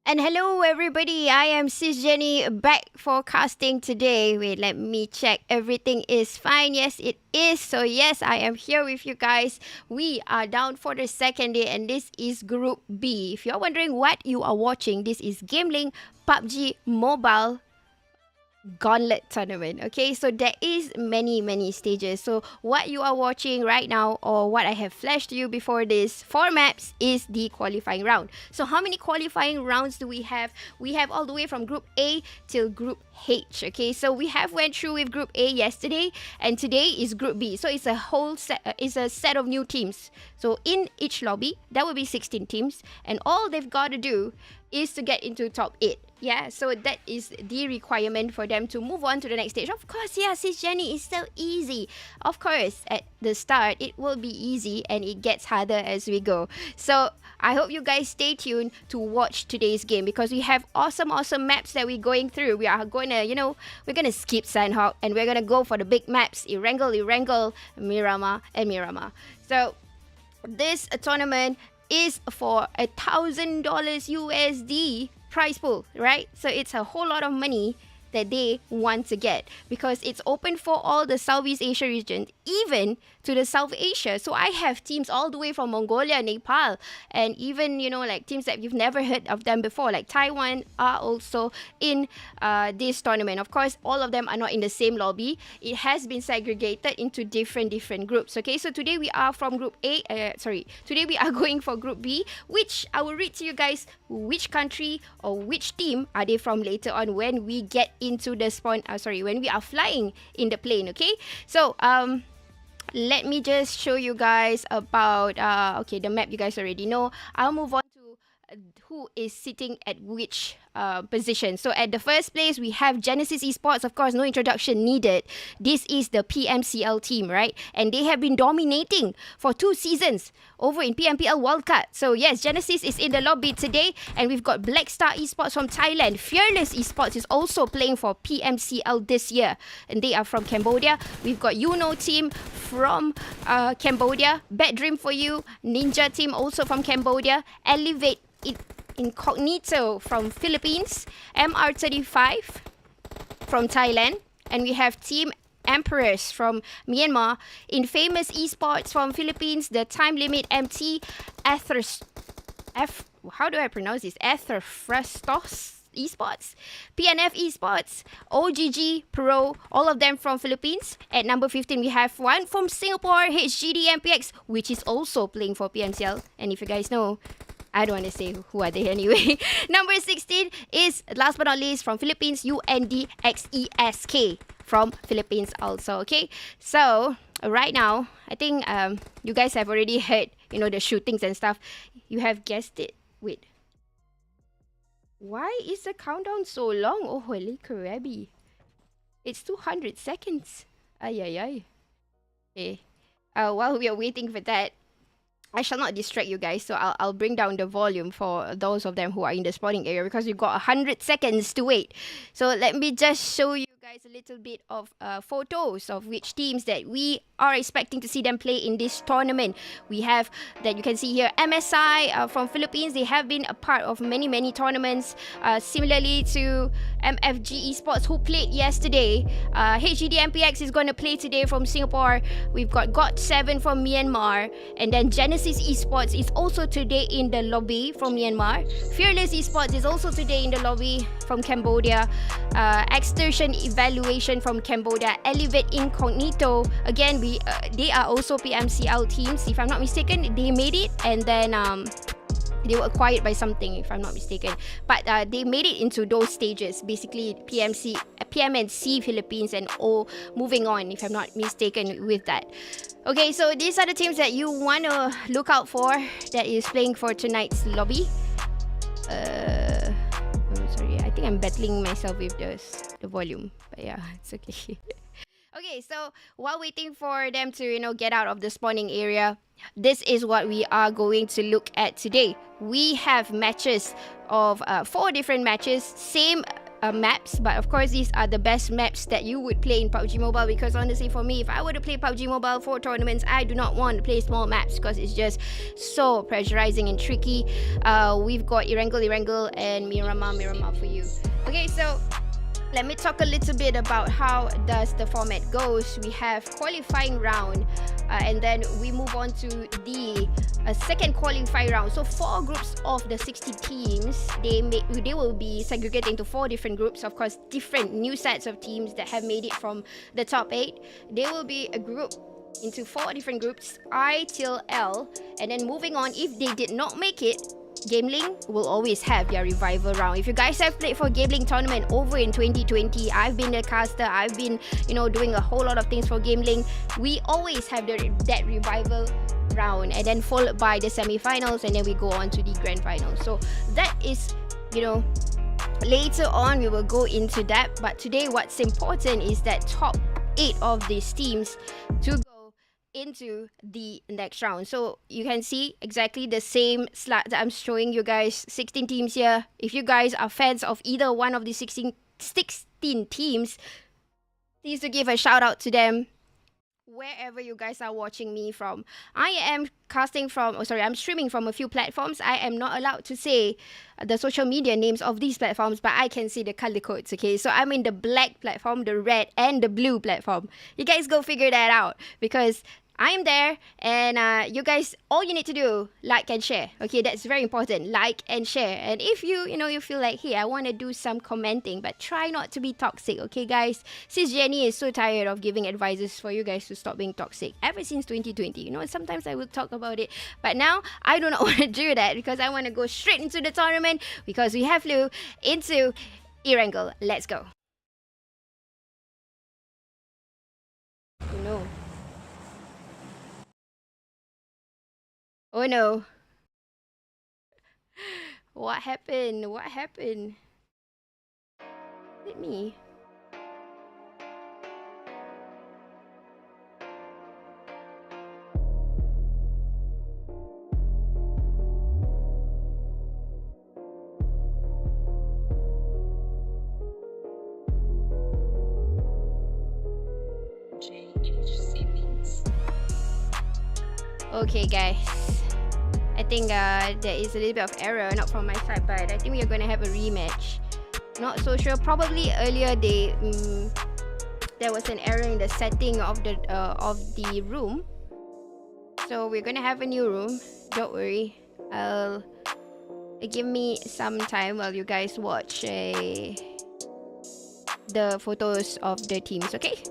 And hello everybody, I am Sis Jenny back forecasting today. Wait, let me check. Everything is fine. Yes, it is. So yes, I am here with you guys. We are down for the second day and this is Group B. If you're wondering what you are watching, this is GamelinG PUBG Mobile Gauntlet tournament. Okay, so there is many stages. So what you are watching right now, or what I have flashed to you before this, 4 maps is the qualifying round. So how many qualifying rounds do we have? We have all the way from Group A till Group H. Okay, so we have went through with Group A yesterday, and today is Group B. So it's a whole set. It's a set of new teams. So in each lobby, there will be 16 teams, and all they've got to do is to get into top 8. Yeah, so that is the requirement for them to move on to the next stage. Of course, yeah, Sis Jenny, is so easy. Of course, at the start, it will be easy and it gets harder as we go. So I hope you guys stay tuned to watch today's game because we have awesome maps that we're going through. We are going to, we're going to skip Sandhawk and we're going to go for the big maps, Erangel, Miramar, and Miramar. So this tournament is for $1,000 USD prize pool, right? So it's a whole lot of money that they want to get because it's open for all the Southeast Asia region, even to the South Asia. So I have teams all the way from Mongolia, Nepal, and even, like teams that you've never heard of them before, like Taiwan are also in this tournament. Of course, all of them are not in the same lobby. It has been segregated into different groups. Okay, so today we are from Group A, today we are going for Group B, which I will read to you guys which country or which team are they from later on when we get into the when we are flying in the plane. Okay, so let me just show you guys about the map you guys already know. I'll move on to who is sitting at which position. So at the first place, we have Genesis Esports. Of course, no introduction needed. This is the PMCL team, right? And they have been dominating for 2 seasons over in PMPL Wildcard. So yes, Genesis is in the lobby today. And we've got BLACKSTAR Esports from Thailand. Fearless Esports is also playing for PMCL this year. And they are from Cambodia. We've got UKNOW Team from Cambodia. Bad Dream for You. Ninja Team also from Cambodia. Elevate INCOGNITO from Philippines, MR35 from Thailand, and we have Team Emperors from Myanmar, Infamous Esports from Philippines, the Time Limit MT, how do I pronounce this? ÁTHRAFSTOS Esports, PNF Esports, OGG Pro, all of them from Philippines. At number 15, we have one from Singapore, HGD MPX, which is also playing for PMCL. And if you guys know, I don't want to say who are they anyway. Number 16 is, last but not least, from Philippines, UNDxESK from Philippines also, okay? So, right now, I think you guys have already heard, the shootings and stuff. You have guessed it. Wait. Why is the countdown so long? Oh, holy crabby. It's 200 seconds. Ay. Okay. While we are waiting for that, I shall not distract you guys, so I'll bring down the volume for those of them who are in the spawning area because we've got 100 seconds to wait. So let me just show you guys a little bit of photos of which teams that we are expecting to see them play in this tournament. We have, that you can see here, MSI from Philippines. They have been a part of many tournaments, similarly to MFG Esports who played yesterday. HGD MPX is going to play today from Singapore. We've got GOT7 from Myanmar, and then Genesis Esports is also today in the lobby from Myanmar. Fearless Esports is also today in the lobby from Cambodia. Extortion Evaluation from Cambodia. Elevate INCOGNITO, again, they are also PMCL teams, if I'm not mistaken. They made it, and then they were acquired by something, if I'm not mistaken. But they made it into those stages, basically PMNC Philippines and all moving on, if I'm not mistaken with that. Okay, so these are the teams that you want to look out for that is playing for tonight's lobby. Sorry, I think I'm battling myself with the volume, but yeah, it's okay. Okay, so while waiting for them to, get out of the spawning area, this is what we are going to look at today. We have matches of 4 different matches, same maps, but of course these are the best maps that you would play in PUBG Mobile, because honestly for me, if I were to play PUBG Mobile for tournaments, I do not want to play small maps because it's just so pressurizing and tricky. We've got Erangel and Miramar for you. Okay, so let me talk a little bit about how does the format goes. We have qualifying round, and then we move on to the second qualifying round. So 4 groups of the 60 teams, they will be segregated into 4 different groups. Of course, different new sets of teams that have made it from the top 8. They will be a group into 4 different groups, I till L, and then moving on, if they did not make it, GamelinG will always have their revival round. If you guys have played for GamelinG tournament over in 2020, I've been a caster, I've been, doing a whole lot of things for GamelinG. We always have that revival round, and then followed by the semi-finals, and then we go on to the grand finals. So that is, later on we will go into that. But today what's important is that top 8 of these teams to go into the next round. So you can see exactly the same slide that I'm showing you guys. 16 teams here. If you guys are fans of either one of the 16 teams, please to give a shout out to them wherever you guys are watching me from. I am I'm streaming from a few platforms. I am not allowed to say the social media names of these platforms, but I can see the color codes, okay? So I'm in the black platform, the red, and the blue platform. You guys go figure that out, because I'm there, and you guys, all you need to do, like and share. Okay, that's very important. Like and share. And if you feel like, hey, I want to do some commenting, but try not to be toxic. Okay, guys. Sis Jenny is so tired of giving advices for you guys to stop being toxic. Ever since 2020, sometimes I will talk about it, but now I do not want to do that, because I want to go straight into the tournament, because we have flew into Erangel. Let's go. Oh no. Oh no. What happened? What happened? Is it me? Okay, guys. I think there is a little bit of error, not from my side, but I think we are going to have a rematch. Not so sure. Probably earlier there was an error in the setting of the room. So we're going to have a new room. Don't worry. Give me some time while you guys watch the photos of the teams, okay?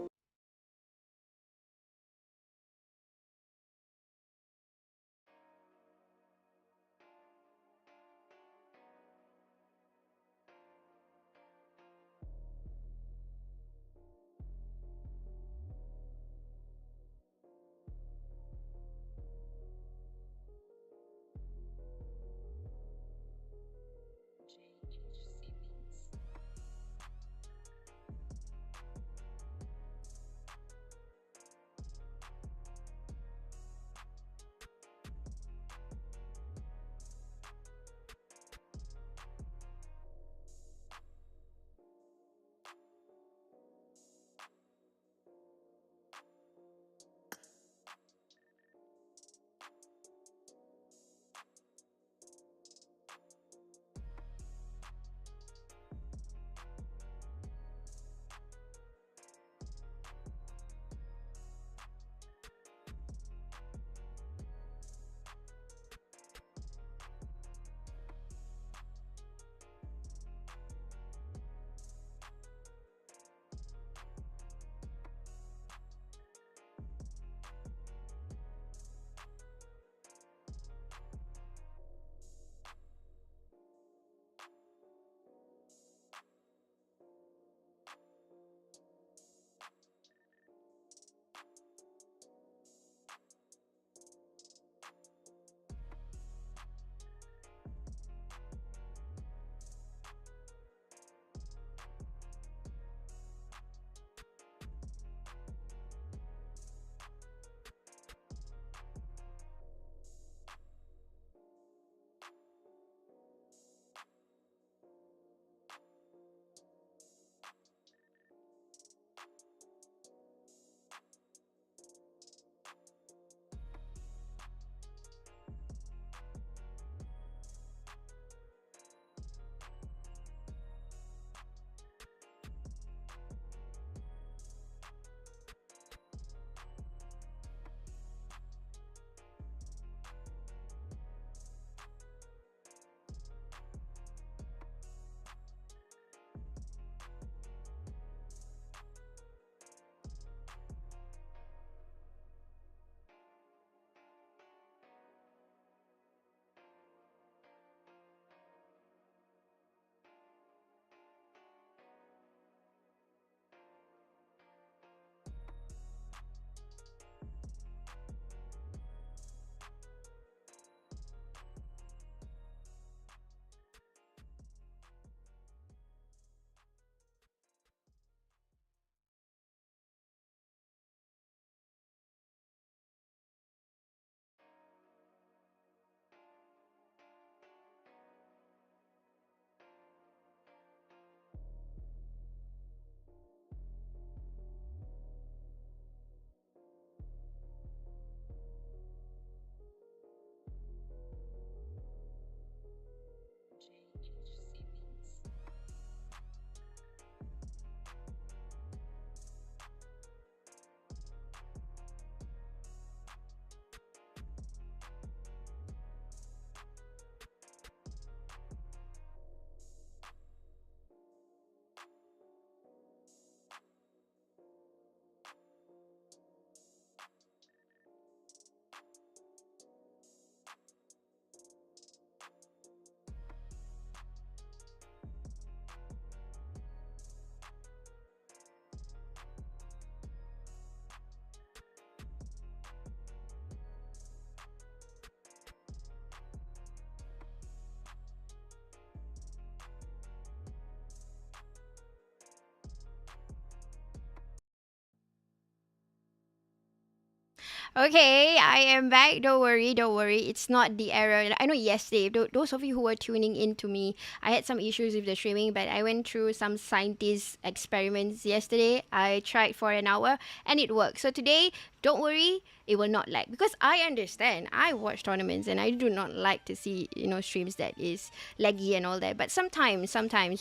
Okay, I am back. Don't worry, don't worry. It's not the error. I know yesterday, those of you who were tuning in to me, I had some issues with the streaming, but I went through some scientist experiments yesterday. I tried for an hour and it worked. So today, don't worry, it will not lag because I understand. I watch tournaments and I do not like to see, streams that is laggy and all that. But sometimes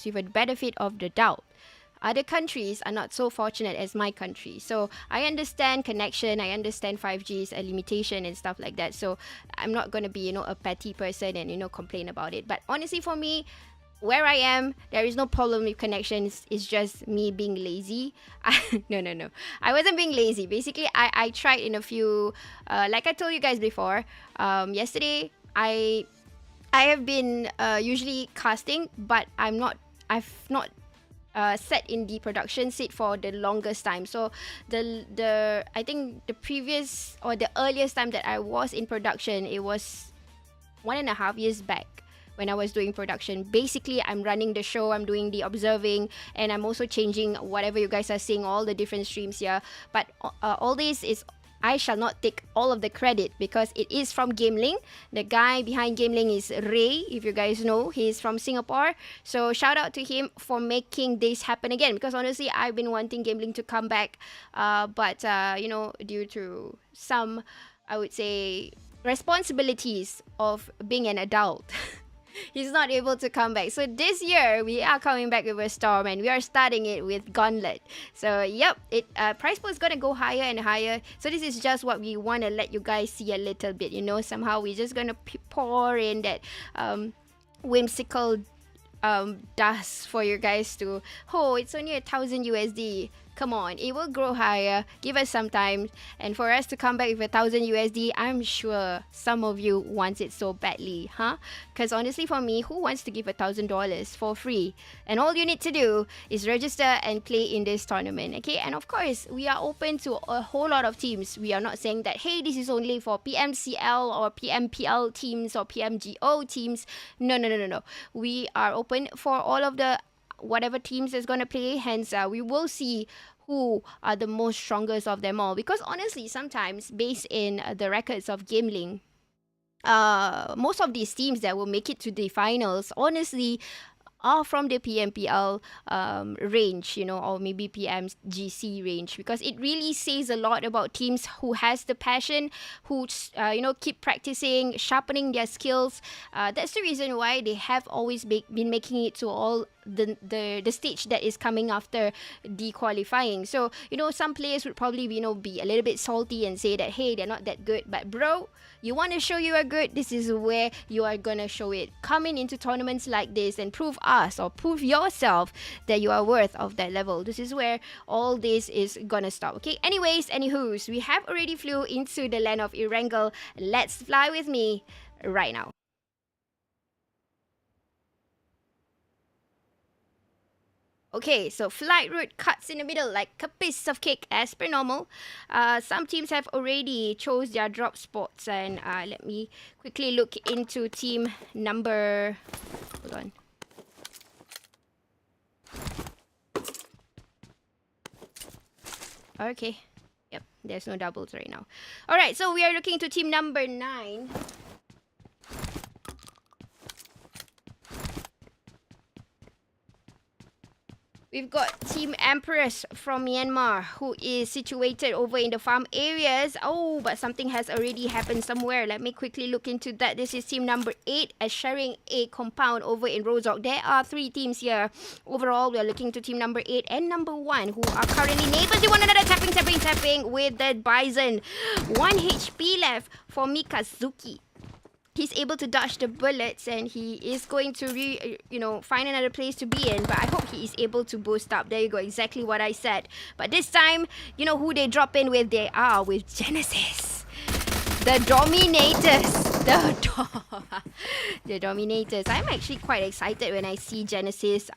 with a benefit of the doubt, other countries are not so fortunate as my country. So I understand connection, I understand 5G's a limitation and stuff like that. So I'm not going to be, a petty person and, complain about it. But honestly, for me, where I am, there is no problem with connections. It's just me being lazy. No. I wasn't being lazy. Basically, I tried in a few, like I told you guys before, yesterday, I have been usually casting, but I've not set in the production seat for the longest time. So the I think the previous or the earliest time that I was in production, it was 1.5 years back when I was doing production. Basically, I'm running the show, I'm doing the observing, and I'm also changing whatever you guys are seeing, all the different streams here. But all this is, I shall not take all of the credit because it is from GamelinG. The guy behind GamelinG is Ray, if you guys know. He's from Singapore. So shout out to him for making this happen again. Because honestly, I've been wanting GamelinG to come back. But due to some, I would say, responsibilities of being an adult, he's not able to come back. So this year, we are coming back with a storm and we are starting it with Gauntlet. So yep, price pool is going to go higher and higher. So this is just what we want to let you guys see a little bit. Somehow we're just going to pour in that whimsical dust for you guys to, it's only 1,000 USD. Come on, it will grow higher. Give us some time. And for us to come back with 1,000 USD, I'm sure some of you want it so badly, huh? Because honestly, for me, who wants to give $1,000 for free? And all you need to do is register and play in this tournament, okay? And of course, we are open to a whole lot of teams. We are not saying that, hey, this is only for PMCL or PMPL teams or PMGO teams. No. We are open for all of the whatever teams is going to play. Hence, we will see who are the most strongest of them all. Because honestly, sometimes based in the records of GamelinG, most of these teams that will make it to the finals, honestly, are from the PMPL range, or maybe PMGC range, because it really says a lot about teams who has the passion, who keep practicing, sharpening their skills. That's the reason why they have always been making it to all the stage that is coming after the qualifying. So some players would probably be a little bit salty and say that, hey, they're not that good. But bro, you want to show you are good, this is where you are gonna show it. Coming into tournaments like this and prove yourself that you are worth of that level. This is where all this is gonna stop. Okay, anywhoos, we have already flew into the land of Erangel. Let's fly with me right now. Okay, so flight route cuts in the middle like a piece of cake as per normal. Some teams have already chose their drop spots, and let me quickly look into team number... Hold on. Okay. Yep, there's no doubles right now. Alright, so we are looking to team number 9. We've got Team Empress from Myanmar, who is situated over in the farm areas. Oh, but something has already happened somewhere. Let me quickly look into that. This is team number 8 as sharing a compound over in Rozok. There are 3 teams here. Overall, we are looking to team number 8 and number 1, who are currently neighbors to one another. Tapping with that Bison. 1 HP left for Mikazuki. He's able to dodge the bullets and he is going to find another place to be in. But I hope he is able to boost up. There you go, exactly what I said. But this time, you know who they drop in with? They are with Genesis. The Dominators. The Dominators. I'm actually quite excited when I see Genesis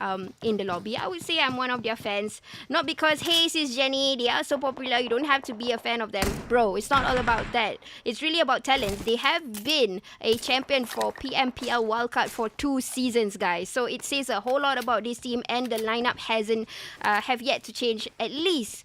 in the lobby. I would say I'm one of their fans. Not because, hey, sis Jenny, they are so popular, you don't have to be a fan of them. Bro, it's not all about that. It's really about talent. They have been a champion for PMPL Wildcard for 2 seasons, guys. So it says a whole lot about this team, and the lineup have yet to change, at least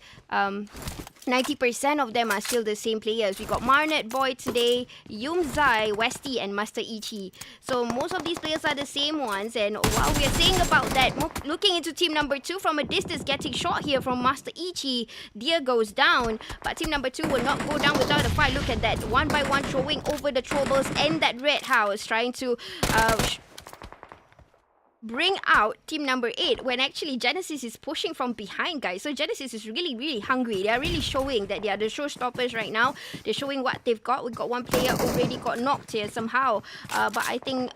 90% of them are still the same players. We got Marnet Boy today, Yumzai, Westy, and Master Ichi. So most of these players are the same ones. And while we are saying about that, looking into team number 2 from a distance, getting shot here from Master Ichi. Deer goes down, but team number 2 will not go down without a fight. Look at that, one by one throwing over the troubles and that red house, trying to bring out team number 8 when actually Genesis is pushing from behind, guys. So Genesis is really hungry. They are really showing that they are the showstoppers right now. They're showing what they've got. We got one player already got knocked here somehow, but I think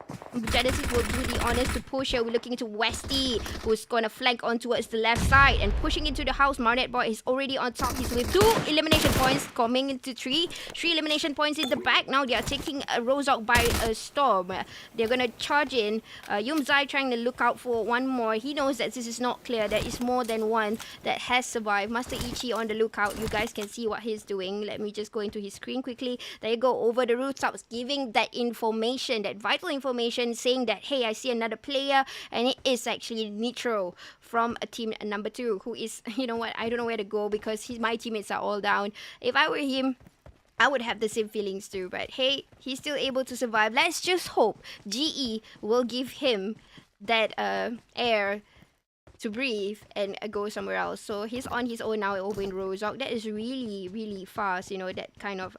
Genesis will do the honors to push here. We're looking into Westy, who's gonna flank on towards the left side and pushing into the house. Marnet Boy is already on top. He's with 2 elimination points, coming into 3 elimination points in the back. Now they are taking a Rozok by a storm. They're gonna charge in. Yumzai trying to look out for one more. He knows that this is not clear. There is more than one that has survived. Master Ichi on the lookout. You guys can see what he's doing. Let me just go into his screen quickly. There you go, over the rooftops, giving that information, that vital information, saying that, hey, I see another player, and it is actually Nitro from a team number 2, who is, you know what, I don't know where to go because my teammates are all down. If I were him, I would have the same feelings too, but hey, he's still able to survive. Let's just hope GE will give him that air to breathe and go somewhere else. So he's on his own now over in Rozok. That is really fast, you know, that kind of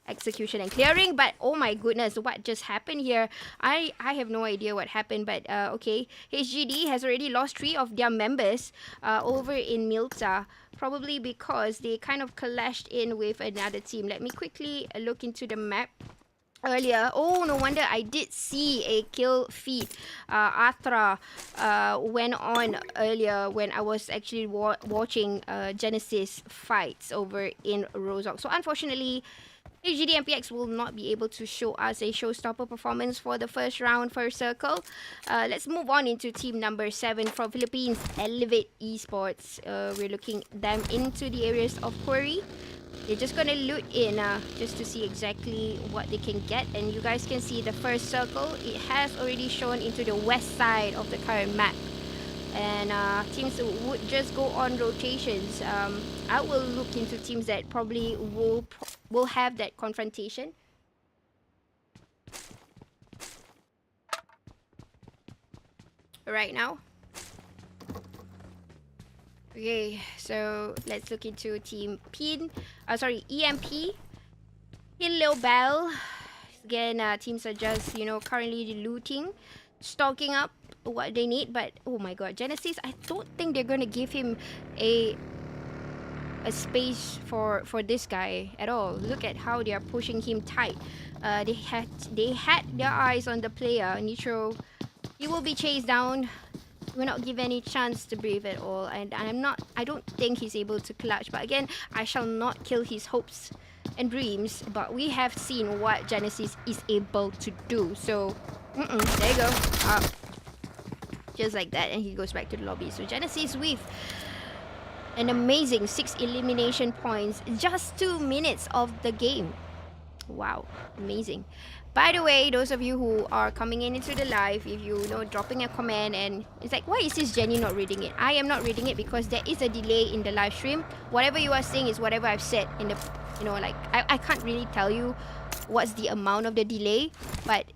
execution and clearing. But oh my goodness, what just happened here? I have no idea what happened, but okay. HGD has already lost 3 of their members over in Milta, probably because they kind of clashed in with another team. Let me quickly look into the map. Earlier, oh, no wonder I did see a kill feed. Athra went on earlier when I was actually watching Genesis fights over in Rozok. So unfortunately, HGD and PX will not be able to show us a showstopper performance for the first round, first circle. Let's move on into team number 7 from Philippines, Elevate Esports. We're looking them into the areas of Quarry. They're just gonna loot in just to see exactly what they can get. And you guys can see the first circle. It has already shown into the west side of the current map. And teams would just go on rotations. I will look into teams that probably will have that confrontation. Right now. Okay, so let's look into team EMP. Hello Bell. Again, teams are just, you know, currently looting, stocking up what they need. But oh my god, Genesis, I don't think they're gonna give him a space for this guy at all. Look at how they are pushing him tight. They had their eyes on the player Nitro. He will be chased down. Will not give any chance to breathe at all, and I don't think he's able to clutch. But again, I shall not kill his hopes and dreams, but we have seen what Genesis is able to do. So there you go, just like that, and he goes back to the lobby. So Genesis with an amazing 6 elimination points, just 2 minutes of the game. Wow, amazing. By the way, those of you who are coming into the live, if you know, dropping a comment and it's like, why is this Jenny not reading it? I am not reading it because there is a delay in the live stream. Whatever you are saying is whatever I've said in the, you know, like, I can't really tell you what's the amount of the delay, but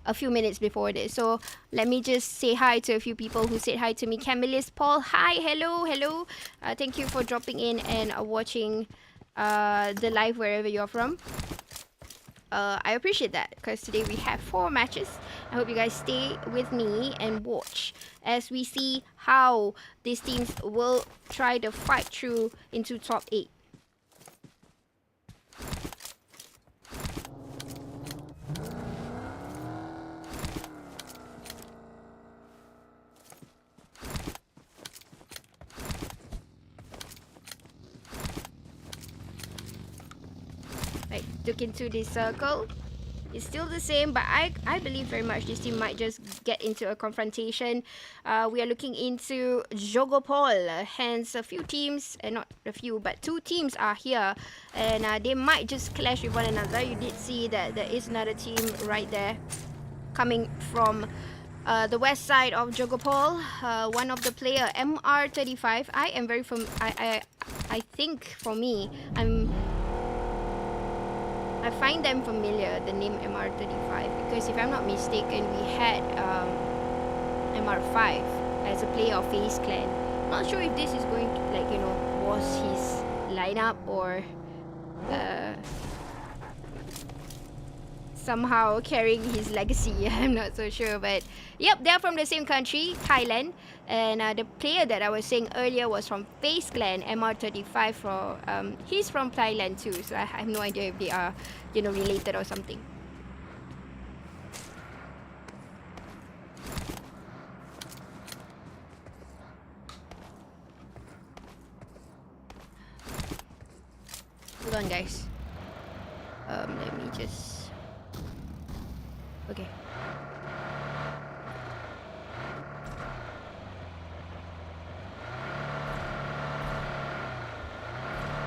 a few minutes before this. So let me just say hi to a few people who said hi to me. Camilis Paul, hi, hello. Thank you for dropping in and watching the live wherever you're from. I appreciate that because today we have 4 matches. I hope you guys stay with me and watch as we see how these teams will try to fight through into top 8. Right, look into this circle. It's still the same, but I believe very much this team might just get into a confrontation. We are looking into Jogopol. Hence, a few teams, not a few, but 2 teams are here. And they might just clash with one another. You did see that there is another team right there coming from the west side of Jogopol. One of the player, MR35. I think for me, I find them familiar, the name MR35, because if I'm not mistaken, we had MR5 as a player of FaZe Clan. Not sure if this is going to, like, you know, was his lineup or somehow carrying his legacy. I'm not so sure, but yep, they're from the same country, Thailand. And the player that I was saying earlier was from FaZe Clan, MR35. He's from Thailand too, so I have no idea if they are, you know, related or something. Hold on, guys. Let me just... Okay.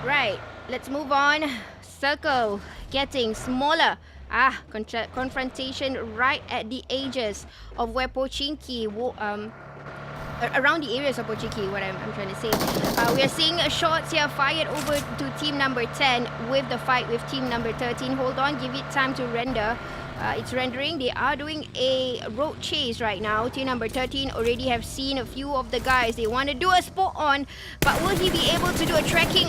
Right, let's move on. Circle getting smaller. Confrontation right at the edges of where Pochinki around the areas of Pochinki, what I'm trying to say. We are seeing shots here fired over to team number 10 with the fight with team number 13. Hold on, give it time to render. It's rendering. They are doing a road chase right now. Team number 13 already have seen a few of the guys. They want to do a spot on, but will he be able to do a tracking?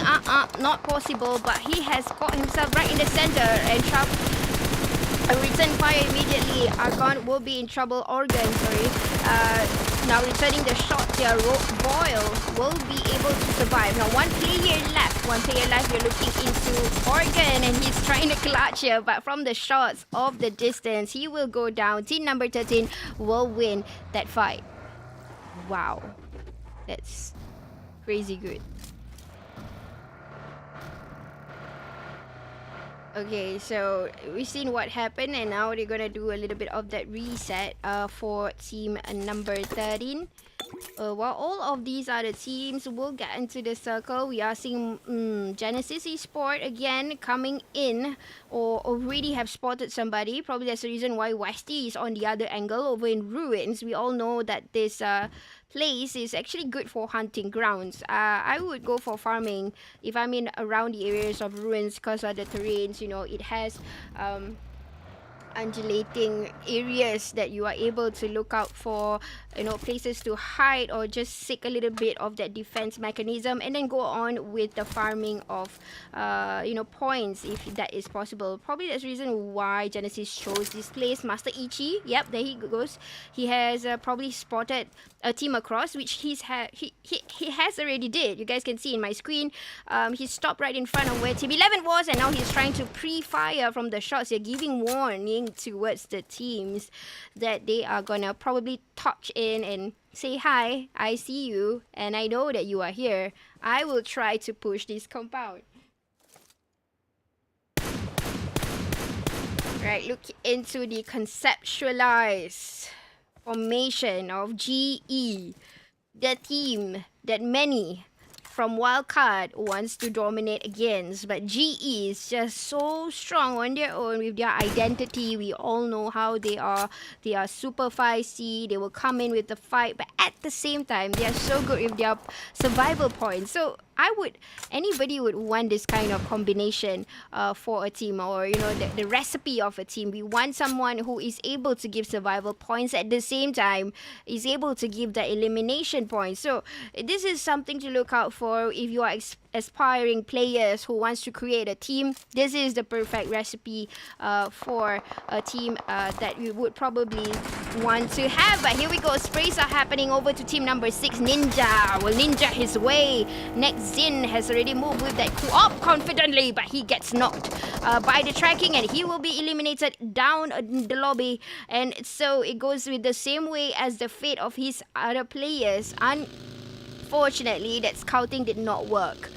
Not possible, but he has caught himself right in the center and a return fire immediately. Argon will be in trouble. Organ, sorry. Now returning the shots here. Boyle will be able to survive. Now one player left. We're looking into Organ, and he's trying to clutch here, but from the shots of the distance, he will go down. Team number 13 will win that fight. Wow. That's crazy good. Okay, so we've seen what happened, and now they're gonna do a little bit of that reset for team number 13. While all of these other teams will get into the circle, we are seeing Genesis Esports again coming in, or already have spotted somebody. Probably that's the reason why Westy is on the other angle over in Ruins. We all know that this place is actually good for hunting grounds. I would go for farming if I'm in around the areas of Ruins because of the terrains. You know, it has undulating areas that you are able to look out for, you know, places to hide or just seek a little bit of that defense mechanism, and then go on with the farming of you know, points if that is possible. Probably that's the reason why Genesis chose this place. Master Ichi, yep, there he goes. He has probably spotted a team across, which he has already did. You guys can see in my screen. He stopped right in front of where team 11 was, and now he's trying to pre-fire from the shots. They're giving warning towards the teams that they are gonna probably touch in and say, hi, I see you and I know that you are here. I will try to push this compound. Right, look into the conceptualized formation of GE, the team that many from Wildcard wants to dominate against, but GE is just so strong on their own with their identity. We all know how they are. They are super feisty. They will come in with the fight, but at the same time, they are so good with their survival points. So anybody would want this kind of combination for a team, or you know, the recipe of a team. We want someone who is able to give survival points at the same time is able to give the elimination points. So this is something to look out for if you are aspiring players who wants to create a team. This is the perfect recipe for a team that you would probably want to have. But here we go, sprays are happening over to team number 6. Ninja will ninja his way. Next Zin has already moved with that co-op confidently, but he gets knocked by the tracking, and he will be eliminated down the lobby. And so it goes with the same way as the fate of his other players. Unfortunately, that scouting did not work.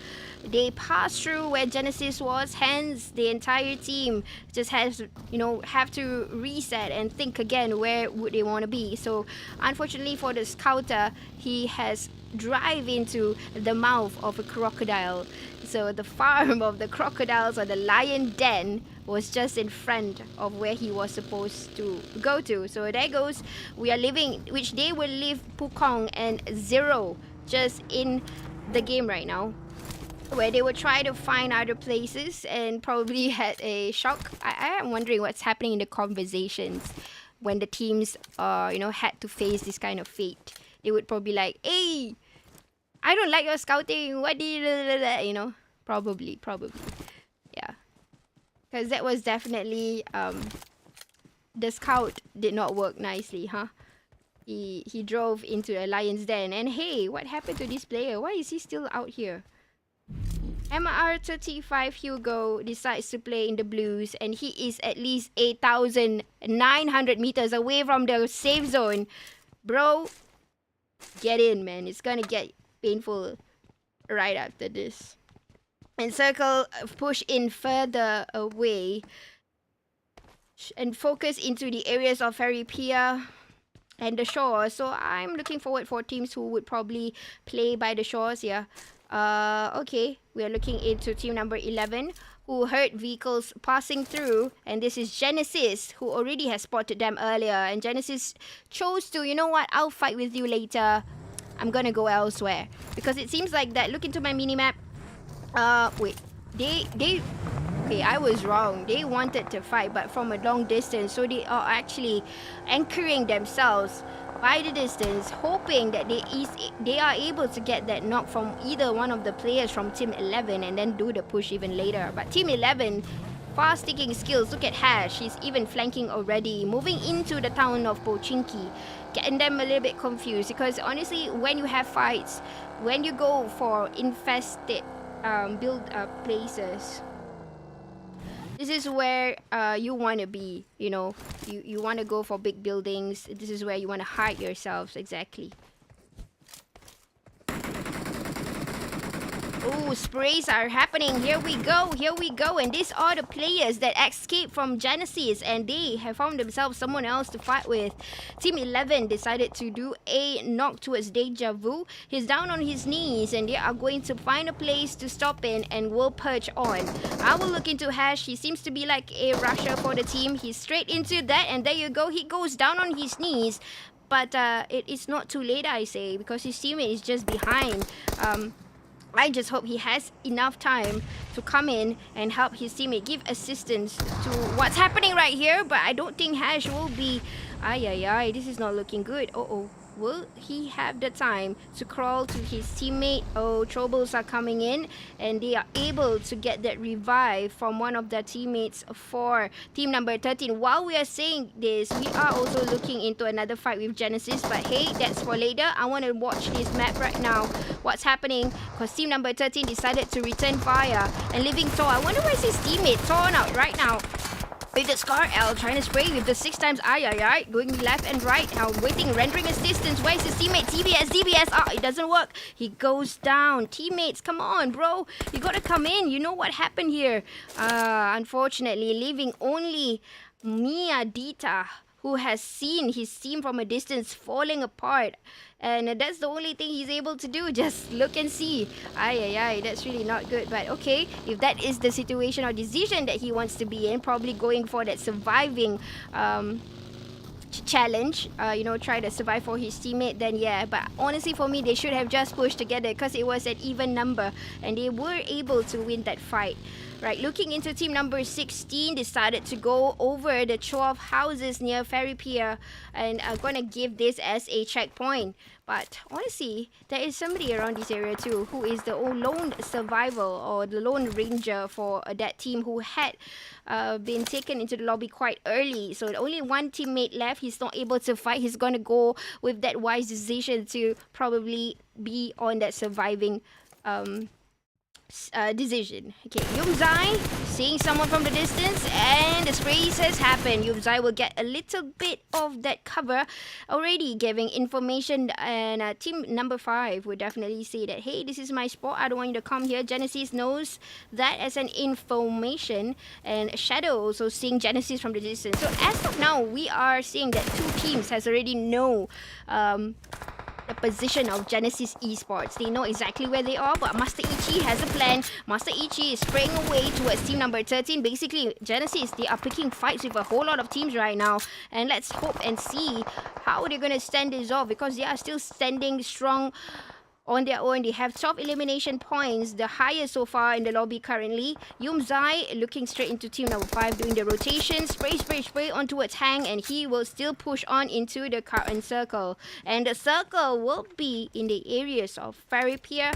They passed through where Genesis was, hence the entire team just have to reset and think again where would they want to be. So unfortunately for the scouter, he has drive into the mouth of a crocodile. So the farm of the crocodiles, or the lion den, was just in front of where he was supposed to go to. So there goes. We are living, which they will leave Pukong and Zero just in the game right now. where they would try to find other places and probably had a shock. I am wondering what's happening in the conversations when the teams, you know, had to face this kind of fate. They would probably like, hey, I don't like your scouting. What did you know? Probably. Yeah. Because that was definitely, the scout did not work nicely, huh? He drove into a lion's den. And hey, what happened to this player? Why is he still out here? MR35 Hugo decides to play in the blues, and he is at least 8,900 meters away from the safe zone. Bro, get in, man. It's gonna get painful right after this. And Circle push in further away and focus into the areas of Ferry Pier and the shore. So I'm looking forward for teams who would probably play by the shores here. Okay, we are looking into team number 11 who heard vehicles passing through, and this is Genesis who already has spotted them earlier, and Genesis chose to, you know what, I'll fight with you later. I'm gonna go elsewhere because it seems like that. Look into my minimap. Wait, okay, I was wrong. They wanted to fight, but from a long distance, so they are actually anchoring themselves by the distance, hoping that they are able to get that knock from either one of the players from Team 11 and then do the push even later. But Team 11, fast-sticking skills. Look at Hash. She's even flanking already, moving into the town of Pochinki, getting them a little bit confused because honestly, when you have fights, when you go for infested build-up places, this is where you want to be, you know. You want to go for big buildings. This is where you want to hide yourselves, exactly. Oh, sprays are happening. Here we go. And these are the players that escaped from Genesis, and they have found themselves someone else to fight with. Team 11 decided to do a knock towards Deja Vu. He's down on his knees, and they are going to find a place to stop in and will perch on. I will look into Hash. He seems to be like a rusher for the team. He's straight into that, and there you go. He goes down on his knees. But it is not too late, I say, because his teammate is just behind. I just hope he has enough time to come in and help his teammate, give assistance to what's happening right here. But I don't think Hash will be... this is not looking good. Will he have the time to crawl to his teammate? Oh, troubles are coming in, and they are able to get that revive from one of their teammates for team number 13. While we are saying this, we are also looking into another fight with Genesis, but hey, that's for later. I want to watch this map right now. What's happening? Because team number 13 decided to return fire, and Living Thor, I wonder where's his teammate torn out right now. With the Scar L trying to spray with the 6 times going left and right, now waiting, rendering his distance. Where's his teammate? DBS, it doesn't work. He goes down. Teammates, come on, bro. You gotta come in. You know what happened here. Unfortunately, leaving only Mia Dita, who has seen his team from a distance falling apart. And that's the only thing he's able to do. Just look and see. That's really not good. But okay, if that is the situation or decision that he wants to be in, probably going for that surviving challenge, try to survive for his teammate, then yeah. But honestly, for me, they should have just pushed together because it was an even number and they were able to win that fight. Right, looking into team number 16, decided to go over the 12 houses near Ferry Pier and are going to give this as a checkpoint. But honestly, there is somebody around this area too who is the lone survival or the lone ranger for that team who had been taken into the lobby quite early. So only one teammate left. He's not able to fight. He's going to go with that wise decision to probably be on that surviving decision. Okay, Yumzai seeing someone from the distance, and the sprays has happened. Yumzai will get a little bit of that cover, already giving information, and team number 5 would definitely say that, hey, this is my spot, I don't want you to come here. Genesis knows that as an information, and Shadow also seeing Genesis from the distance. So as of now, we are seeing that 2 teams has already know the position of Genesis Esports. They know exactly where they are, but Master Ichi has a plan. Master Ichi is spraying away towards team number 13. Basically, Genesis, they are picking fights with a whole lot of teams right now. And let's hope and see how they're going to stand this off, because they are still standing strong on their own. They have top elimination points, the highest so far in the lobby currently. Zai looking straight into team number 5, doing the rotation. Spray on towards Hang, and he will still push on into the current circle. And the circle will be in the areas of Ferry Pier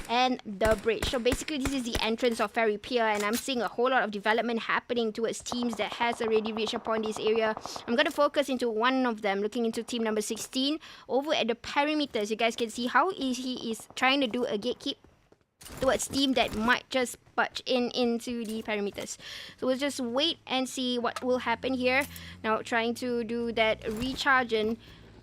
and the bridge. So basically this is the entrance of Ferry Pier, and I'm seeing a whole lot of development happening towards teams that has already reached upon this area. I'm going to focus into one of them, looking into team number 16 over at the perimeters. You guys can see how he is trying to do a gatekeep towards team that might just budge into the perimeters. So we'll just wait and see what will happen here. Now trying to do that recharging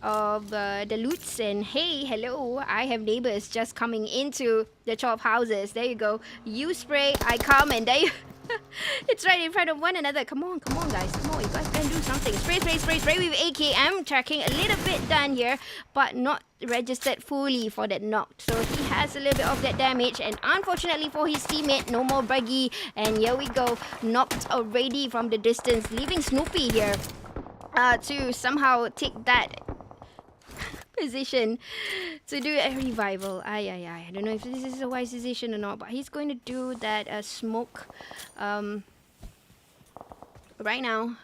of the loots, and hey, hello, I have neighbors just coming into the chop houses. There you go. You spray, I come, and there you it's right in front of one another. Come on guys, come on, you guys can do something. Spray with AKM. Tracking a little bit done here, but not registered fully for that knock. So he has a little bit of that damage, and unfortunately for his teammate, no more buggy, and here we go, knocked already from the distance, leaving Snoopy here to somehow take that position to do a revival. I don't know if this is a wise decision or not, but he's going to do that smoke right now.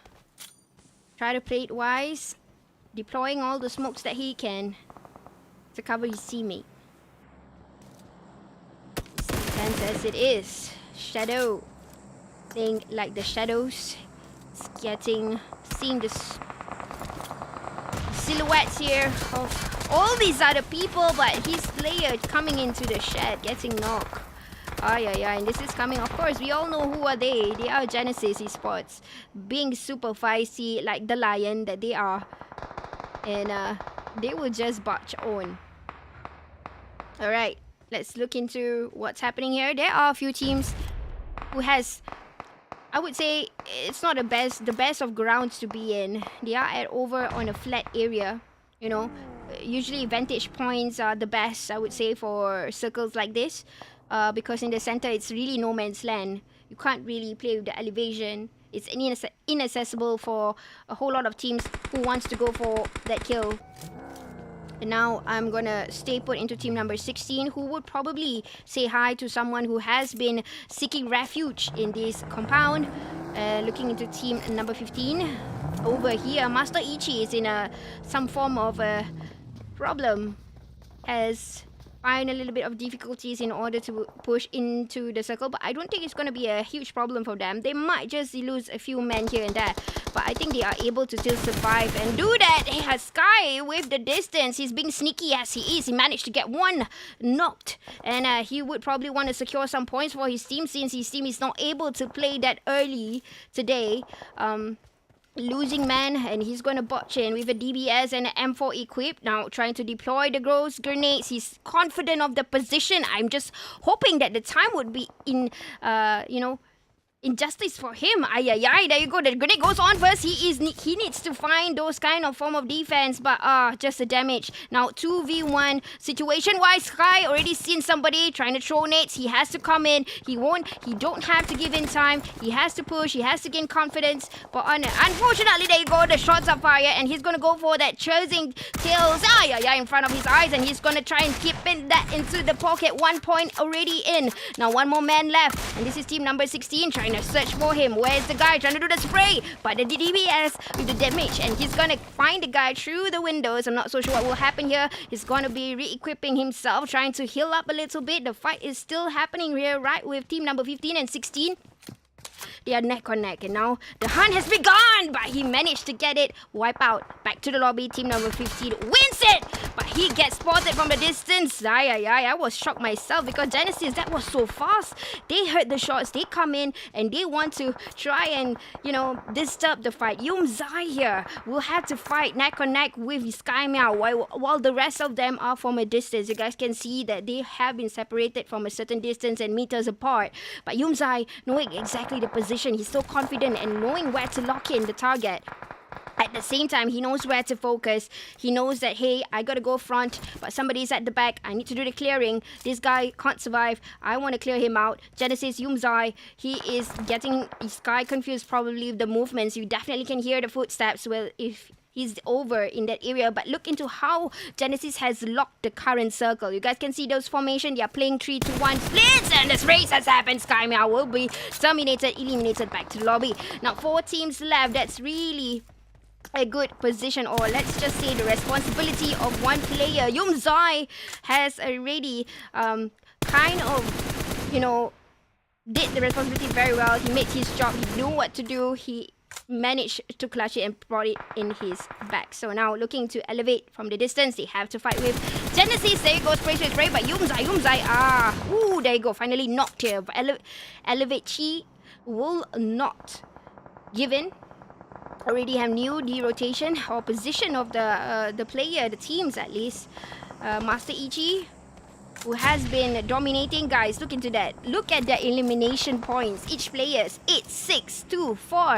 Try to play it wise, deploying all the smokes that he can to cover his teammate. Intense as it is, Shadow thing like the shadows. It's seeing this silhouettes here of all these other people, but his player coming into the shed, getting knocked. And this is coming, of course, we all know who are they. They are Genesis Esports, being super feisty like the lion that they are, and they will just batch on. Alright, let's look into what's happening here. There are a few teams who has, I would say, it's not the best of grounds to be in. They are over on a flat area, you know. Usually vantage points are the best, I would say, for circles like this, because in the center it's really no man's land. You can't really play with the elevation. It's inaccessible for a whole lot of teams who wants to go for that kill. And now I'm gonna stay put into team number 16, who would probably say hi to someone who has been seeking refuge in this compound. Looking into team number 15. Over here, Master Ichi is in some form of a problem, as find a little bit of difficulties in order to push into the circle, but I don't think it's going to be a huge problem for them. They might just lose a few men here and there, but I think they are able to still survive and do that. He has Sky with the distance. He's being sneaky as he is. He managed to get one knocked, and he would probably want to secure some points for his team, since his team is not able to play that early today. Losing man, and he's going to botch in with a DBS and an M4 equipped. Now trying to deploy the ghost grenades. He's confident of the position. I'm just hoping that the time would be in, you know, injustice for him. There you go. The grenade goes on first. He needs to find those kind of form of defense, but just the damage. Now 2v1 situation wise, Sky already seen somebody trying to throw nades. He has to come in. He don't have to give in time. He has to push. He has to gain confidence. But unfortunately, there you go. The shots are fired, and he's gonna go for that chasing tails. In front of his eyes, and he's gonna try and keep that into the pocket. 1 point already in. Now one more man left, and this is team number 16 trying to search for him. Where's the guy trying to do the spray? But the DBS with the damage, and he's gonna find the guy through the windows. I'm not so sure what will happen here. He's gonna be re-equipping himself, trying to heal up a little bit. The fight is still happening here, right, with team number 15 and 16. They are neck on neck, and now the hunt has begun, but he managed to get it. Wipe out. Back to the lobby. Team number 15 wins it, but he gets spotted from the distance. I was shocked myself, because Genesis, that was so fast. They heard the shots. They come in, and they want to try and, you know, disturb the fight. Zai here will have to fight neck on neck with Sky Meow, while the rest of them are from a distance. You guys can see that they have been separated from a certain distance and meters apart. But Zai, knowing exactly the position, he's so confident and knowing where to lock in the target. At the same time, he knows where to focus. He knows that, hey, I gotta go front, but somebody's at the back. I need to do the clearing. This guy can't survive. I want to clear him out. Genesis, Zai, he is getting Sky confused probably with the movements. You definitely can hear the footsteps. Well, if he's over in that area. But look into how Genesis has locked the current circle. You guys can see those formation. They are playing 3-2-1 splits, and this race has happened. SkyMeow will be terminated, eliminated back to the lobby. Now 4 teams left. That's really a good position, or let's just say the responsibility of one player. Yumzai has already kind of, you know, did the responsibility very well. He made his job. He knew what to do. He managed to clutch it and brought it in his back. So now looking to elevate from the distance. They have to fight with Genesis. There you go. Spray, but Yumzai. Ooh, there you go. Finally knocked here. But elevate Chi will not give in. Already have new rotation or position of the player, the teams at least. Master Ichi, who has been dominating, guys. Look into that. Look at the elimination points. Each player's 8, 6, 2, 4.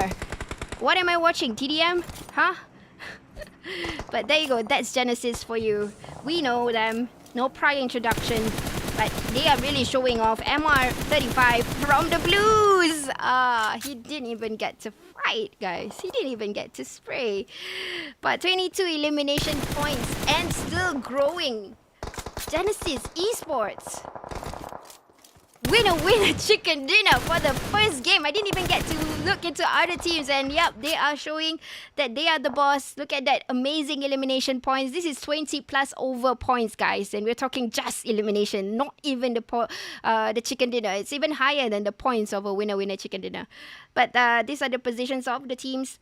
What am I watching? TDM? Huh? But there you go. That's Genesis for you. We know them. No prior introduction. But they are really showing off. MR35 from the Blues. He didn't even get to fight, guys. He didn't even get to spray. But 22 elimination points and still growing. Genesis Esports. Winner chicken dinner for the first game. I didn't even get to look into other teams, and yep, they are showing that they are the boss. Look at that amazing elimination points. This is 20 plus over points, guys, and we're talking just elimination, not even the chicken dinner. It's even higher than the points of a winner chicken dinner. But these are the positions of the teams,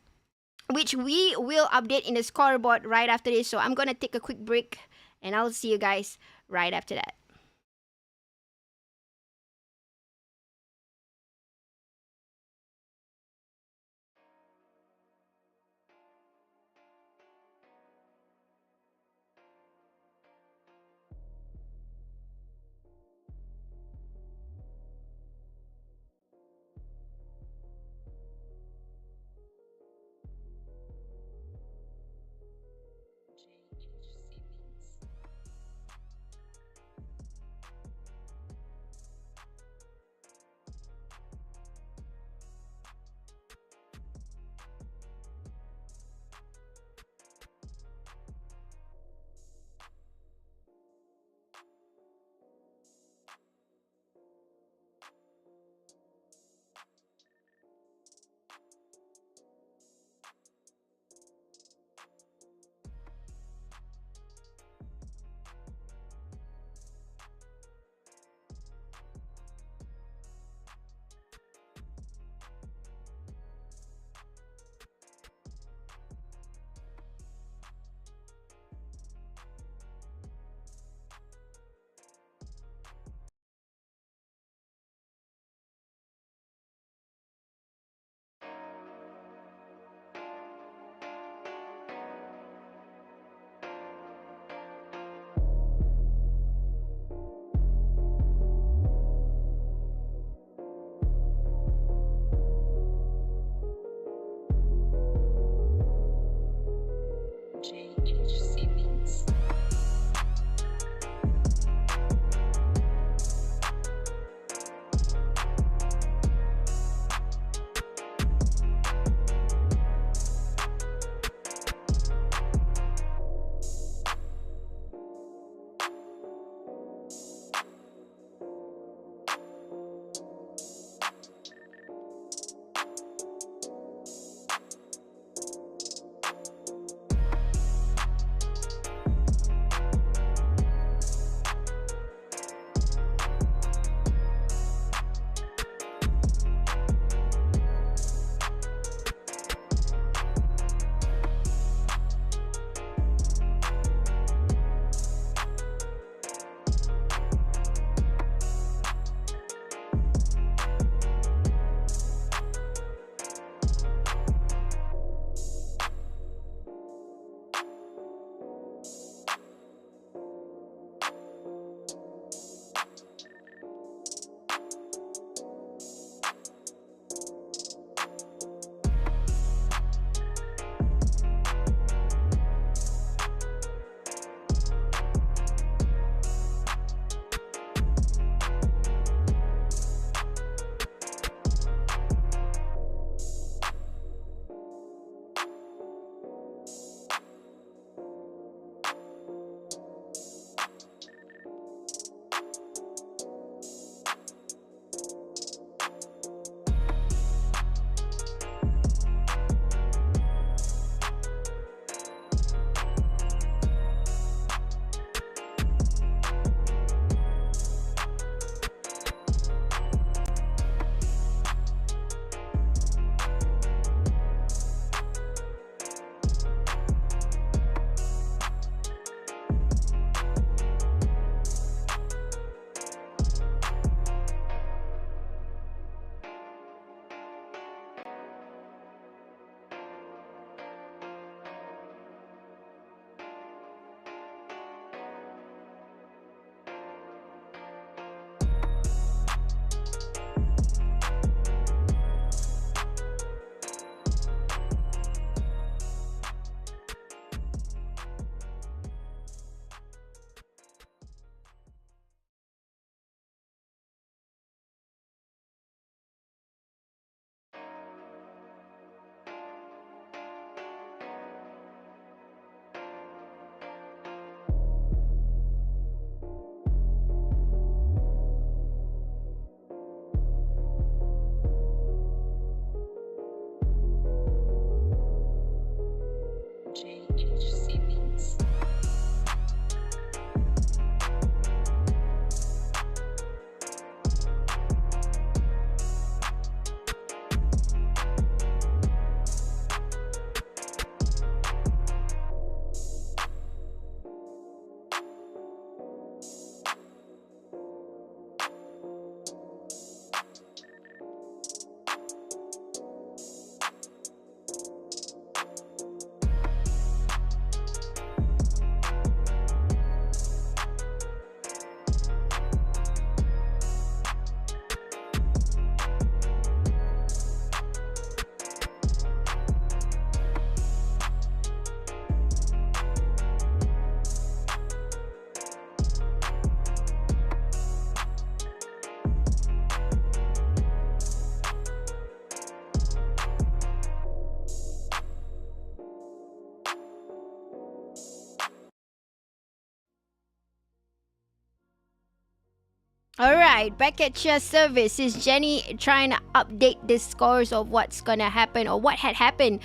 which we will update in the scoreboard right after this. So I'm gonna take a quick break, and I'll see you guys right after that. Alright, back at your service is Jenny trying to update the scores of what's gonna happen or what had happened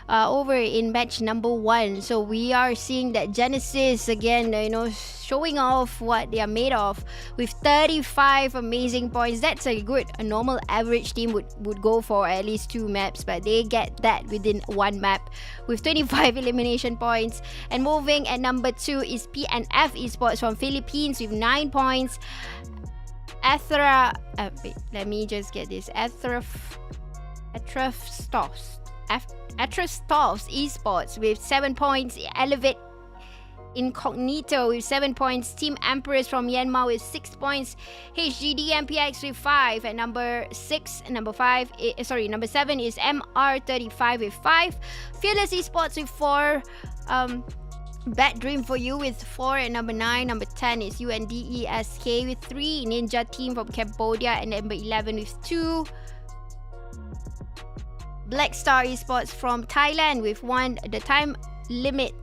over in match number 1. So we are seeing that Genesis again, showing off what they are made of with 35 amazing points. That's a normal average team would go for at least 2 maps, but they get that within 1 map with 25 elimination points. And moving at number 2 is PNF Esports from Philippines with 9 points. Wait, let me just get this. ÁTHRAFSTOS Esports with 7 points. Elevate INCOGNITO with 7 points. Team Empress from Myanmar with 6 points. HGD MPX with 5. And number 7 is MR35 with 5. Fearless Esports with 4. Bad Dream for You with 4 at number 9. Number 10 is UNDxESK with 3. Ninja Team from Cambodia at number 11 with 2. BLACKSTAR Esports from Thailand with 1. The Time Limit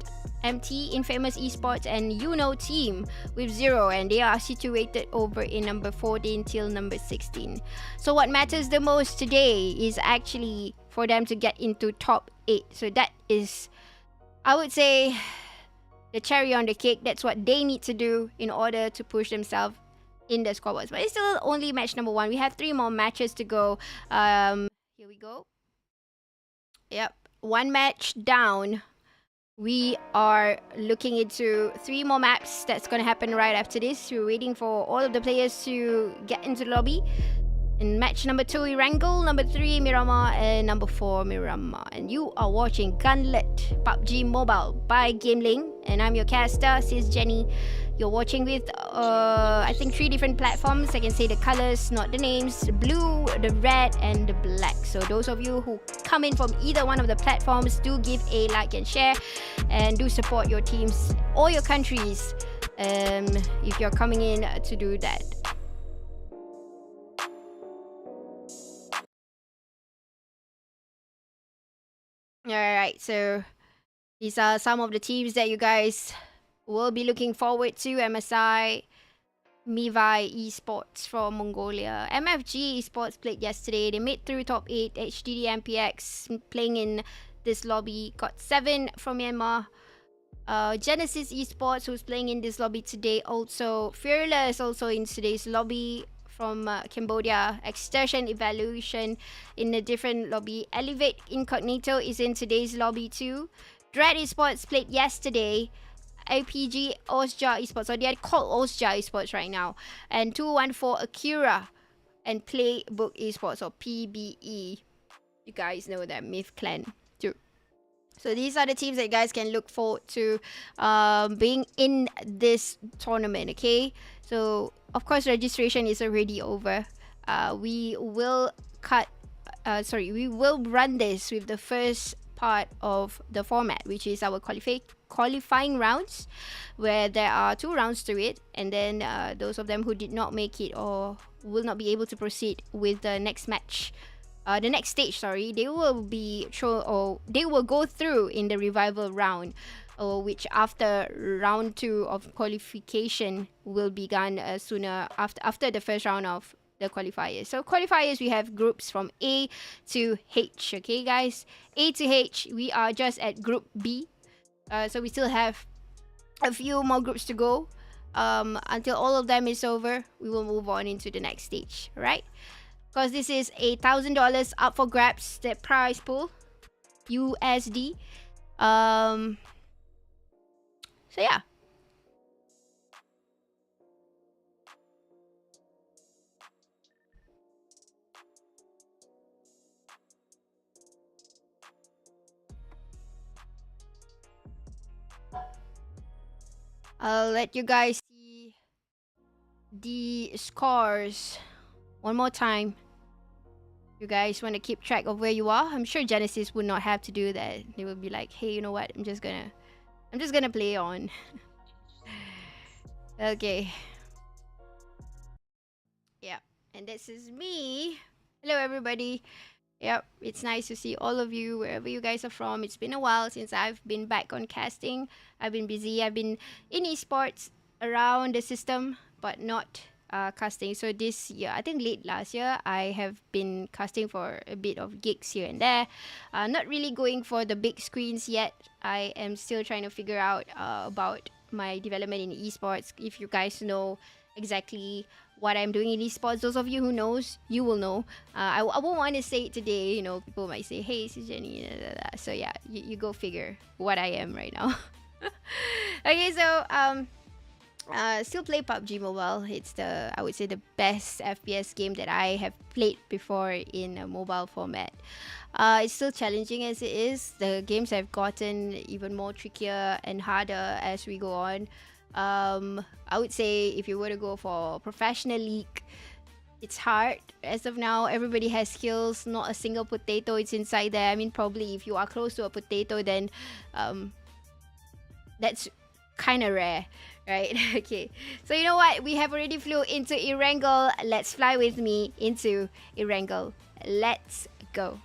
MT, Infamous Esports, and UKNOW Team with 0. And they are situated over in number 14 till number 16. So what matters the most today is actually for them to get into top 8. So that is, I would say, the cherry on the cake. That's what they need to do in order to push themselves in the scoreboards. But it's still only match number 1. We have 3 more matches to go. Here we go. Yep, 1 match down. We are looking into 3 more maps that's going to happen right after this. We're waiting for all of the players to get into the lobby. In match number 2, Erangel. Number 3, Miramar. And number 4, Miramar. And you are watching Gauntlet PUBG Mobile by GamelinG. And I'm your caster, Sis Jenny. You're watching with, I think 3 different platforms. I can say the colors, not the names. The blue, the red, and the black. So those of you who come in from either one of the platforms, do give a like and share. And do support your teams or your countries if you're coming in to do that. Alright, so these are some of the teams that you guys will be looking forward to. MSI, Mivai Esports from Mongolia. MFG Esports played yesterday. They made through top 8. HDD MPX playing in this lobby got 7 from Myanmar. Genesis Esports, who's playing in this lobby today, also. Fearless also in today's lobby from Cambodia. Extortion Evaluation in a different lobby. Elevate Incognito is in today's lobby too. Dread Esports played yesterday. APG Osja Esports, or they are called Osja Esports right now. And 214 Akira and Playbook Esports, or PBE. You guys know that, Myth Clan too. So these are the teams that you guys can look forward to being in this tournament, okay? So, of course, registration is already over. We will run this with the first part of the format, which is our qualifying rounds, where there are 2 rounds to it. And then those of them who did not make it or will not be able to proceed with the next match, the next stage, they will go through in the revival round, which after round 2 of qualification will begin sooner after the first round of the qualifiers. So qualifiers, we have groups from A to H, okay guys? A to H, we are just at group B. So we still have a few more groups to go. Until all of them is over, we will move on into the next stage, right? Because this is $1,000 up for grabs, the prize pool, USD. So yeah. I'll let you guys see the scores one more time. You guys want to keep track of where you are? I'm sure Genesis would not have to do that. They would be like, hey, you know what? I'm just gonna play on. Okay. Yeah. And this is me. Hello, everybody. Yep, it's nice to see all of you wherever you guys are from. It's been a while since I've been back on casting. I've been busy. I've been in esports around the system, but not casting. So this year, I think late last year, I have been casting for a bit of gigs here and there. Not really going for the big screens yet. I am still trying to figure out about my development in esports. If you guys know exactly what I'm doing in esports, those of you who knows, you will know. I won't want to say it today. You know, people might say, "Hey, this is Jenny." So yeah, you go figure what I am right now. Okay, so still play PUBG Mobile. It's I would say the best FPS game that I have played before in a mobile format. It's still challenging as it is. The games have gotten even more trickier and harder as we go on. I would say if you were to go for professional league, it's hard. As of now, everybody has skills. Not a single potato is inside there. I mean, probably if you are close to a potato, then that's kind of rare, right? Okay, so you know what? We have already flew into Erangel. Let's fly with me into Erangel. Let's go.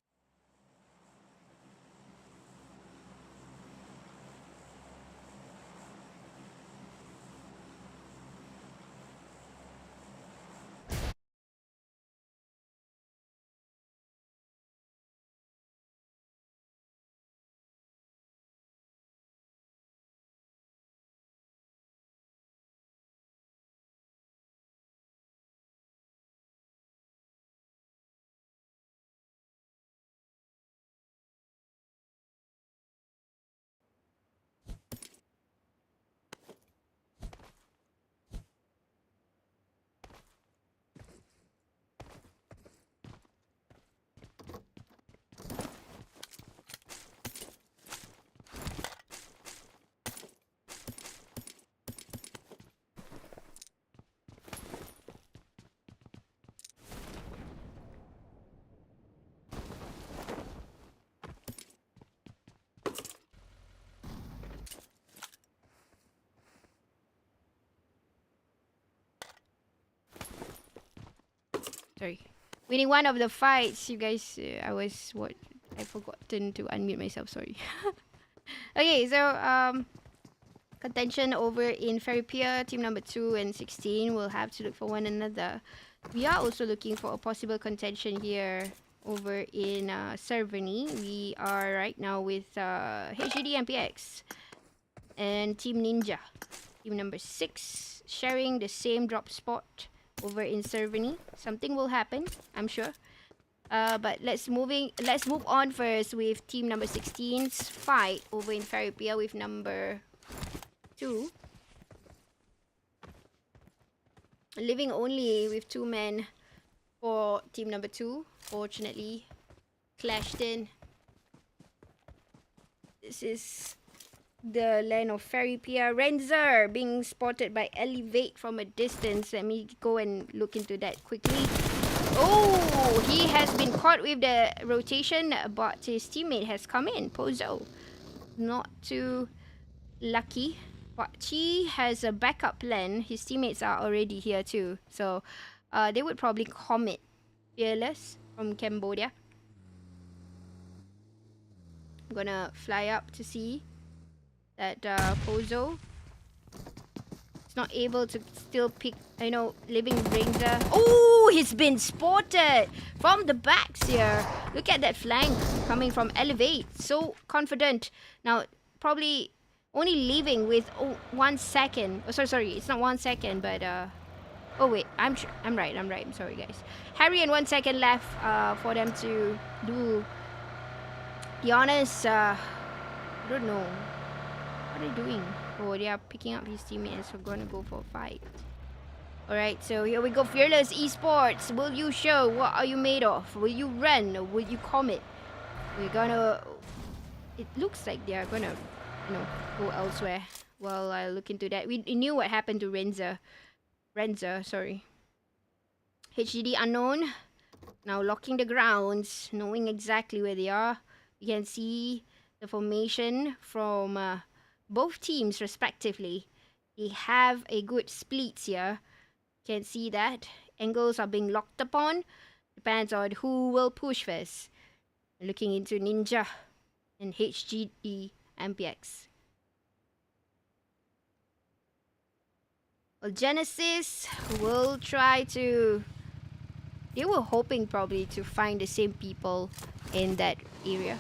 Sorry. Winning one of the fights, you guys. I forgotten to unmute myself. Sorry. Okay, so contention over in Ferry Pier. Team number 2 and 16 will have to look for one another. We are also looking for a possible contention here over in Cerveny. We are right now with HGD MPX and Team Ninja. Team number 6 sharing the same drop spot over in Cerveny. Something will happen, I'm sure. But let's move on first with team number 16's fight over in Ferry Pier with number 2. Living only with 2 men for team number 2. Fortunately, clashed in. This is the land of Ferry Pier. Renzer being spotted by Elevate from a distance. Let me go and look into that quickly. Oh, he has been caught with the rotation, but his teammate has come in. Pozo. Not too lucky. But he has a backup plan. His teammates are already here too. So they would probably commit. Fearless from Cambodia. I'm gonna fly up to see that Pozo is not able to still pick, living Ranger. Oh, he's been spotted from the backs here. Look at that flank coming from Elevate. So confident. Now, probably only leaving with 1 second. Oh, sorry, it's not 1 second, but oh wait, I'm right. I'm sorry, guys. Harry and 1 second left for them to do. Be honest, I don't know. What are they doing? Oh, they are picking up his teammates. We're gonna go for a fight. Alright, so here we go. Fearless Esports. Will you show what are you made of? Will you run or will you commit? We're gonna... It looks like they are gonna, go elsewhere. Well, I'll look into that. We knew what happened to Renzer, sorry. HGD unknown. Now locking the grounds, knowing exactly where they are. You can see the formation from both teams respectively. They have a good split here. You can see that. Angles are being locked upon. Depends on who will push first. Looking into Ninja and HGD MPX. Well, Genesis will try to... They were hoping probably to find the same people in that area.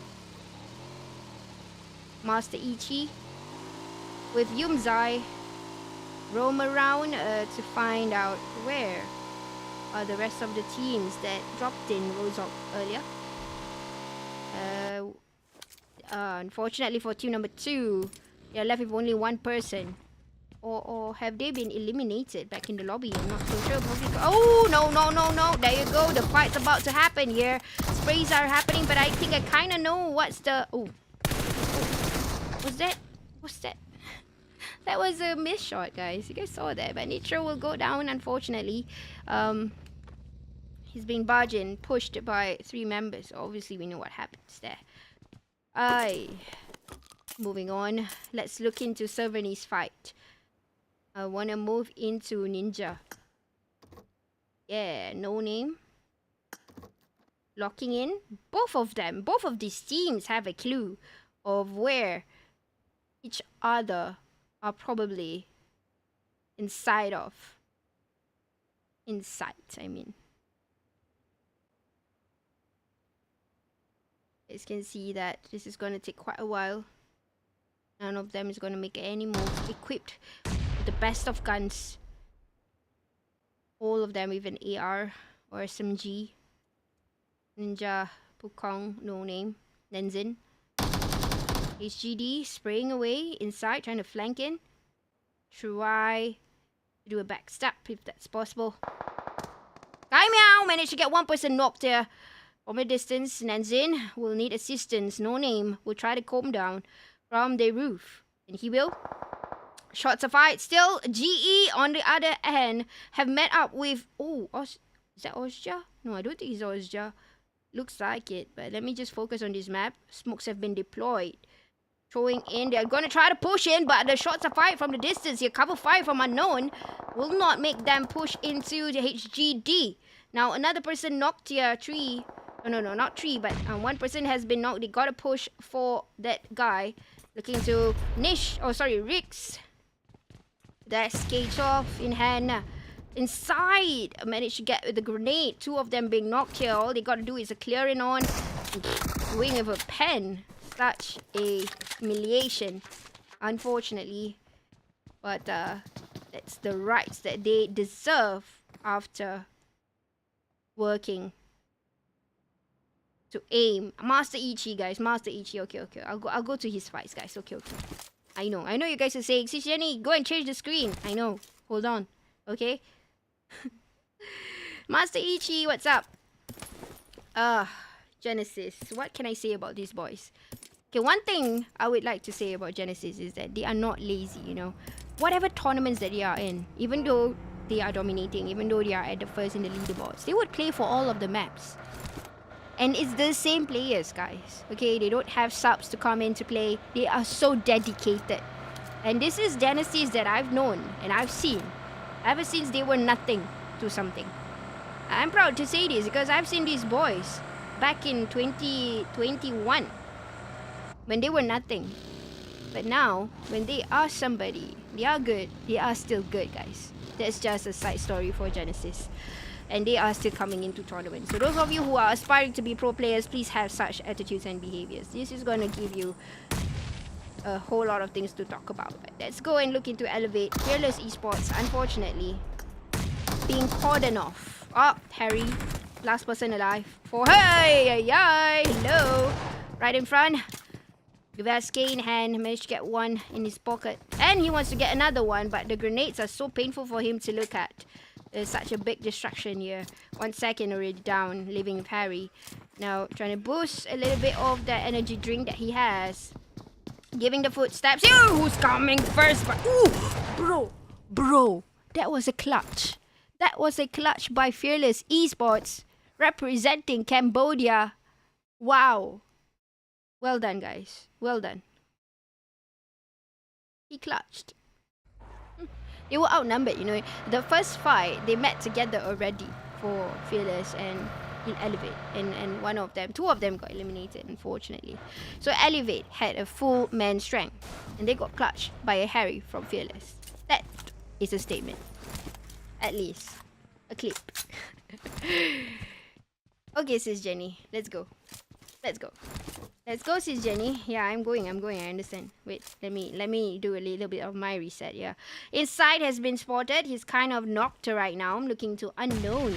Master Ichi with Yumzai roam around to find out where are the rest of the teams that dropped in Rozok earlier. Unfortunately for team number 2, they are left with only one person. Or have they been eliminated back in the lobby? I'm not so sure. Oh, no. There you go. The fight's about to happen here. Sprays are happening, but I think I kind of know what's the... Oh. What's that? That was a miss shot, guys. You guys saw that. But Nitro will go down, unfortunately. He's being barged in, pushed by 3 members. Obviously, we know what happens there. Moving on. Let's look into Servani's fight. I want to move into Ninja. Yeah, no name. Locking in. Both of them, both of these teams have a clue of where each other are probably inside of. Inside, I mean. You guys can see that this is going to take quite a while. None of them is going to make any moves. Equipped with the best of guns. All of them with an AR or SMG. Ninja, Pukong, no name. Nenzin. HGD spraying away inside, trying to flank in. Try to do a backstab if that's possible. Kai Meow managed to get one person knocked here. From a distance, Nanzin will need assistance. No name will try to calm down from the roof. And he will. Shots are fired. Still, GE on the other hand have met up with... Oh, is that Ozja? No, I don't think it's Ozja. Looks like it, but let me just focus on this map. Smokes have been deployed. Throwing in. They're going to try to push in, but the shots are fired from the distance. Here, cover fire from unknown will not make them push into the HGD. Now, another person knocked here. 3... No, not 3, but one person has been knocked. They got to push for that guy. Looking to Nish. Oh, sorry, Rix. That's cage off in hand. Inside. Managed to get the grenade. 2 of them being knocked here. All they got to do is a clearing on. Wing of a pen. Such a humiliation. Unfortunately. But that's the rights that they deserve after working to aim. Master Ichi, guys. Master Ichi. Okay. I'll go to his fights, guys. Okay. I know you guys are saying, Sis Jenny, go and change the screen. I know. Hold on. Okay. Master Ichi, what's up? Genesis. What can I say about these boys? Okay, one thing I would like to say about Genesis is that they are not lazy, you know. Whatever tournaments that they are in, even though they are dominating, even though they are at the first in the leaderboards, they would play for all of the maps. And it's the same players, guys. Okay, they don't have subs to come in to play. They are so dedicated. And this is Genesis that I've known and I've seen ever since they were nothing to something. I'm proud to say this because I've seen these boys back in 2021 when they were nothing. But now, when they are somebody, they are good. They are still good, guys. That's just a side story for Genesis. And they are still coming into tournaments. So those of you who are aspiring to be pro players, please have such attitudes and behaviors. This is going to give you a whole lot of things to talk about. But let's go and look into Elevate. Fearless Esports, unfortunately, being cordoned off. Oh, Harry, last person alive. Hello. Right in front. UNDxESK in hand, managed to get one in his pocket. And he wants to get another one, but the grenades are so painful for him to look at. There's such a big distraction here. 1 second already down, leaving with Harry. Now, trying to boost a little bit of that energy drink that he has. Giving the footsteps. Who's coming first? But, ooh, bro. That was a clutch. That was a clutch by Fearless Esports. Representing Cambodia. Wow. Well done, guys. Well done. He clutched. They were outnumbered, you know. The first fight, they met together already for Fearless and in Elevate. And one of them, 2 of them got eliminated, unfortunately. So Elevate had a full man strength. And they got clutched by a Harry from Fearless. That is a statement. At least. A clip. Okay, sis Jenny. Let's go. Let's go. Let's go, sis Jenny. Yeah, I'm going. I understand. Wait, let me do a little bit of my reset. Yeah. Inside has been spotted. He's kind of knocked right now. I'm looking to unknown.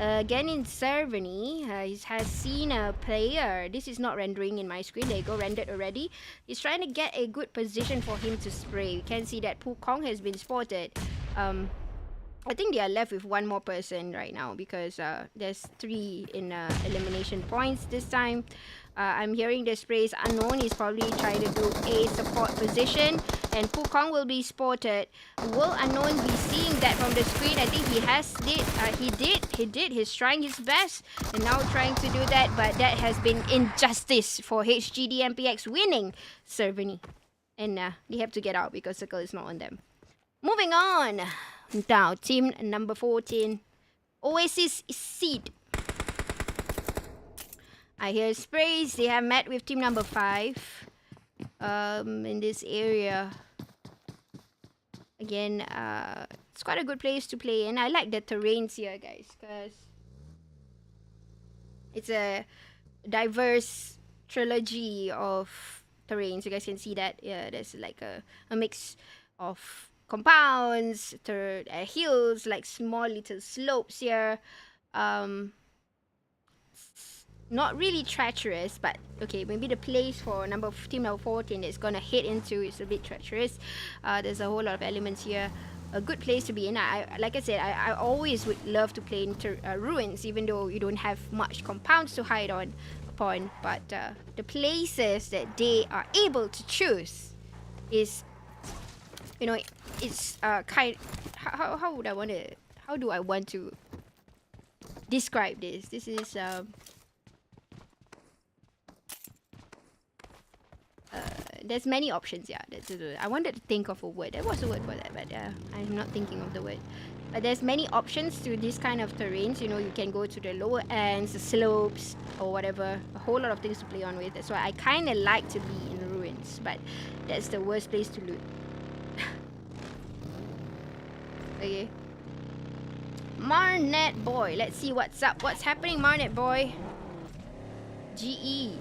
Again in Cerveny, he has seen a player. This is not rendering in my screen. There you go, rendered already. He's trying to get a good position for him to spray. You can see that Pukong has been spotted. I think they are left with one more person right now because there's 3 in elimination points this time. I'm hearing the sprays unknown. He's probably trying to do a support position, and Pukong will be spotted. Will unknown be seeing that from the screen? I think he did. He's trying his best and now trying to do that, but that has been injustice for HGD MPX winning Cerveny, and they have to get out because Circle is not on them. Moving on. Now, team number 14, Oasis Seed. I hear sprays. They have met with team number 5 in this area. Again, it's quite a good place to play in. I like the terrains here, guys, because it's a diverse trilogy of terrains. You guys can see that. Yeah, there's like a mix of compounds, hills, like small little slopes here. Not really treacherous, but okay, maybe the place for team number 14 is gonna hit into is a bit treacherous. There's a whole lot of elements here. A good place to be in. Like I said, I always would love to play in ruins, even though you don't have much compounds to hide upon. But the places that they are able to choose is, you know, it's how would I want to? How do I want to describe this? This is there's many options. Yeah, I wanted to think of a word. There was a word for that, but I'm not thinking of the word. But there's many options to this kind of terrains. You know, you can go to the lower ends, the slopes, or whatever. A whole lot of things to play on with. That's why I kind of like to be in ruins, but that's the worst place to loot. Okay. Marnet boy, let's see what's up. What's happening, Marnet boy? GE.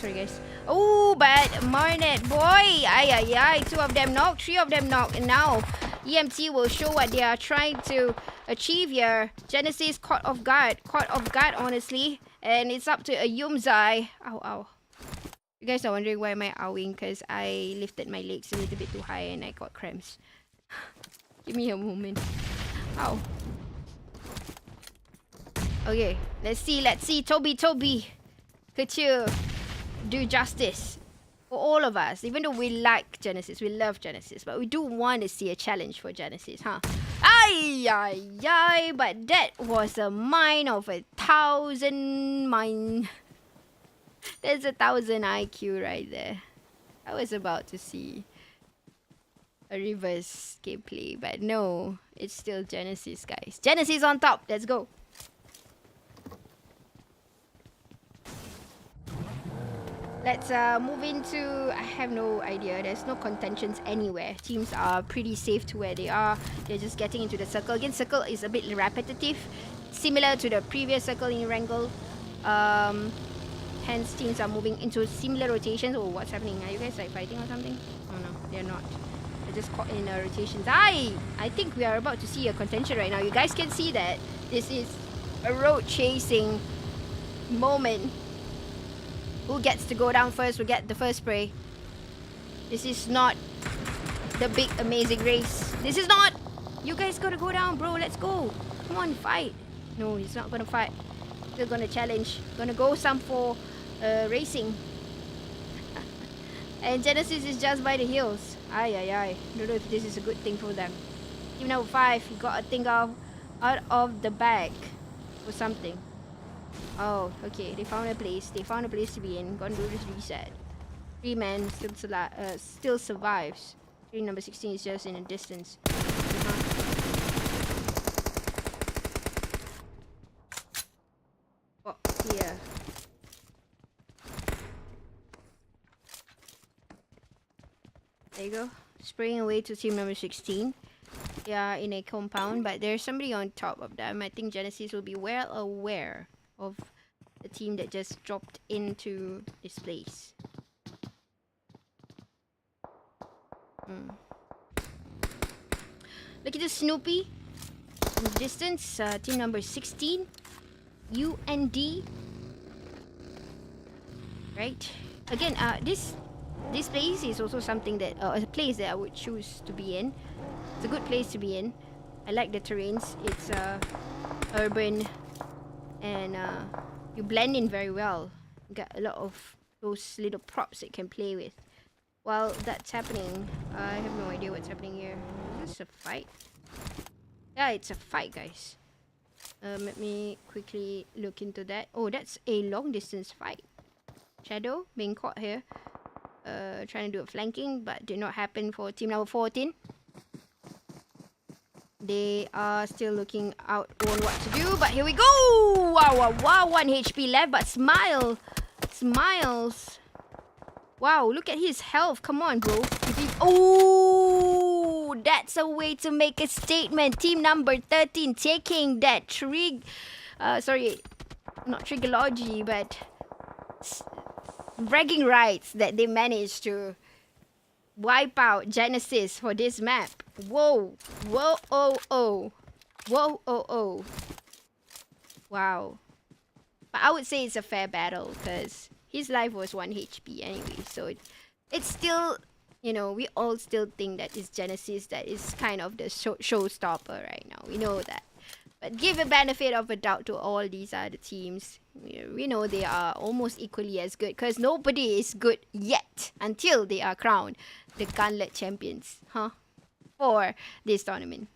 Sorry guys. Oh, but Marnet boy, ay, 2 of them knocked, 3 of them knocked, and now EMT will show what they are trying to achieve here. Genesis caught off guard, honestly, and it's up to a Yumzai. Ow. You guys are wondering why am I owing, because I lifted my legs a little bit too high and I got cramps. Give me a moment. Ow. Okay, let's see, Toby. Could you do justice for all of us? Even though we like Genesis, we love Genesis, but we do want to see a challenge for Genesis, huh? Ay, but that was a mine of 1,000 mine. There's 1,000 IQ right there. I was about to see a reverse gameplay, but no, it's still Genesis, guys. Genesis on top, let's go. Let's move into, I have no idea, there's no contentions anywhere. Teams are pretty safe to where they are. They're just getting into the circle. Again, circle is a bit repetitive, similar to the previous circle in Erangel. Hence, teams are moving into similar rotations. Oh, what's happening? Are you guys like fighting or something? Oh no, they're not. They're just caught in rotations. I think we are about to see a contention right now. You guys can see that this is a road chasing moment. Who gets to go down first will get the first spray. This is not the big amazing race. This is not. You guys gotta go down, bro. Let's go. Come on, fight. No, he's not gonna fight. Still gonna challenge. Gonna go some for racing. And Genesis is just by the hills. Ay. Don't know if this is a good thing for them. Team number 5, you got a thing out of the bag or something. Oh, okay. They found a place. They found a place to be in. Gonna do this reset. 3 men still survives. Team number 16 is just in a distance. Oh, here. There you go. Spraying away to team number 16. They are in a compound, but there's somebody on top of them. I think Genesis will be well aware of the team that just dropped into this place. Look at the Snoopy in the distance. Team number 16. UND. Right. Again, this place is also something that a place that I would choose to be in. It's a good place to be in. I like the terrains. It's urban, and you blend in very well. You got a lot of those little props that you can play with. While that's happening, I have no idea what's happening here. Is this a fight? Yeah, it's a fight, guys. Let me quickly look into that. Oh, that's a long distance fight. Shadow being caught here. Trying to do a flanking, but did not happen for team number 14. They are still looking out on what to do, but here we go! Wow, wow, wow, 1 HP left, but Smiles. Wow, look at his health. Come on, bro. Oh, that's a way to make a statement. Team number 13 taking that sorry, not trigology, but bragging rights that they managed to wipe out Genesis for this map. Whoa. Whoa, oh, oh. Whoa, oh, oh. Wow. But I would say it's a fair battle because his life was 1 HP anyway. So it's still, you know, we all still think that it's Genesis that is kind of the showstopper right now. We know that. But give a benefit of a doubt to all these other teams. We know they are almost equally as good because nobody is good yet until they are crowned the Gauntlet champions, for this tournament.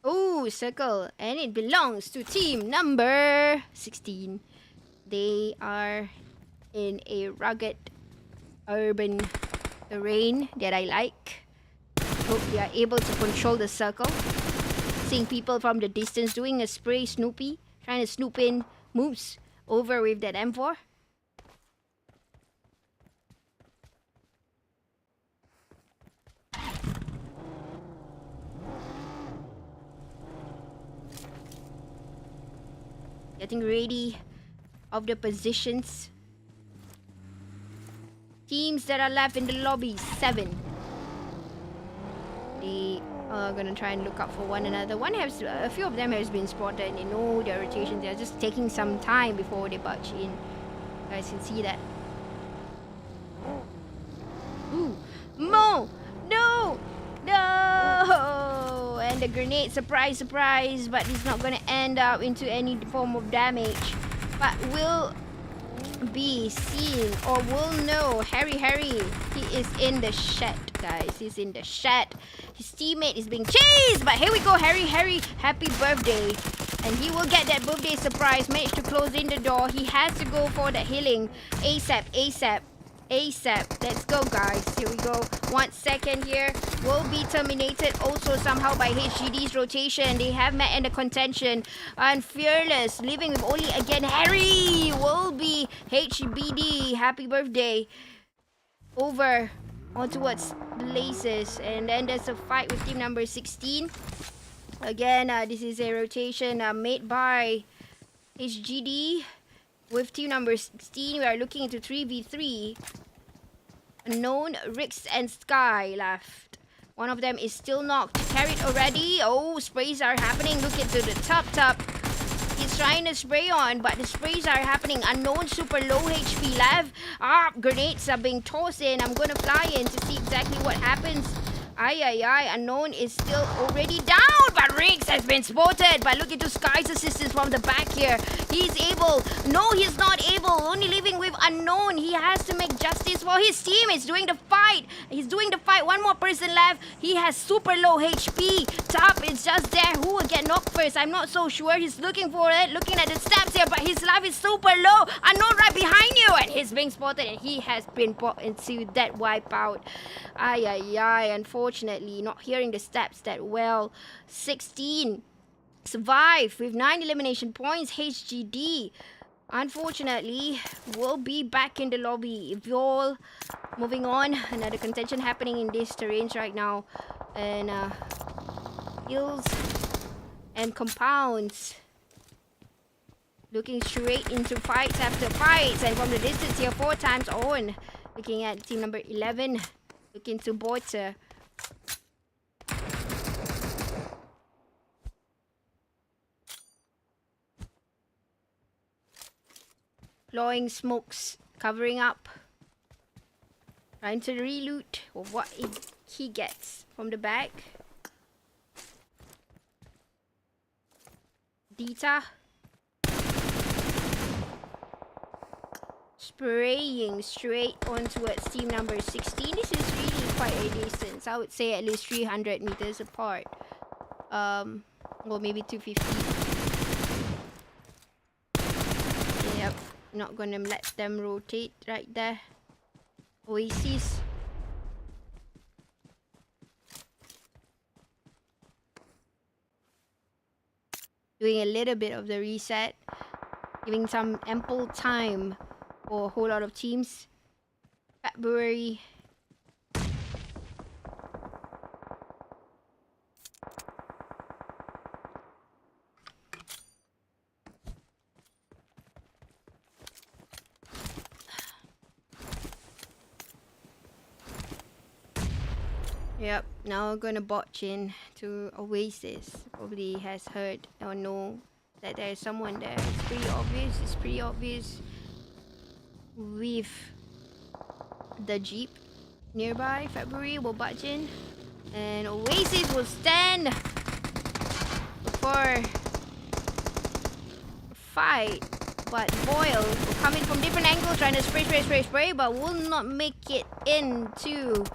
Oh, circle, and it belongs to team number 16. They are in a rugged urban terrain that I like. Hope they are able to control the circle. Seeing people from the distance doing a spray Snoopy, trying to snoop in moves over with that M4. Getting ready of the positions. Teams that are left in the lobby, 7. They are gonna try and look out for one another. A few of them has been spotted and they know their rotations. They're just taking some time before they barge in. You guys can see that. Ooh, Mo! No! No! And the grenade, surprise, surprise, but it's not gonna end up into any form of damage. But will be seen or will know. Harry, he is in the shed, guys. He's in the shed. His teammate is being chased, but here we go. Harry, happy birthday. And he will get that birthday surprise. Managed to close in the door. He has to go for the healing ASAP. Let's go, guys. Here we go. 1 second here. Will be terminated also somehow by HGD's rotation. They have met in the contention. And Fearless living with only again Harry will be HBD. Happy birthday. Over on towards Blazes. And then there's a fight with team number 16. Again, this is a rotation made by HGD. With team number 16, we are looking into 3v3. Unknown, Rix and Sky left. One of them is still knocked. Carried already. Oh, sprays are happening. Look into the top. He's trying to spray on, but the sprays are happening. Unknown, super low HP left. Grenades are being tossed in. I'm going to fly in to see exactly what happens. Unknown is still already down, but Riggs has been spotted. But look into Sky's assistance from the back here. He's able. No, he's not able. Only leaving with Unknown. He has to make justice for his team. He's doing the fight. He's doing the fight. One more person left. He has super low HP. Top is just there. Who will get knocked first? I'm not so sure. He's looking for it. Looking at the steps here, but his life is super low. Unknown right behind you, and he's being spotted, and he has been brought into that wipeout. Unfortunately, not hearing the steps that well. 16 survive with 9 elimination points. HGD, unfortunately, will be back in the lobby. Evolve, moving on. Another contention happening in this terrain right now. And hills and compounds. Looking straight into fights after fights. And from the distance here, 4 times on. Looking at team number 11. Looking to Borter. Blowing smokes, covering up. Trying to reloot of what he gets from the back. Dita. Spraying straight on towards team number 16. This is really quite a distance. I would say at least 300 meters apart. Or maybe 250. Yep. Not gonna let them rotate right there. Oasis. Doing a little bit of the reset. Giving some ample time for a whole lot of teams. February. Yep, now we're gonna botch in to Oasis. Probably has heard or know that there is someone there. It's pretty obvious. With the Jeep nearby, February will botch in. And Oasis will stand for a fight. But Boyle will come in from different angles, trying to spray, but will not make it into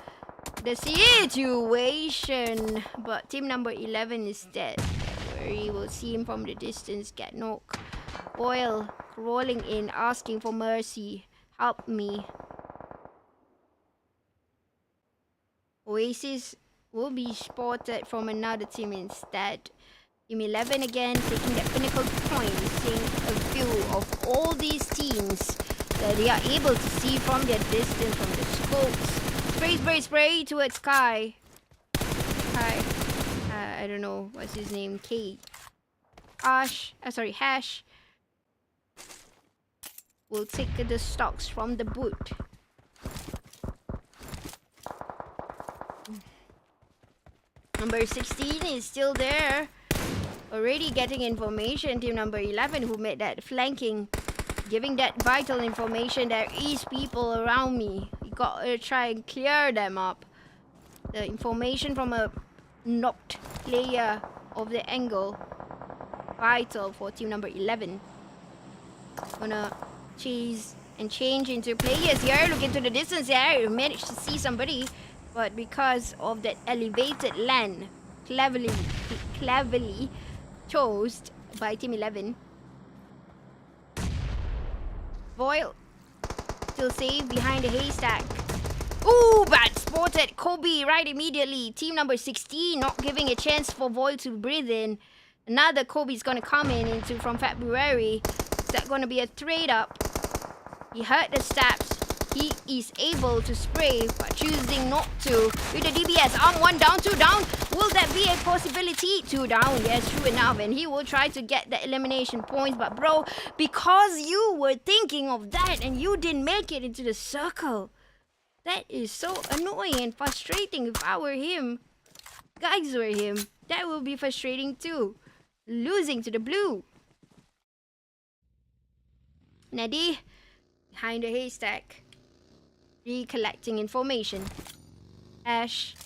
the situation. But team number 11 is dead. We will see him from the distance get knocked. Boyle rolling in, asking for mercy. Help me. Oasis will be spotted from another team instead. Team 11 again taking that pinnacle point, seeing a view of all these teams that they are able to see from their distance, from the scopes. Spray towards Sky. I don't know what's his name. Hash will take the stocks from the boot. Number 16 is still there. Already getting information. Team number 11 who made that flanking. Giving that vital information. There is people around me. You gotta try and clear them up. The information from a knocked player of the angle. Vital for team number 11. Gonna chase and change into players here. Look into the distance here. Managed to see somebody. But because of that elevated land, cleverly chose by team 11. Boyle still safe behind the haystack. Ooh, bad spotted. Kobe right immediately. Team number 16 not giving a chance for Boyle to breathe in. Another Kobe's gonna come into from February. Is that gonna be a trade up? He heard the steps. He is able to spray, but choosing not to. With the DBS, arm 1 down, 2 down. Will that be a possibility? 2 down, yes, true enough. And he will try to get the elimination points. But bro, because you were thinking of that and you didn't make it into the circle. That is so annoying and frustrating. If I were him, guys were him, that would be frustrating too. Losing to the blue. Nadi, behind the haystack. Recollecting information. Ash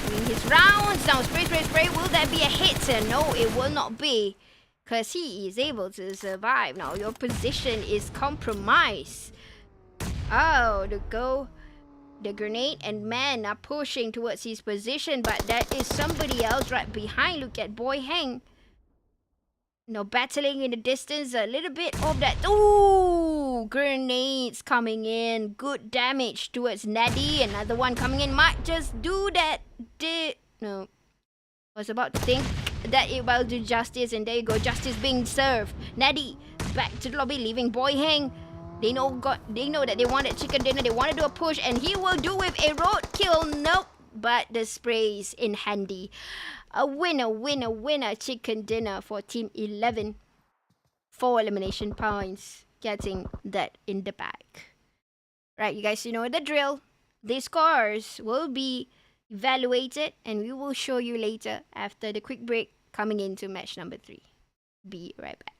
doing his rounds. Now spray, spray, spray. Will that be a hit? No, it will not be. Because he is able to survive. Now your position is compromised. Oh, the grenade and man are pushing towards his position, but there is somebody else right behind. Look at Boy Heng. No, battling in the distance, a little bit of that. Ooh, grenades coming in. Good damage towards Neddy. Another one coming in. Might just do that. No. Was about to think that it will do justice, and there you go. Justice being served. Neddy back to the lobby, leaving Boy Heng. They know that they wanted chicken dinner. They want to do a push, and he will do with a roadkill. Nope. But the sprays in handy. A winner, winner, winner chicken dinner for Team 11. 4 elimination points. Getting that in the bag. Right, you guys, you know the drill. The scores will be evaluated, and we will show you later after the quick break coming into match number 3. Be right back.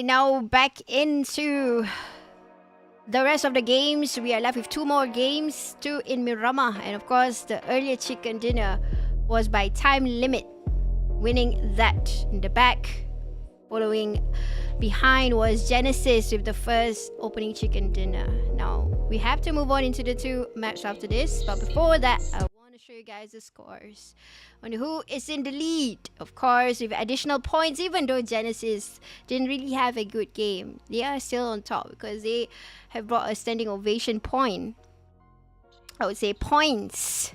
Okay, now back into the rest of the games. We are left with 2 more games, 2 in Miramar. And of course, the earlier chicken dinner was by time limit, winning that in the back. Following behind was Genesis with the first opening chicken dinner. Now, we have to move on into the 2 maps after this. But before that, I want to show you guys the scores on who is in the lead. Of course, with additional points, even though Genesis didn't really have a good game, they are still on top because they have brought a standing ovation point. I would say points.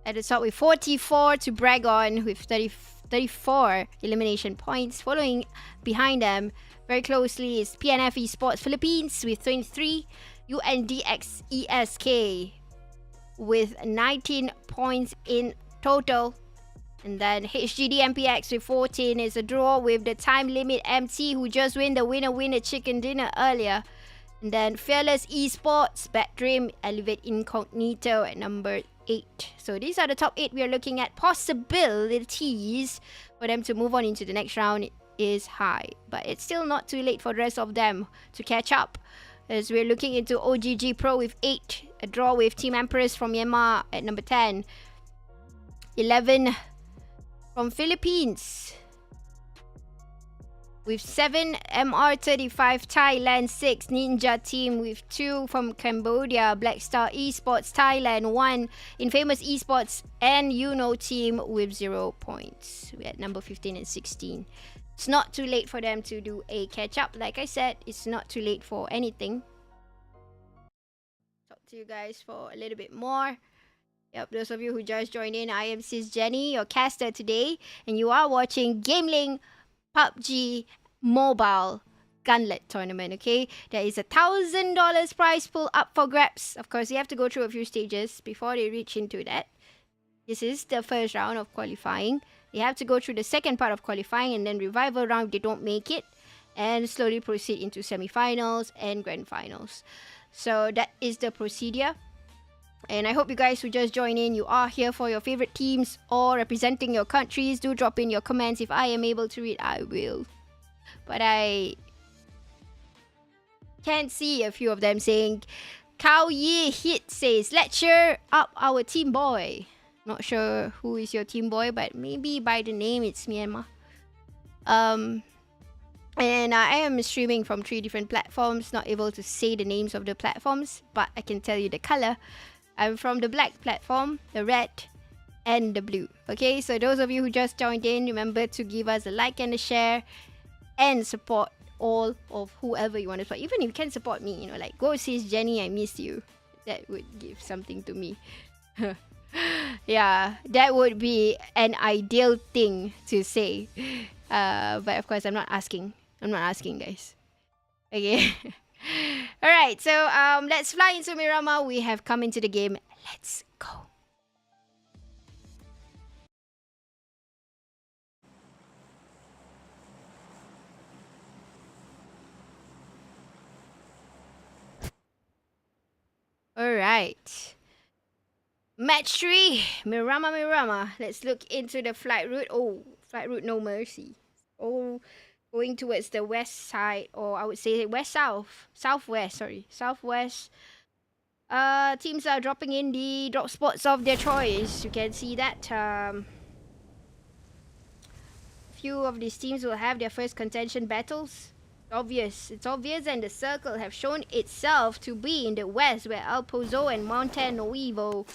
At the top with 44 to brag on with 34 elimination points. Following behind them very closely is PNF Esports Philippines with 23. UNDxESK with 19 points in total. And then HGD MPX with 14 is a draw with the time limit MT, who just win the winner chicken dinner earlier. And then Fearless Esports, Bad Dream, Elevate Incognito at number 8. So these are the top 8 we are looking at. Possibilities for them to move on into the next round is high, but it's still not too late for the rest of them to catch up, as we're looking into OGG Pro with 8, a draw with Team Empress from Myanmar at number 10. 11 from Philippines with 7, MR35 Thailand 6, Ninja Team with 2 from Cambodia, BLACKSTAR Esports Thailand 1, Infamous Esports and UKNOW Team with 0 points. We're at number 15 and 16. It's not too late for them to do a catch-up. Like I said, it's not too late for anything. Talk to you guys for a little bit more. Yep, those of you who just joined in, I am Sis Jenny, your caster today, and you are watching GamelinG PUBG Mobile Gauntlet tournament, okay? There is $1,000 prize pool up for grabs. Of course, you have to go through a few stages before they reach into that. This is the first round of qualifying. They have to go through the second part of qualifying and then revival round if they don't make it, and slowly proceed into semi-finals and grand finals. So that is the procedure. And I hope you guys who just joined in, you are here for your favorite teams or representing your countries. Do drop in your comments. If I am able to read, I will. But I can't see a few of them saying, Kao Yi Hit says, let's cheer up our team boy. Not sure who is your team boy, but maybe by the name it's Myanmar. And I am streaming from 3 different platforms. Not able to say the names of the platforms, but I can tell you the color. I'm from the black platform, the red, and the blue. Okay, so those of you who just joined in, remember to give us a like and a share and support all of whoever you want to support. Even if you can support me, you know, like, go Sis Jenny, I miss you. That would give something to me. Yeah, that would be an ideal thing to say. But of course, I'm not asking. I'm not asking, guys. Okay. Alright, so let's fly into Miramar. We have come into the game. Let's go. Alright. Match 3. Miramar. Let's look into the flight route. Oh, flight route no mercy. Oh, going towards the west side, or I would say southwest. Teams are dropping in the drop spots of their choice. You can see that few of these teams will have their first contention battles. It's obvious, and the circle have shown itself to be in the west, where El Pozo and Mountain Nuevo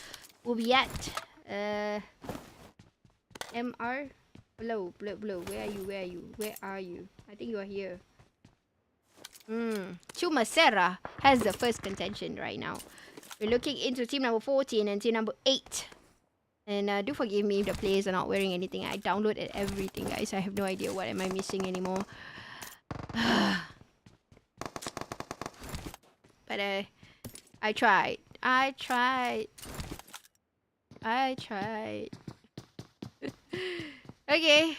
will be at. MR. Blow. Where are you? I think you are here. Chumacera has the first contention right now. We're looking into team number 14 and team number 8. And do forgive me if the players are not wearing anything. I downloaded everything, guys. I have no idea what am I missing anymore. But I tried. Okay,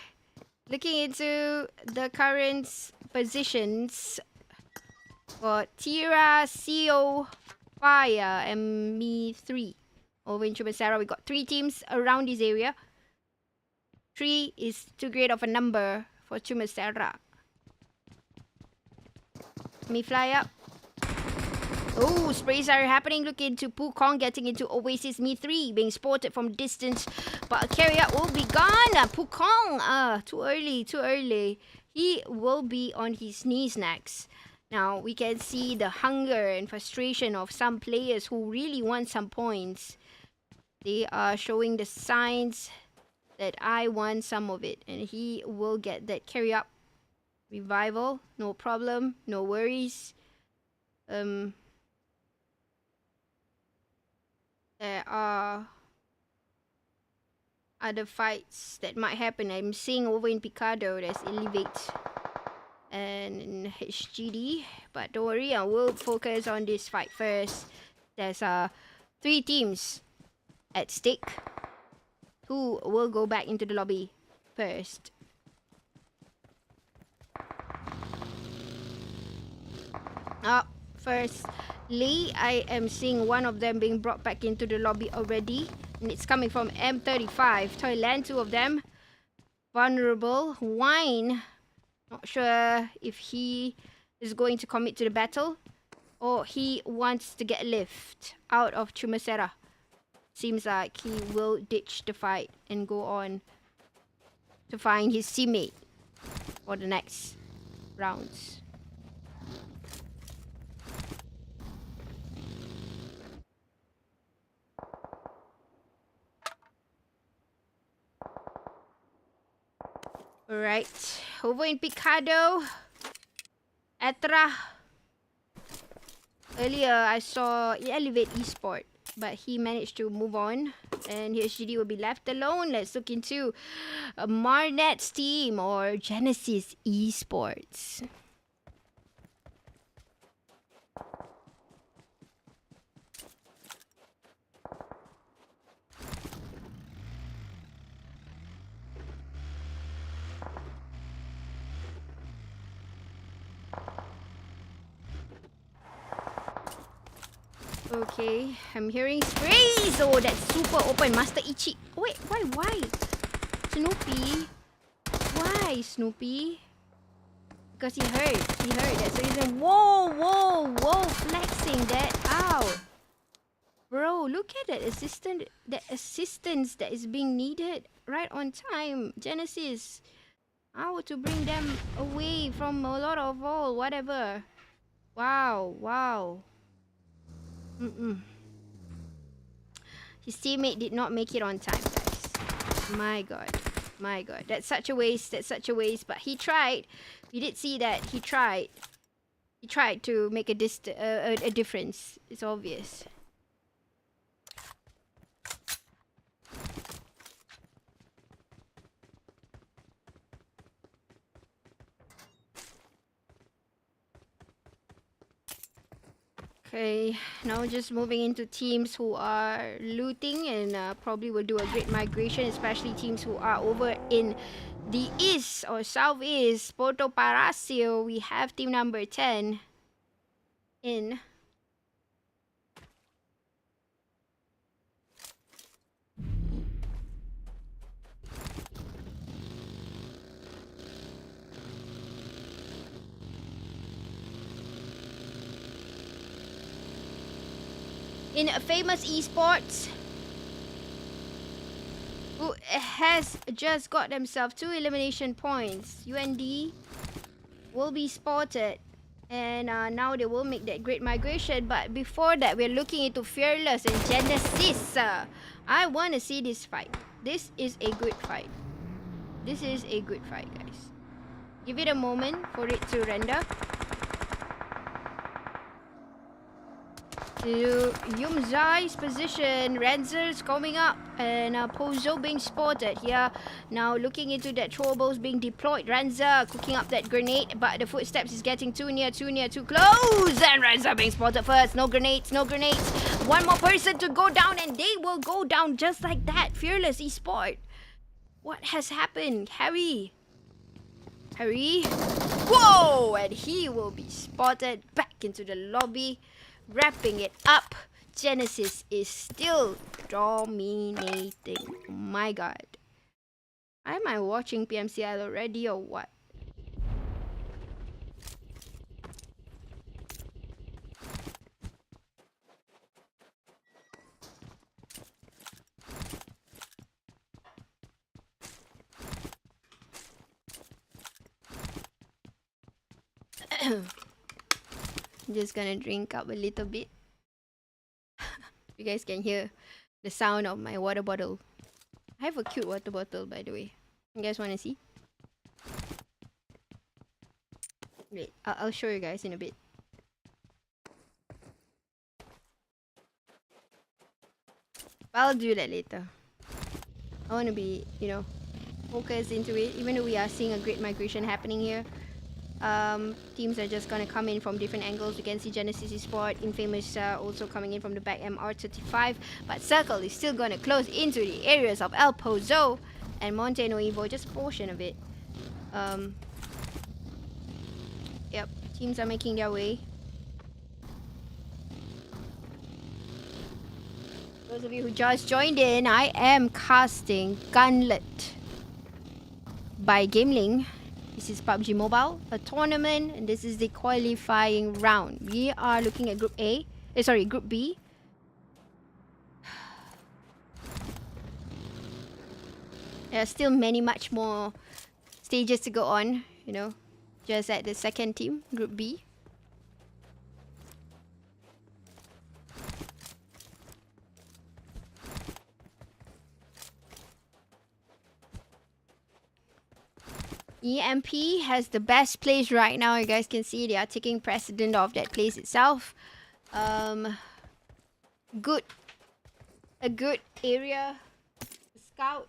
looking into the current positions for Tira, CO, Fire, and Me3. Over in Chumacera, we got 3 teams around this area. 3 is too great of a number for Chumacera. Let me fly up. Oh, sprays are happening. Look into Pukong getting into Oasis. Me 3 being spotted from distance. But a carry up will be gone. Pukong. Too early. Too early. He will be on his knees next. Now, we can see the hunger and frustration of some players who really want some points. They are showing the signs that I want some of it. And he will get that carry up. Revival. No problem. No worries. There are other fights that might happen. I'm seeing over in Picado, there's Elevate and HGD. But don't worry, I will focus on this fight first. There's 3 teams at stake. 2 will go back into the lobby first. Firstly, I am seeing one of them being brought back into the lobby already. And it's coming from M35. Toyland, 2 of them. Vulnerable. Wine. Not sure if he is going to commit to the battle. Or he wants to get a lift out of Chumasera. Seems like he will ditch the fight and go on to find his teammate for the next rounds. Alright, over in Picado, Atra. Earlier I saw Elevate Esports, but he managed to move on. And HGD will be left alone. Let's look into Marnet's team or Genesis Esports. Okay, I'm hearing sprays. Oh, that's super open. Master Ichi. Oh, wait, why? Snoopy? Why, Snoopy? Because he heard. That's the reason. Whoa. Flexing that out. Bro, look at that assistance that is being needed right on time. Genesis. How to bring them away from a lot of whatever. Wow. His teammate did not make it on time, guys. My god. That's such a waste. But he tried. We did see that he tried. He tried to make a difference. It's obvious. Okay, now just moving into teams who are looting and probably will do a great migration, especially teams who are over in the east or southeast. Porto Palacio, we have team number 10 in. In Famous Esports, who has just got themselves 2 elimination points. UND will be spotted, and now they will make that great migration. But before that, we're looking into Fearless and Genesis. I want to see this fight. This is a good fight. Guys. Give it a moment for it to render. To Yumzai's position, Renzer's coming up, and Pozo being spotted here. Now looking into that throwables being deployed. Renzer cooking up that grenade, but the footsteps is getting too near, too close. And Renzer being spotted first. No grenades. One more person to go down, and they will go down just like that. Fearless Esport. What has happened? Harry. Whoa! And he will be spotted back into the lobby. Wrapping it up. Genesis is still dominating. Oh my god. Am I watching PMCL already or what? I'm just gonna drink up a little bit. You guys can hear the sound of my water bottle. I have a cute water bottle, by the way. You guys wanna see? Wait, I'll show you guys in a bit. I'll do that later. I want to be, you know, focused into it. Even though we are seeing a great migration happening here. Teams are just gonna come in from different angles. You can see Genesis Esports, Infamous also coming in from the back, MR35. But Circle is still gonna close into the areas of El Pozo and Monte Nuevo, just a portion of it. Yep, teams are making their way. Those of you who just joined in, I am casting Gauntlet by GamelinG. This is PUBG Mobile, a tournament, and this is the qualifying round. We are looking at Group Group B. There are still much more stages to go on, you know, just at the second team, Group B. EMP has the best place right now. You guys can see they are taking precedent of that place itself. A good area to scout.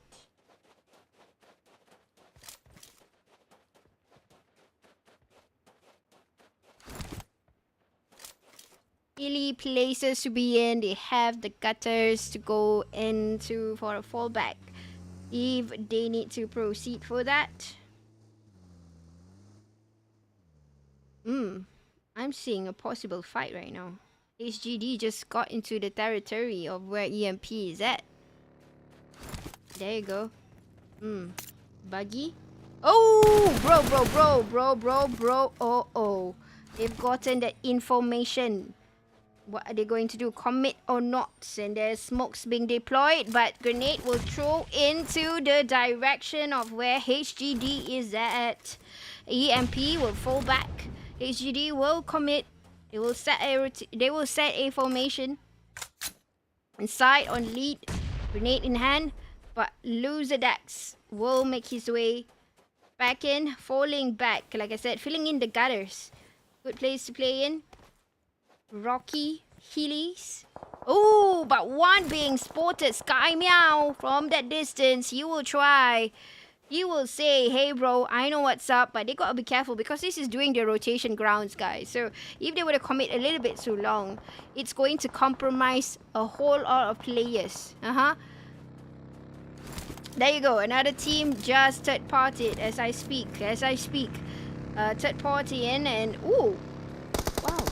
Really places to be in. They have the gutters to go into for a fallback if they need to proceed for that. I'm seeing a possible fight right now. HGD just got into the territory of where EMP is at. There you go. Buggy. Oh, bro. Oh. They've gotten that information. What are they going to do? Commit or not? And there's smokes being deployed, but grenade will throw into the direction of where HGD is at. EMP will fall back. HGD will commit. They will set a formation. Inside on lead, grenade in hand, but UNDxESK will make his way back in, falling back. Like I said, filling in the gutters. Good place to play in. Rocky Heelys. Oh, but one being spotted. Sky Meow from that distance. He will try. He will say, hey bro, I know what's up, but they gotta be careful because this is doing the rotation grounds, guys. So if they were to commit a little bit too long, it's going to compromise a whole lot of players. There you go. Another team just third-partied as I speak. Third party in and ooh. Wow.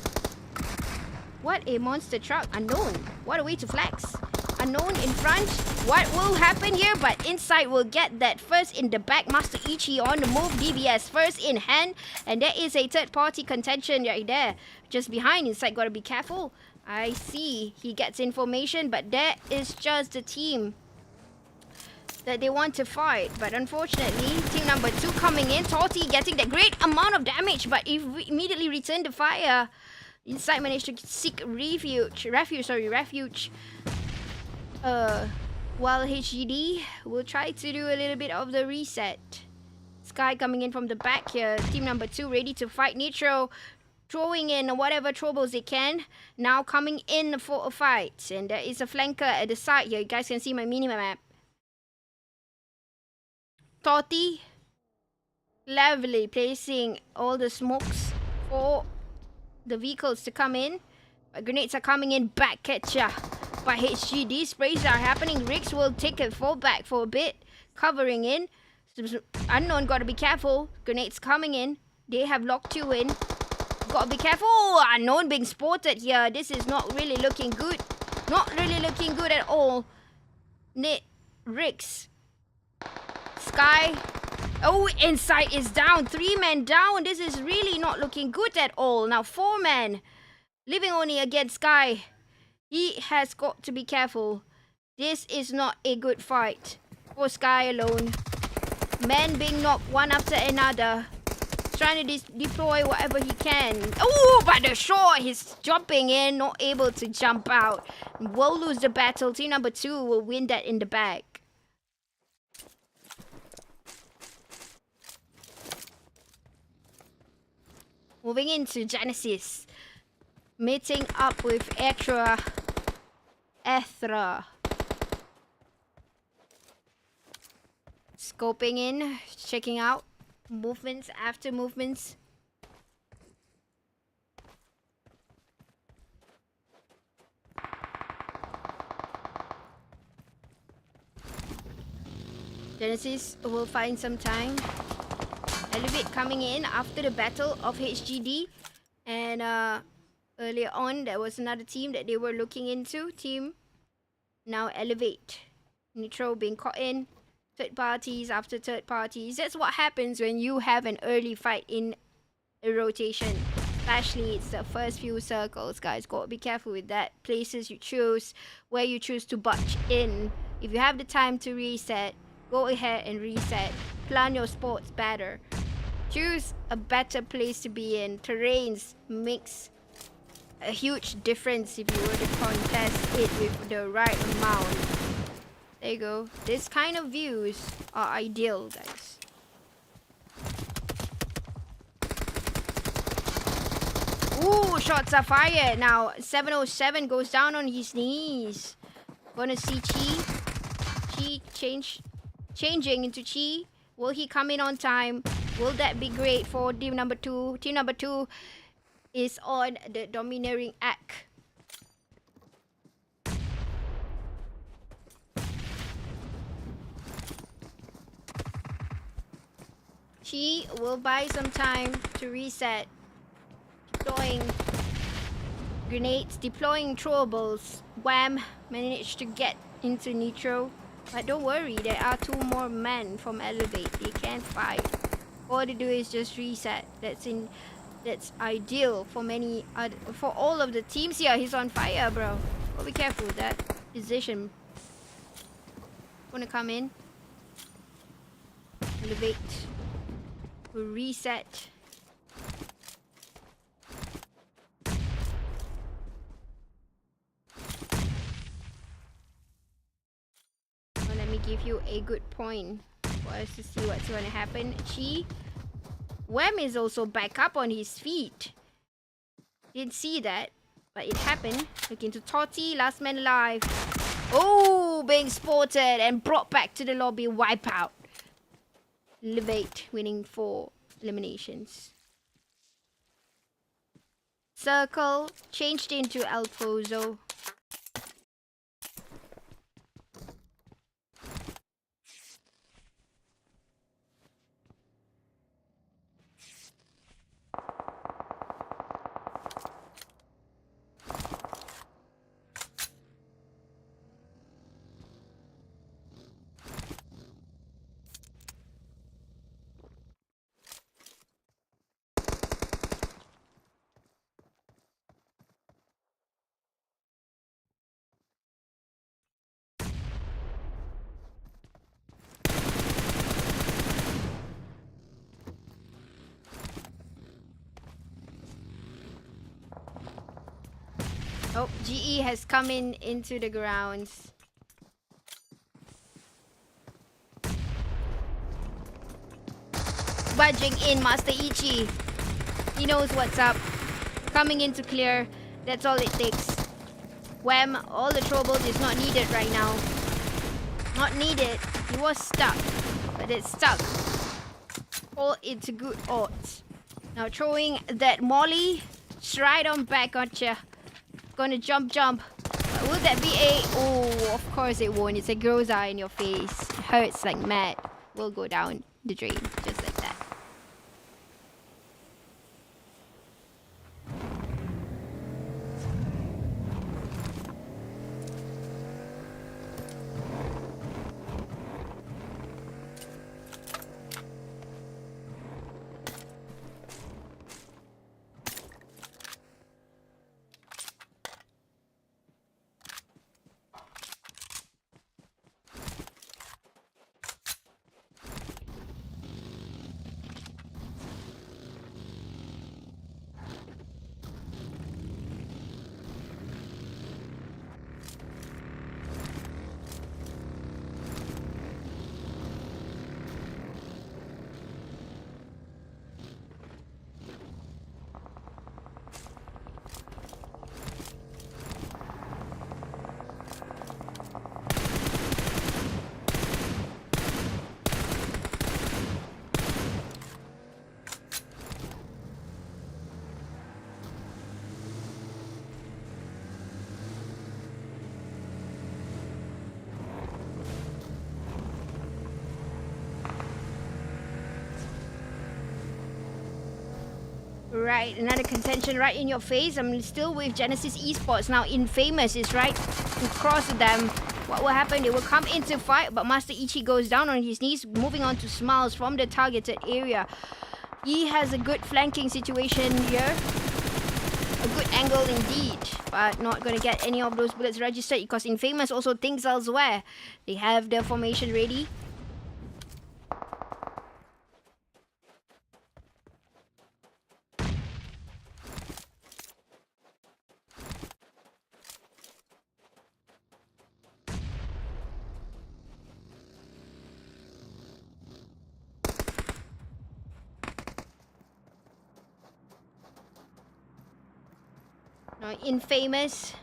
What a monster truck. Unknown. What a way to flex. Unknown in front. What will happen here? But Inside will get that first in the back. Master Ichi on the move. DBS first in hand. And there is a third party contention right there. Just behind. Inside gotta be careful. I see. He gets information. But there is just the team that they want to fight. But unfortunately, team number 2 coming in. Torty getting that great amount of damage. But if we immediately return the fire. Inside managed to seek refuge. While HGD will try to do a little bit of the reset. Sky coming in from the back here. Team number 2 ready to fight. Nitro throwing in whatever troubles they can. Now coming in for a fight. And there is a flanker at the side here. You guys can see my mini-map. Torty cleverly placing all the smokes for the vehicles to come in. But grenades are coming in back at ya. By HGD, sprays are happening. Riggs will take a fall back for a bit. Covering in. Unknown, gotta be careful. Grenades coming in. They have locked you in. Gotta be careful. Unknown being spotted here. This is not really looking good. Not really looking good at all. Riggs. Sky. Oh, Inside is down. 3 men down. This is really not looking good at all. Now 4 men. Living only against Sky. He has got to be careful. This is not a good fight for Sky alone. Men being knocked one after another. trying to deploy whatever he can. Oh, by the shore, he's jumping in, not able to jump out. Will lose the battle. Team number 2 will win that in the bag. Moving into Genesis. Meeting up with Ethra. Scoping in, checking out. Movements after movements. Genesis will find some time. Elevate coming in after the battle of HGD. And earlier on, there was another team that they were looking into. Team now Elevate. Nitro being caught in. Third parties after third parties. That's what happens when you have an early fight in a rotation. Especially it's the first few circles, guys. Gotta be careful with that. Places you choose, where you choose to budge in. If you have the time to reset, go ahead and reset. Plan your spots better. Choose a better place to be in. Terrains makes a huge difference if you were to contest it with the right amount. There you go. This kind of views are ideal, guys. Ooh, shots are fired. Now, 707 goes down on his knees. Gonna see Chi. Changing into Chi. Will he come in on time? Will that be great for team number 2? Team number 2 is on the domineering act. Chi will buy some time to reset. Deploying grenades, deploying throwables. Wham! Managed to get into Nitro. But don't worry, there are 2 more men from Elevate. They can't fight. All they do is just reset. That's ideal for for all of the teams here. He's on fire, bro. But be careful with that position. Wanna come in? Elevate. We'll reset. Well, let me give you a good point for us to see what's going to happen. Chi. Wham is also back up on his feet. Didn't see that, but it happened. Looking to Totti, last man alive. Oh, being spotted and brought back to the lobby. Wipeout. Elevate winning 4 eliminations. Circle changed into Alfonso. Oh, GE has come into the grounds. Budging in, Master Ichi. He knows what's up. Coming in to clear. That's all it takes. Wham, all the trouble is not needed right now. Not needed. He was stuck. But it's stuck. All into good odds. Now throwing that molly right on back on ya. Gonna jump. Will that be a... Oh, of course it won't. It's a groza in your face. It hurts like mad. Will go down the drain. Just like that. Alright, another contention right in your face. I'm still with Genesis Esports. Now Infamous is right across them. What will happen? They will come into fight, but Master Ichi goes down on his knees, moving on to Smiles from the targeted area. He has a good flanking situation here. A good angle indeed, but not going to get any of those bullets registered because Infamous also thinks elsewhere. They have their formation ready. Now, Infamous.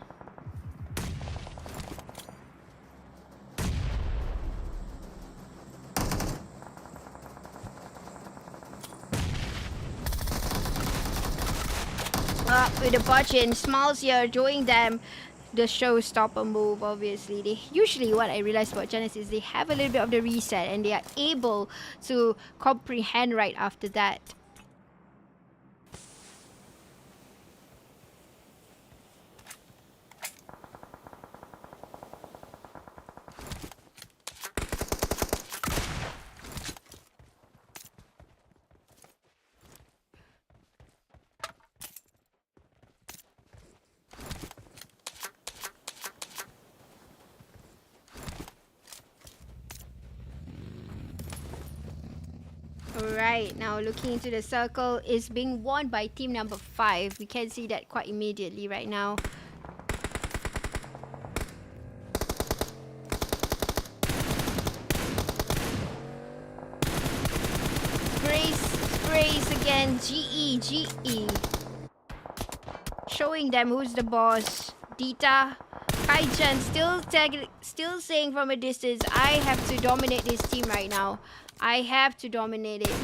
With the button, Smiles here doing them the showstopper move. Obviously, they usually, what I realized about Genesis, they have a little bit of the reset and they are able to comprehend right after that. Alright, now looking into the circle is being won by team number 5. We can see that quite immediately right now. Sprays again, GE. Showing them who's the boss. Dita, Kaichan still saying from a distance, I have to dominate this team right now. I have to dominate it.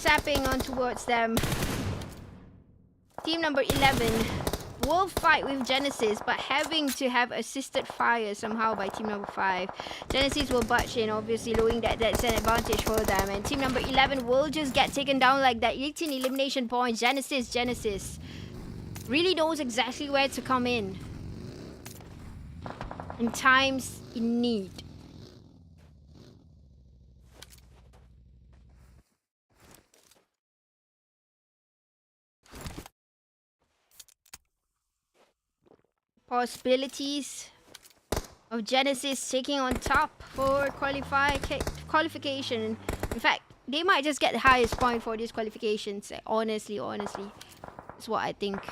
Tapping on towards them. Team number 11 will fight with Genesis, but having to have assisted fire somehow by team number 5. Genesis will budge in, obviously knowing that that's an advantage for them. And team number 11 will just get taken down like that. 18 elimination points. Genesis really knows exactly where to come in times in need. Possibilities of Genesis taking on top for qualification. In fact, they might just get the highest point for these qualifications. Honestly, that's what I think.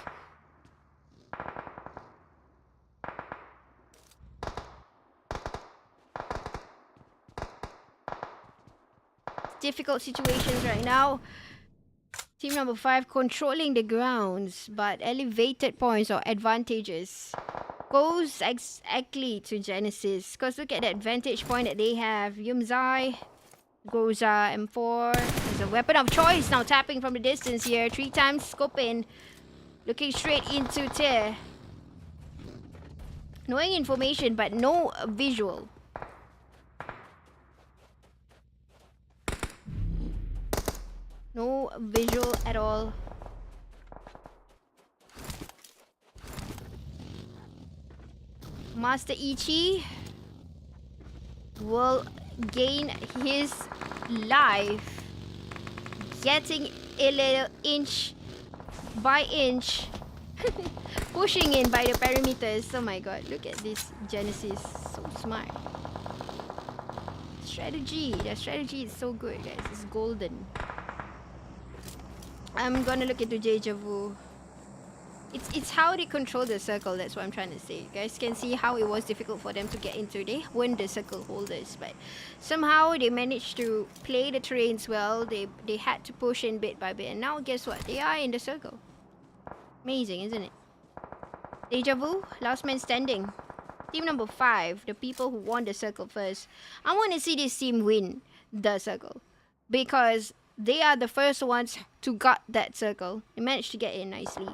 Difficult situations right now. Team number 5 controlling the grounds, but elevated points or advantages goes exactly to Genesis. Because look at the advantage point that they have. Yumzai, Goza, M4 is a weapon of choice. Now tapping from the distance here. 3 times scope in. Looking straight into Tear. Knowing information, but no visual. No visual at all. Master Ichi will gain his life, getting a little inch by inch, pushing in by the perimeters. Oh my god, look at this Genesis, so smart. Their strategy is so good, guys. It's golden. I'm gonna look into Deja Vu. It's how they control the circle, that's what I'm trying to say. You guys can see how it was difficult for them to get into. They weren't the circle holders, but somehow they managed to play the terrains well. They had to push in bit by bit, and now guess what? They are in the circle. Amazing, isn't it? Deja Vu, last man standing. Team number 5, the people who won the circle first. I want to see this team win the circle because they are the first ones to got that circle. They managed to get in nicely.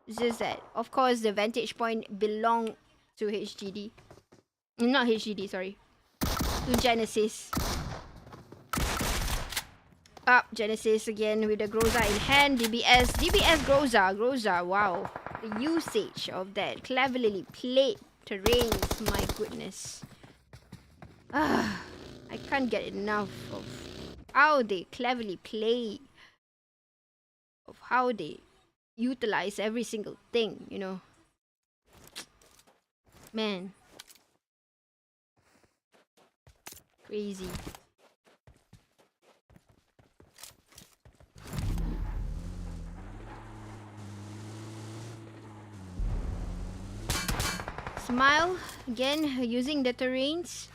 It's just that, of course, the vantage point belonged to HGD. Not HGD, sorry. To Genesis. up. Genesis again with the Groza in hand. DBS Groza. Wow. The usage of that cleverly played terrains. My goodness. I can't get enough of how they cleverly play. Of how they utilize every single thing, you know. Man. Crazy. Smile again using the terrains,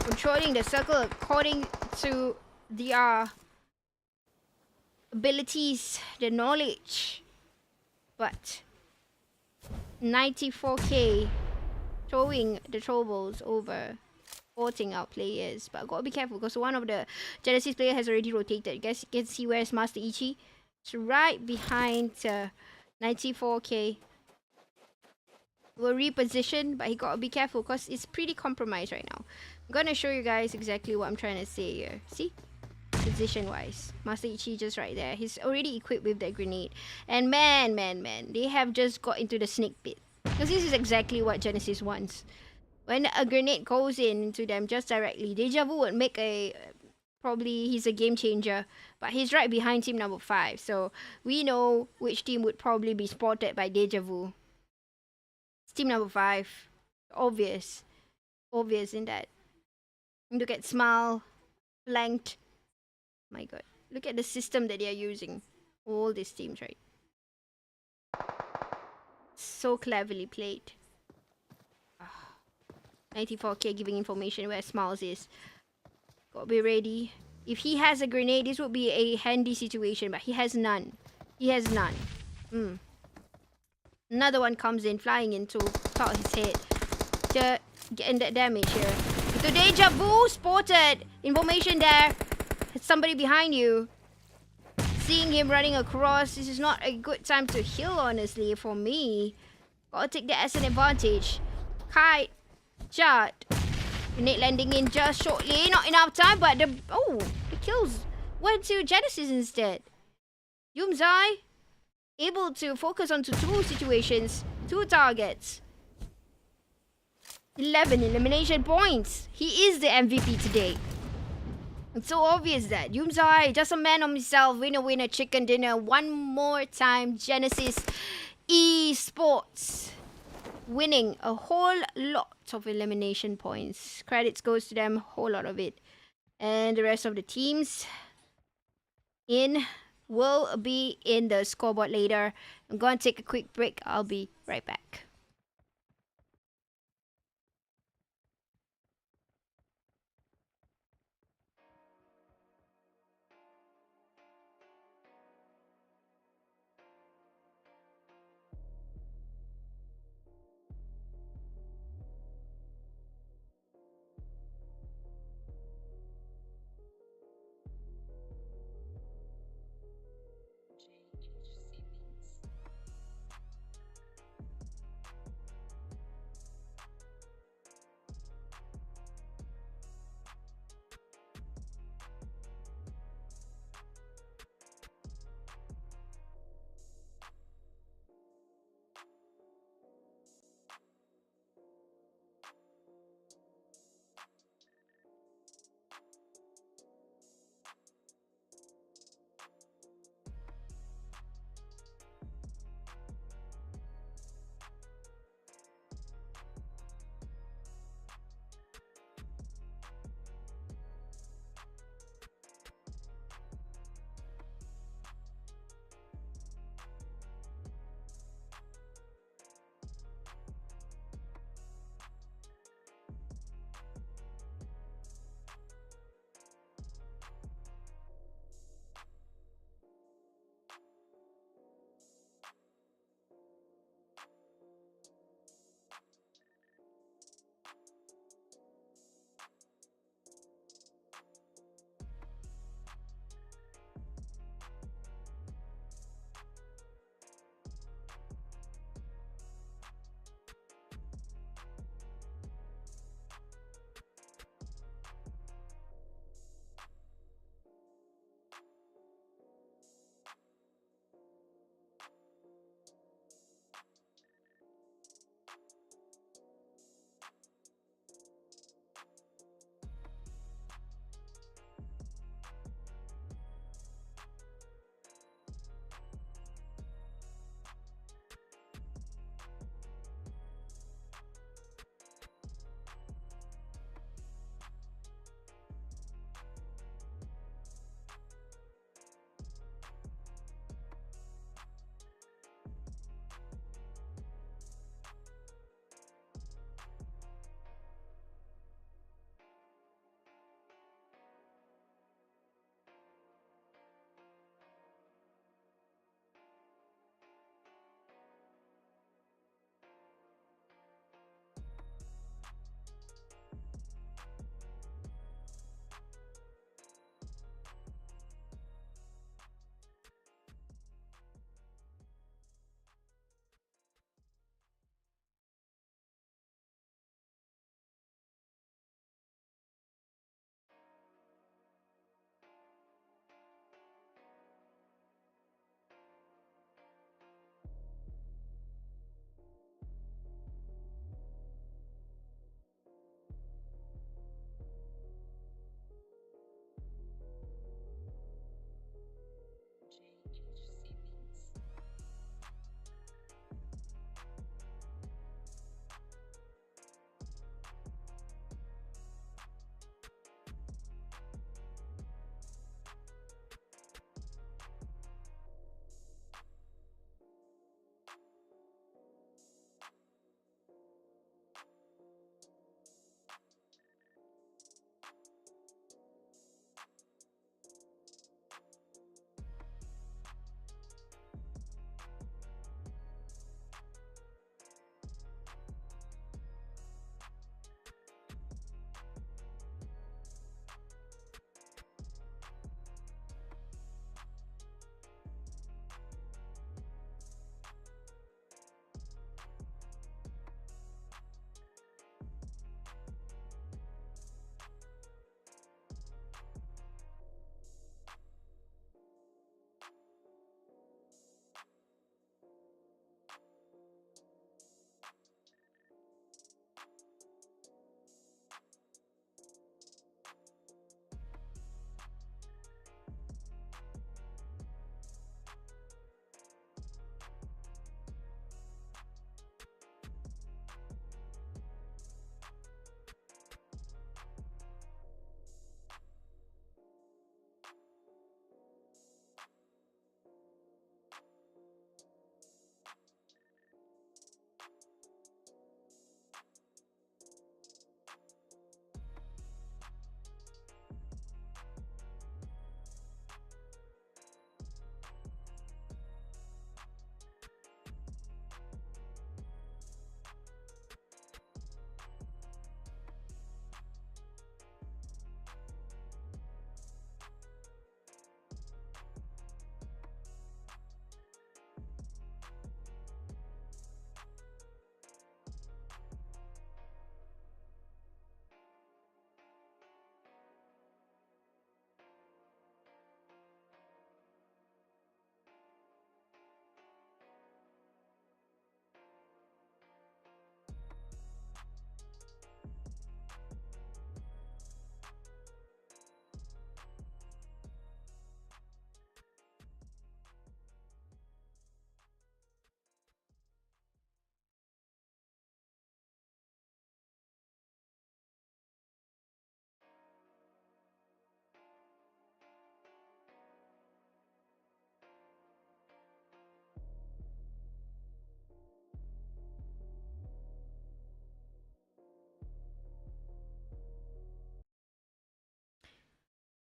controlling the circle according to the abilities, the knowledge. But 94k throwing the troubles over, porting out players. But gotta be careful because one of the Genesis player has already rotated. You guys can see where's Master Ichi. It's right behind 94k. Will reposition, but he gotta be careful because it's pretty compromised right now. I'm gonna show you guys exactly what I'm trying to say here. See? Position wise, Master Ichi just right there. He's already equipped with that grenade. And man, they have just got into the snake pit. Because this is exactly what Genesis wants. When a grenade goes into them just directly, Deja Vu would make a... Probably he's a game changer. But he's right behind team number 5. So we know which team would probably be spotted by Deja Vu. Team number 5. Obvious in that. Look at Smile, flanked. My god, look at the system that they are using. All these teams, right? So cleverly played. 94k giving information where Smiles is. Gotta be ready. If he has a grenade, this would be a handy situation, but he has none. Another one comes in, flying into top of his head. Just getting that damage here. Into Deja Vu, spotted. Information there. Somebody behind you. Seeing him running across. This is not a good time to heal, honestly, for me. Gotta take that as an advantage. Kite. Shot. Grenade landing in just shortly. Not enough time, but the kills went to Genesis instead. Yumzai able to focus on two situations, 2 targets. 11 elimination points. He is the MVP today. It's so obvious that Yumzai, just a man of himself, winner, chicken dinner. One more time, Genesis Esports winning a whole lot of elimination points. Credits goes to them, whole lot of it. And the rest of the teams will be in the scoreboard later. I'm going to take a quick break. I'll be right back.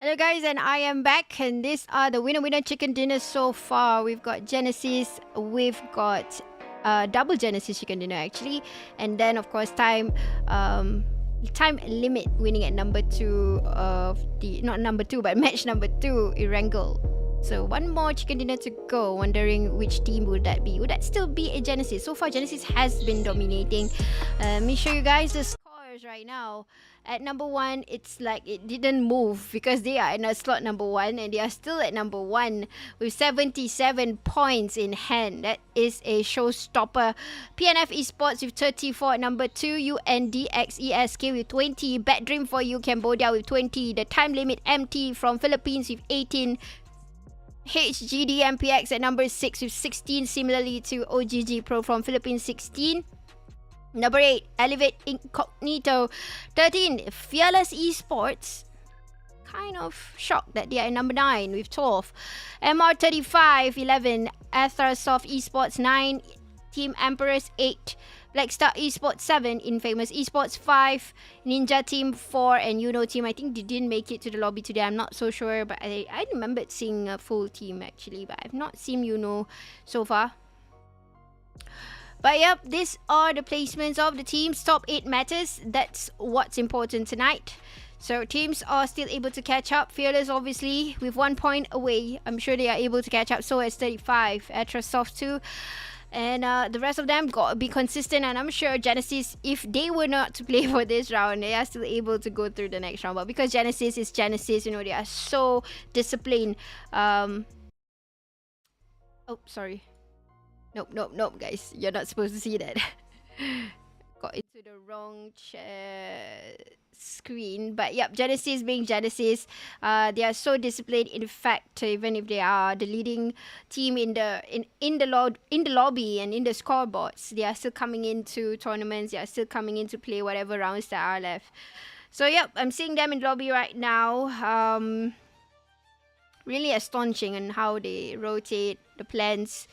Hello guys, and I am back, and these are the winner chicken dinners so far. We've got Genesis, we've got double Genesis chicken dinner actually, and then of course time limit winning at number 2 of the, not number 2 but match number 2, Erangel. So one more chicken dinner to go. Wondering which team would that be? Would that still be a Genesis? So far Genesis has been dominating. Let me show you guys the scores right now. At number 1, it's like it didn't move because they are in a slot number 1 and they are still at number 1 with 77 points in hand. That is a showstopper. PNF Esports with 34 at number 2. UNDxESK with 20. Bad Dream for You Cambodia with 20. The Time Limit MT from Philippines with 18. HGD MPX at number 6 with 16. Similarly to OGG Pro from Philippines, 16. Number 8, Elevate Incognito. 13, Fearless Esports. Kind of shocked that they are at number 9 with 12. MR35, 11. ÁTHRAFSTOS Esports, 9. Team Emperors, 8. BLACKSTAR Esports, 7. Infamous Esports, 5. Ninja Team, 4. And UKNOW Team, I think they didn't make it to the lobby today. I'm not so sure, but I remembered seeing a full team actually, but I've not seen UKNOW so far. But yep, these are the placements of the teams. Top 8 matters. That's what's important tonight. So teams are still able to catch up. Fearless obviously with 1 point away. I'm sure they are able to catch up. So is 35. ÁTHRAFSTOS too. And the rest of them got to be consistent. And I'm sure Genesis, if they were not to play for this round, they are still able to go through the next round. But because Genesis is Genesis, you know, they are so disciplined. Oh, sorry. Nope, guys. You're not supposed to see that. Got into the wrong screen. But yep, Genesis being Genesis, they are so disciplined. In fact, even if they are the leading team in the lobby and in the scoreboards, they are still coming into tournaments. They are still coming in to play whatever rounds that are left. So yep, I'm seeing them in the lobby right now. Really astonishing on how they rotate the plans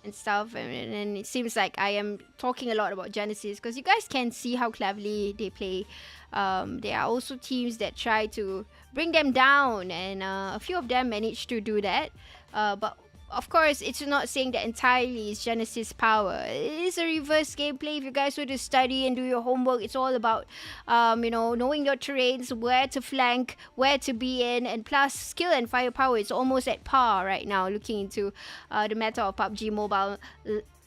and stuff, and it seems like I am talking a lot about Genesis because you guys can see how cleverly they play. There are also teams that try to bring them down, and a few of them manage to do that. But of course, it's not saying that entirely is Genesis power. It is a reverse gameplay. If you guys were to study and do your homework, it's all about, you know, knowing your terrains, where to flank, where to be in, and plus skill and firepower. It's almost at par right now, looking into the meta of PUBG Mobile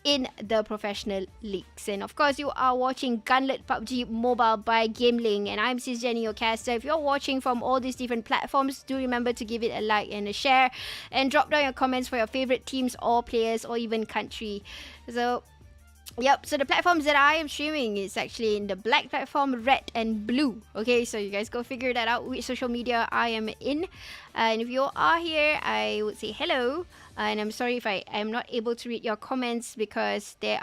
in the professional leagues. And of course, you are watching Gauntlet PUBG Mobile by GamelinG, and I'm Sis Jenny, your caster. If you're watching from all these different platforms, do remember to give it a like and a share, and drop down your comments for your favorite teams or players or even country. So yep, so the platforms that I am streaming is actually in the black platform, red and blue. Okay, so you guys go figure that out, which social media I am in. And if you are here, I would say hello. And I'm sorry if I am not able to read your comments because there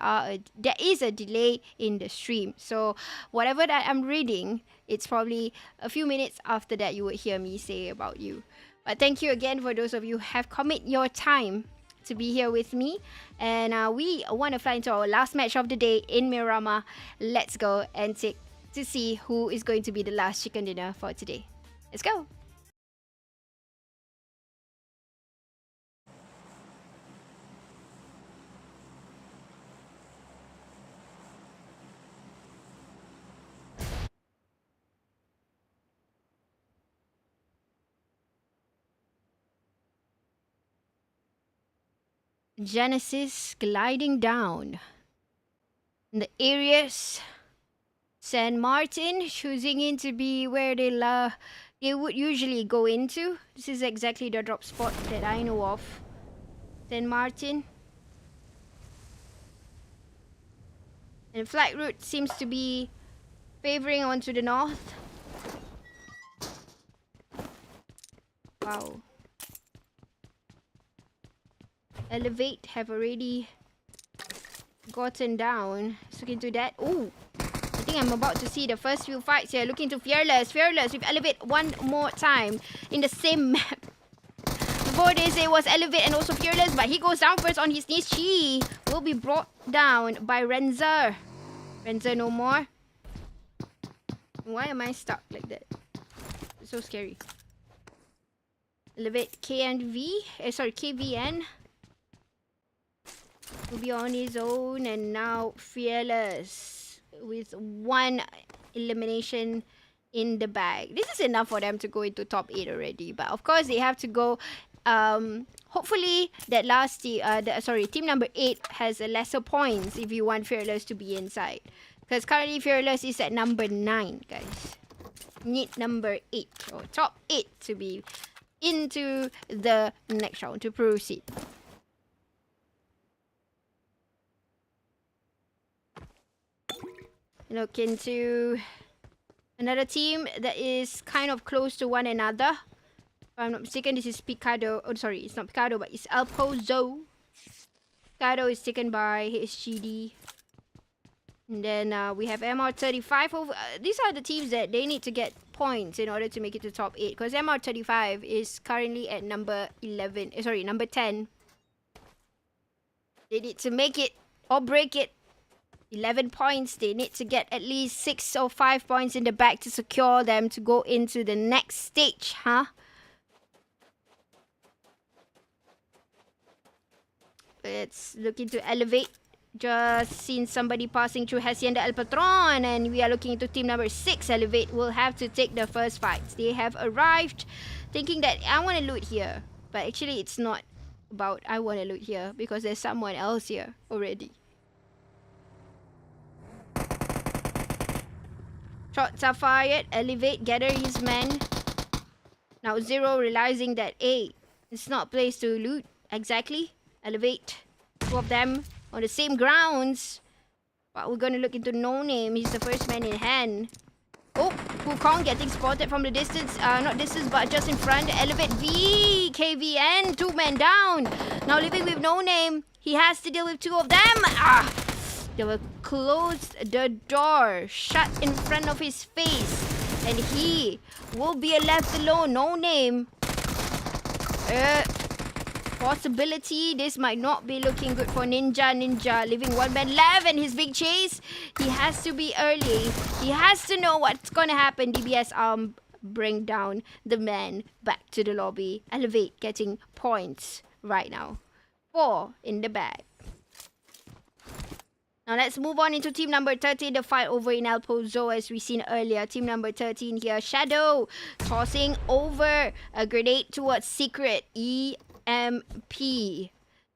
is a delay in the stream. So whatever that I'm reading, it's probably a few minutes after that you would hear me say about you. But thank you again for those of you who have commit your time to be here with me. And we want to fly into our last match of the day in Miramar. Let's go and take to see who is going to be the last chicken dinner for today. Let's go. Genesis gliding down. In the areas, San Martin choosing in to be where they would usually go into. This is exactly the drop spot that I know of. San Martin. And flight route seems to be favoring onto the north. Wow. Elevate have already gotten down. Let's look into that. Oh, I think I'm about to see the first few fights here. Look into Fearless with Elevate one more time in the same map. Before this, it was Elevate and also Fearless, but he goes down first on his knees. Chi will be brought down by Renzer. Renzer no more. Why am I stuck like that? It's so scary. Elevate KVN will be on his own, and now Fearless with 1 elimination in the bag. This is enough for them to go into top 8 already, but of course they have to go. Hopefully that last team, team number 8 has a lesser points if you want Fearless to be inside, because currently Fearless is at number 9, guys. Need number 8 or top 8 to be into the next round to proceed. Look into another team that is kind of close to one another. If I'm not mistaken, this is Picado. Oh, sorry, it's not Picado, but it's El Pozo. Picado is taken by HGD. And then we have MR35. These are the teams that they need to get points in order to make it to top 8. Because MR35 is currently at number 10. They need to make it or break it. 11 points. They need to get at least 6 or 5 points in the bag to secure them to go into the next stage, huh? Let's look into Elevate. Just seen somebody passing through Hacienda El Patron, and we are looking into team number 6. Elevate will have to take the first fights. They have arrived thinking that I want to loot here, but actually it's not about I want to loot here, because there's someone else here already. Shots are fired. Elevate gather his men. Now Zero realizing that it's not a place to loot exactly. Elevate 2 of them on the same grounds. But we're gonna look into No Name. He's the first man in hand. Oh, Wukong getting spotted from the distance. Not distance, but just in front. Elevate KVN, 2 men down. Now living with No Name. He has to deal with 2 of them. They will close the door, shut in front of his face, and he will be left alone. No Name. Possibility, this might not be looking good for Ninja. Leaving 1 man left, and his big chase. He has to be early. He has to know what's gonna happen. DBS bring down the man back to the lobby. Elevate getting points right now. 4 in the bag. Now let's move on into team number 13, the fight over in El Pozo as we seen earlier. Team number 13 here, Shadow tossing over a grenade towards Secret. EMP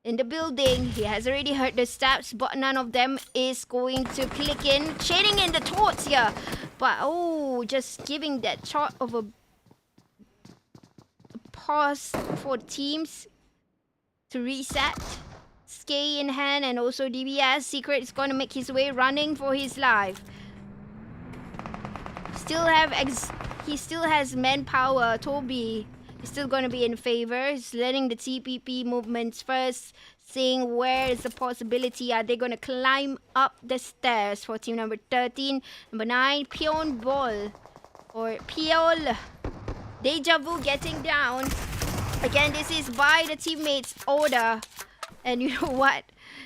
in the building. He has already heard the steps, but none of them is going to click in. Chaining in the torch here, but just giving that shot of a pause for teams to reset. Skay in hand, and also DBS. Secret is going to make his way running for his life. He still has manpower. Toby is still going to be in favor. He's letting the TPP movements first, seeing where is the possibility. Are they going to climb up the stairs for team number 13? Number 9, Pion Ball or Piol. Deja Vu getting down. Again, this is by the teammates' order. And you know what?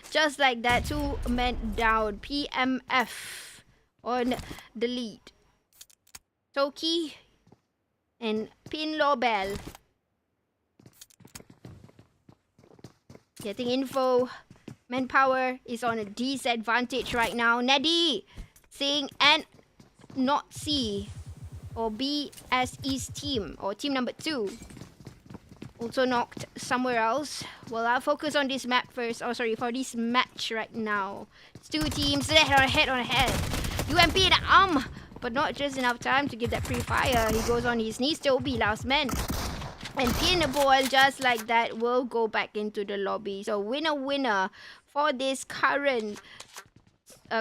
Just like that, 2 men down. PMF on the lead. Toki and Pinlo Bell getting info. Manpower is on a disadvantage right now. Neddy seeing and not see or B as East team or team number 2. Also knocked somewhere else. Well, I'll focus on this map first. Oh, sorry, for this match right now. It's 2 teams head on head. UMP and but not just enough time to give that pre-fire. He goes on his knees. Toby, last man. And Pinball, just like that, will go back into the lobby. So winner for this current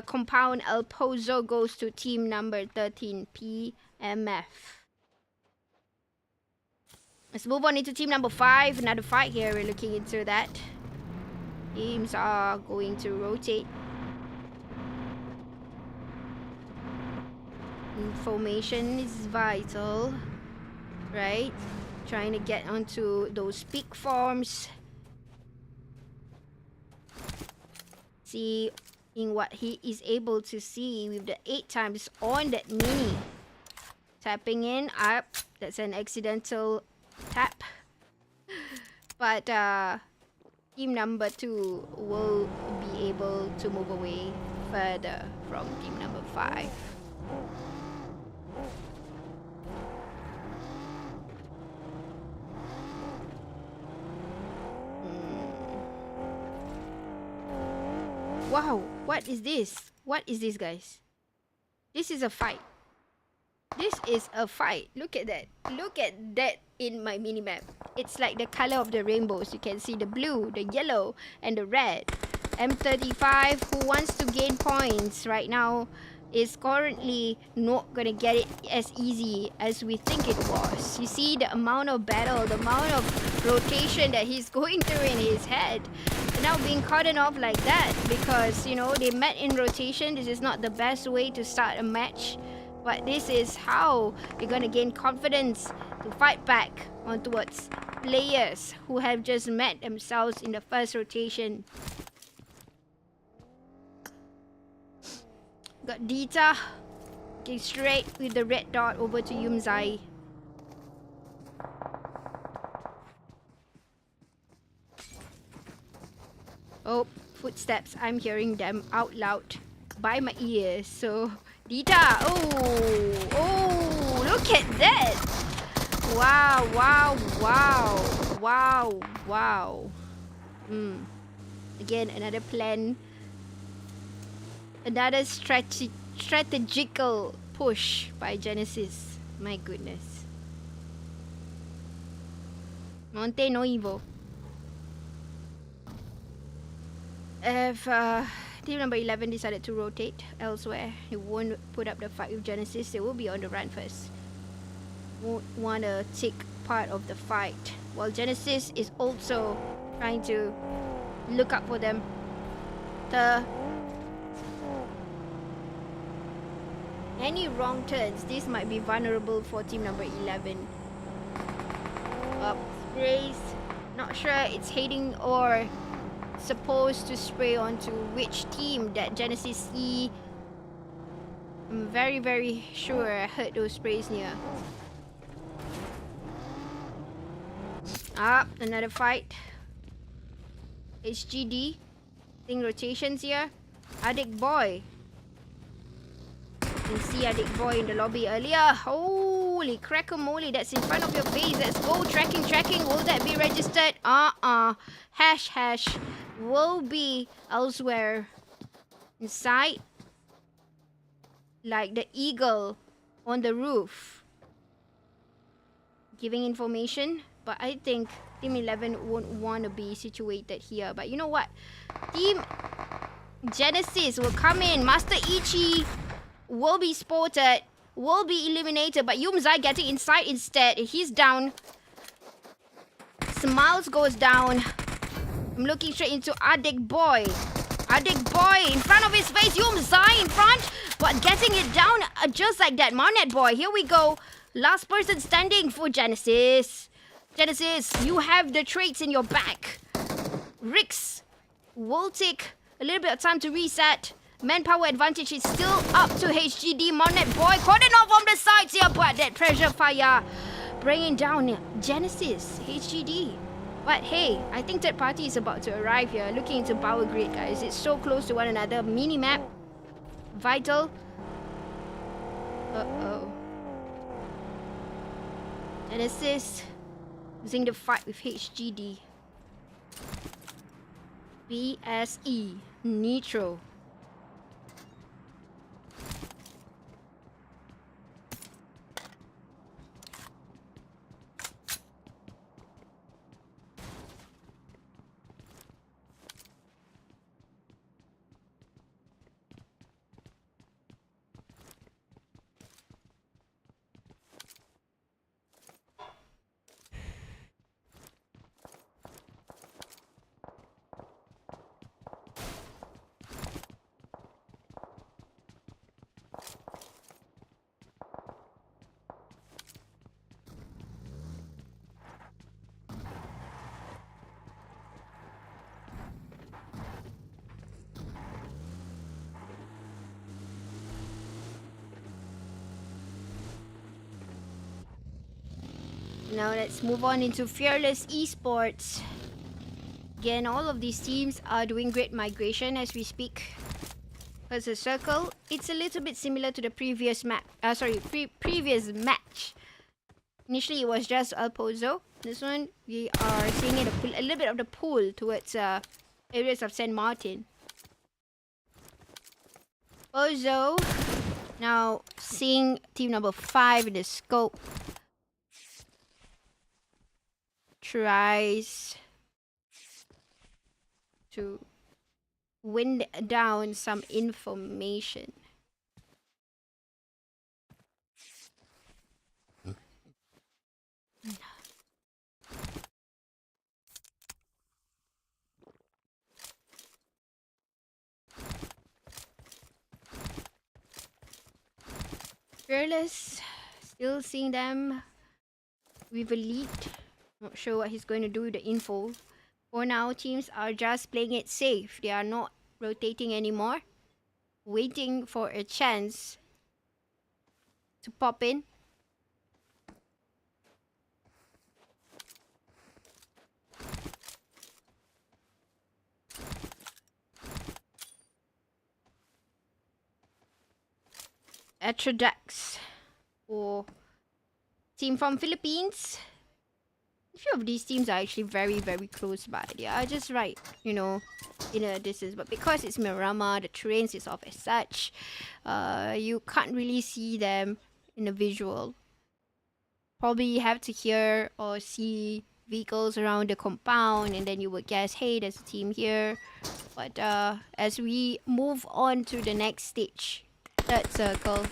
compound. El Pozo goes to team number 13, PMF. Let's move on into team number 5. Another fight here. We're looking into that. Teams are going to rotate. Information is vital, right? Trying to get onto those peak forms. Seeing what he is able to see with the 8 times on that mini. Tapping in up. That's an accidental tap. But team number 2 will be able to move away further from team number 5. Wow, what is this? What is this, guys? This is a fight. This is a fight. Look at that. Look at that in my minimap. It's like the color of the rainbows. You can see the blue, the yellow, and the red. M35, who wants to gain points right now, is currently not gonna get it as easy as we think it was. You see the amount of battle, the amount of rotation that he's going through in his head. And now being cordoned off like that because, you know, they met in rotation. This is not the best way to start a match. But this is how you're gonna gain confidence to fight back on towards players who have just met themselves in the first rotation. Got Dita getting straight with the red dot over to Yumzai. Oh, footsteps. I'm hearing them out loud by my ears. So, Dita. Oh, look at that. Wow, wow, wow, wow, wow. Again, another plan. Another strategical push by Genesis. My goodness. Monte no Evo. If team number 11 decided to rotate elsewhere, they won't put up the fight with Genesis. They will be on the run first. Won't want to take part of the fight. While Genesis is also trying to look up for them. Any wrong turns, this might be vulnerable for team number 11. Sprays. Not sure it's heading or supposed to spray onto which team that Genesis see. I'm very, very sure I heard those sprays near. Another fight. HGD. Seeing rotations here. Addict Boy. You can see Addict Boy in the lobby earlier. Holy crack-a-moly, that's in front of your face. Let's go. Tracking. Will that be registered? Hash. Will be elsewhere. Inside. Like the eagle on the roof. Giving information. But I think Team 11 won't want to be situated here. But you know what? Team Genesis will come in. Master Ichi will be spotted. Will be eliminated. But Yumzai getting inside instead. He's down. Smiles goes down. I'm looking straight into Addict Boy. Addict Boy in front of his face. Yumzai in front. But getting it down just like that. Marnet Boy. Here we go. Last person standing for Genesis. Genesis, you have the traits in your back. Rix will take a little bit of time to reset. Manpower advantage is still up to HGD. Marnet Boy cordon off on the sides here. But that pressure fire bringing down Genesis. HGD. But hey, I think third party is about to arrive here. Looking into power grid, guys. It's so close to one another. Minimap. Vital. Genesis losing the fight with HGD. BSE. Nitro. Now let's move on into Fearless Esports. Again, all of these teams are doing great migration as we speak. As a circle, it's a little bit similar to the previous map. Previous match. Initially, it was just El Pozo. This one, we are seeing it a little bit of the pull towards areas of San Martin. Pozo, now seeing team number 5 in the scope. Tries to wind down some information. Fearless, still seeing them with a lead. Not sure what he's going to do with the info. For now, teams are just playing it safe. They are not rotating anymore. Waiting for a chance to pop in. Atrodax or team from Philippines. A few of these teams are actually very, very close by. They are just right, you know, in a distance. But because it's Miramar, the terrain is off as such, you can't really see them in a visual. Probably have to hear or see vehicles around the compound, and then you would guess, hey, there's a team here. But as we move on to the next stage, third circle,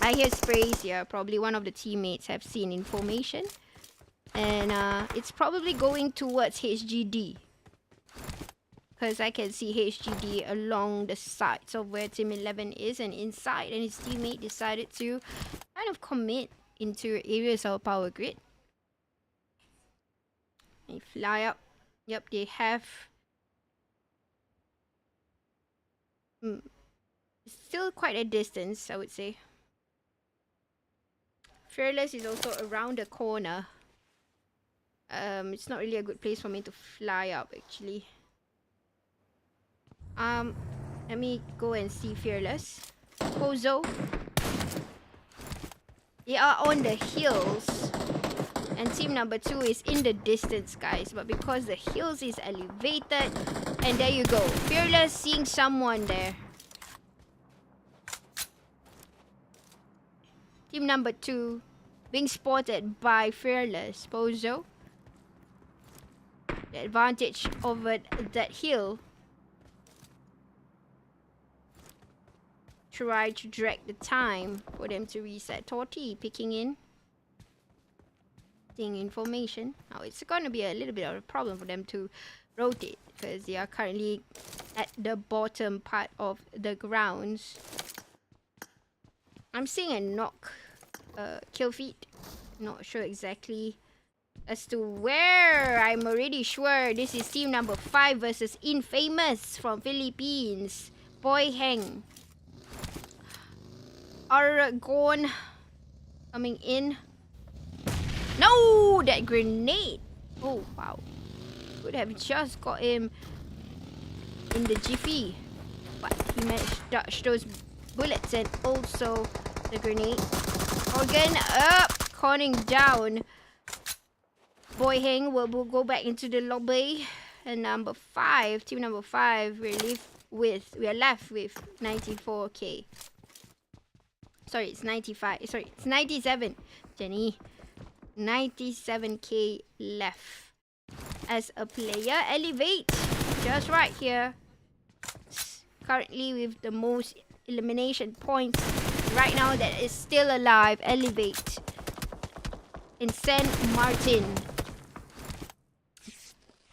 I hear sprays here. Probably one of the teammates have seen information. And it's probably going towards HGD. Because I can see HGD along the sides of where Team 11 is and inside. And his teammate decided to kind of commit into areas of power grid. They fly up. Yep, they have... It's still quite a distance, I would say. Fearless is also around the corner. It's not really a good place for me to fly up, actually. Let me go and see Fearless. Pozo. They are on the hills. And team number 2 is in the distance, guys. But because the hills is elevated. And there you go. Fearless seeing someone there. Team number 2 being spotted by Fearless. Pozo. The advantage over that hill. Try to drag the time for them to reset. Torty picking in. Seeing information. Now it's going to be a little bit of a problem for them to rotate. Because they are currently at the bottom part of the grounds. I'm seeing a knock. Kill feed. Not sure exactly as to where. I'm already sure this is team number 5 versus Infamous from Philippines. Boy Heng. Aragon coming in. No! That grenade! Oh, wow. Could have just got him in the jiffy. But he managed to dodge those bullets and also the grenade. Organ up! Conning down. Boy Heng will go back into the lobby. And number 5, team number 5, we are left with 94k. Sorry, it's 95. Sorry, it's 97. Jenny. 97k left. As a player, Elevate. Just right here. Currently with the most elimination points right now that is still alive. Elevate. In San Martin.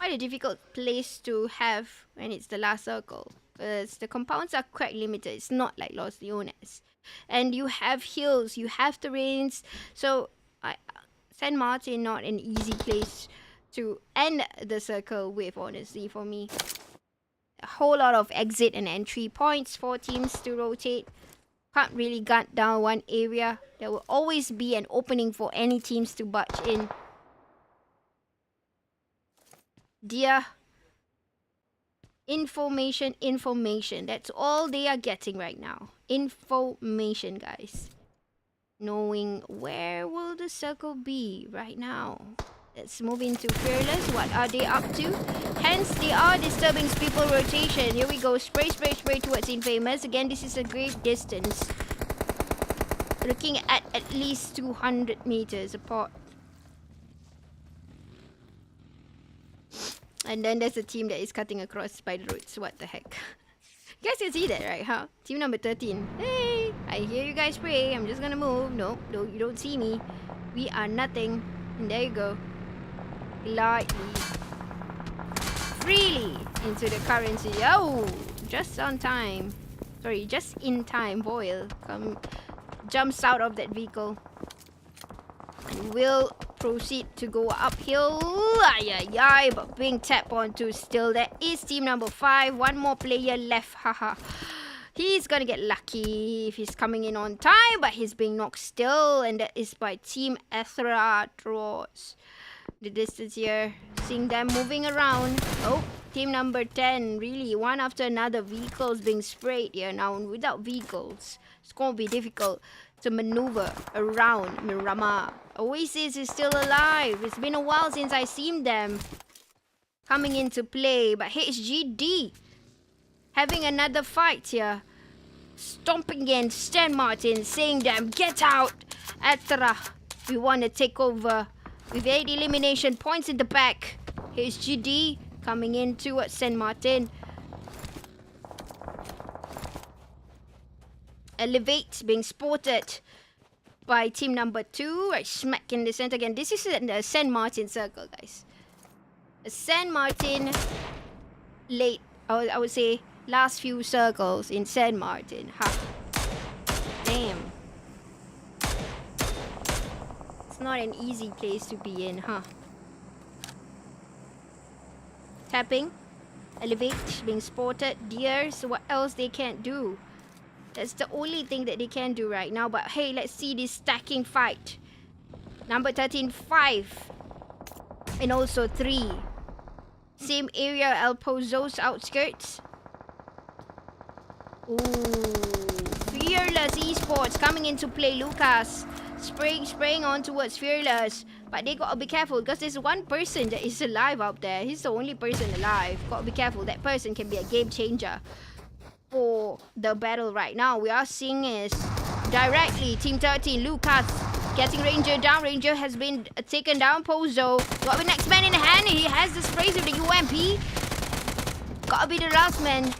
Quite a difficult place to have when it's the last circle. Because the compounds are quite limited. It's not like Los Leones. And you have hills, you have terrains. So, San Martin, not an easy place to end the circle with, honestly, for me. A whole lot of exit and entry points for teams to rotate. Can't really gun down one area There will always be an opening for any teams to budge in. Dear. Information. That's all they are getting right now. Information, guys. Knowing where will the circle be right now. Let's move into Fearless. What are they up to? Hence, they are disturbing people rotation. Here we go. Spray towards Infamous. Again, this is a great distance. Looking at least 200 meters apart. And then there's a team that is cutting across by the roads. What the heck? You guys can see that, right? Huh? Team number 13. Hey, I hear you guys pray. I'm just gonna move. No, you don't see me. We are nothing. And there you go. Lightly. Freely into the currency. Oh, just on time. Sorry, just in time. Boyle jumps out of that vehicle. And will proceed to go uphill. Ay, but being tapped onto still. There is team number 5. One more player left. Haha. He's gonna get lucky if he's coming in on time, but he's being knocked still. And that is by team ÁTHRAFSTOS. The distance here. Seeing them moving around. Oh, team number 10. Really, one after another. Vehicles being sprayed here now. Without vehicles, it's gonna be difficult to maneuver around Miramar. Oasis is still alive. It's been a while since I've seen them coming into play. But HGD having another fight here. Stomping in Stan Martin, saying them, get out. Atra, we want to take over. With 8 elimination points in the back. HGD coming in towards Stan Martin. Elevate being spotted by team number 2. Right smack in the center again. This is the San Martin circle, guys. A San Martin late, I would say, last few circles in San Martin. Ha. Damn. It's not an easy place to be in, huh? Tapping. Elevate being spotted. Deer. So what else they can't do? That's the only thing that they can do right now. But hey, let's see this stacking fight. Number 13, 5. And also 3. Same area, El Pozo's outskirts. Ooh. Fearless Esports coming into play. Lucas spraying on towards Fearless. But they gotta be careful because there's one person that is alive out there. He's the only person alive. Gotta be careful. That person can be a game changer for the battle right now. We are seeing is directly team 13 Lucas getting Ranger down. Ranger has been taken down. Pozo got the next man in hand. He has the sprays of the UMP. Gotta be the last man.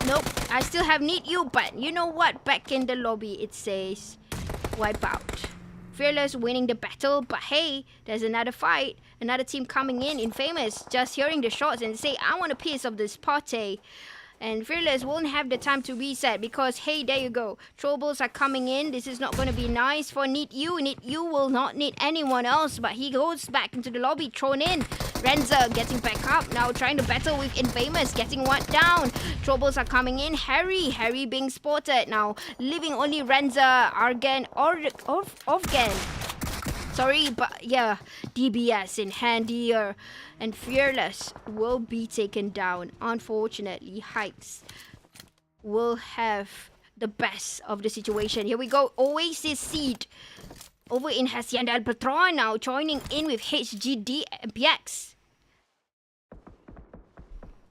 Nope, I still have need you, but you know what? Back in the lobby it says wipe out. Fearless winning the battle, but hey, there's another fight. Another team coming in. Infamous just hearing the shots and say, I want a piece of this party. And Fearless won't have the time to reset because, hey, there you go. Troubles are coming in. This is not going to be nice for Need You. Need You will not need anyone else. But he goes back into the lobby, thrown in. Renza getting back up. Now trying to battle with Infamous, getting one down. Troubles are coming in. Harry being spotted. Now leaving only Renza, Argan, or Ovgan. Sorry, but yeah, DBS in hand here. And Fearless will be taken down. Unfortunately, Heights will have the best of the situation. Here we go. Oasis Seed over in Hacienda El Patron now joining in with HGD and PX.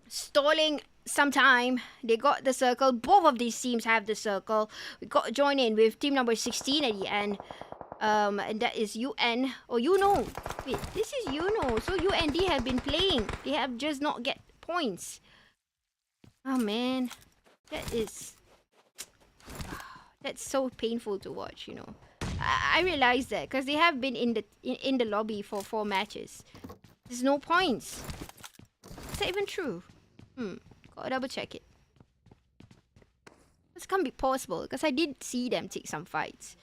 Stalling some time. They got the circle. Both of these teams have the circle. We got to join in with team number 16 at the end. And that is UN or UKNOW. Wait, this is UKNOW. So UND have been playing. They have just not get points. Oh man, that is that's so painful to watch. You know, I realize that because they have been in the lobby for 4 matches. There's no points. Is that even true? Gotta double check it. This can't be possible because I did see them take some fights.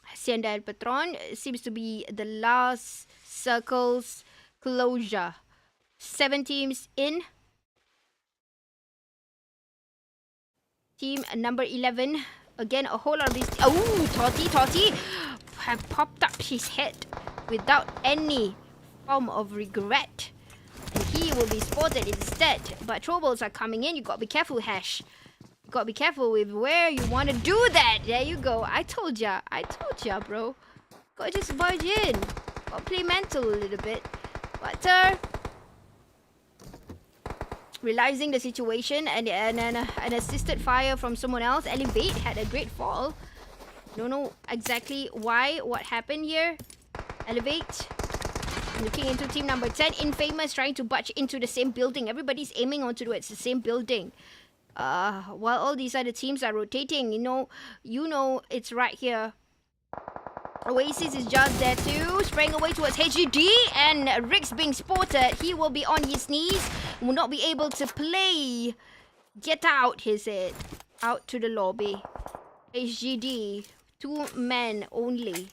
Hacienda El Patron seems to be the last circle's closure. 7 teams in. Team number 11. Again, a whole lot of these. Oh, Toti have popped up his head without any form of regret. And he will be spotted instead. But troubles are coming in. You gotta be careful, Hash. You gotta be careful with where you wanna do that. There you go. I told ya, bro. Gotta just barge in. Gotta play mental a little bit. But realizing the situation and an assisted fire from someone else. Elevate had a great fall. Don't know exactly what happened here. Elevate looking into team number 10. Infamous trying to budge into the same building. Everybody's aiming on towards the same building. While all these other teams are rotating, you know it's right here. Oasis is just there too, spraying away towards HGD, and Rick's being spotted. He will be on his knees, will not be able to play. Get out, he said. Out to the lobby. HGD, 2 men only.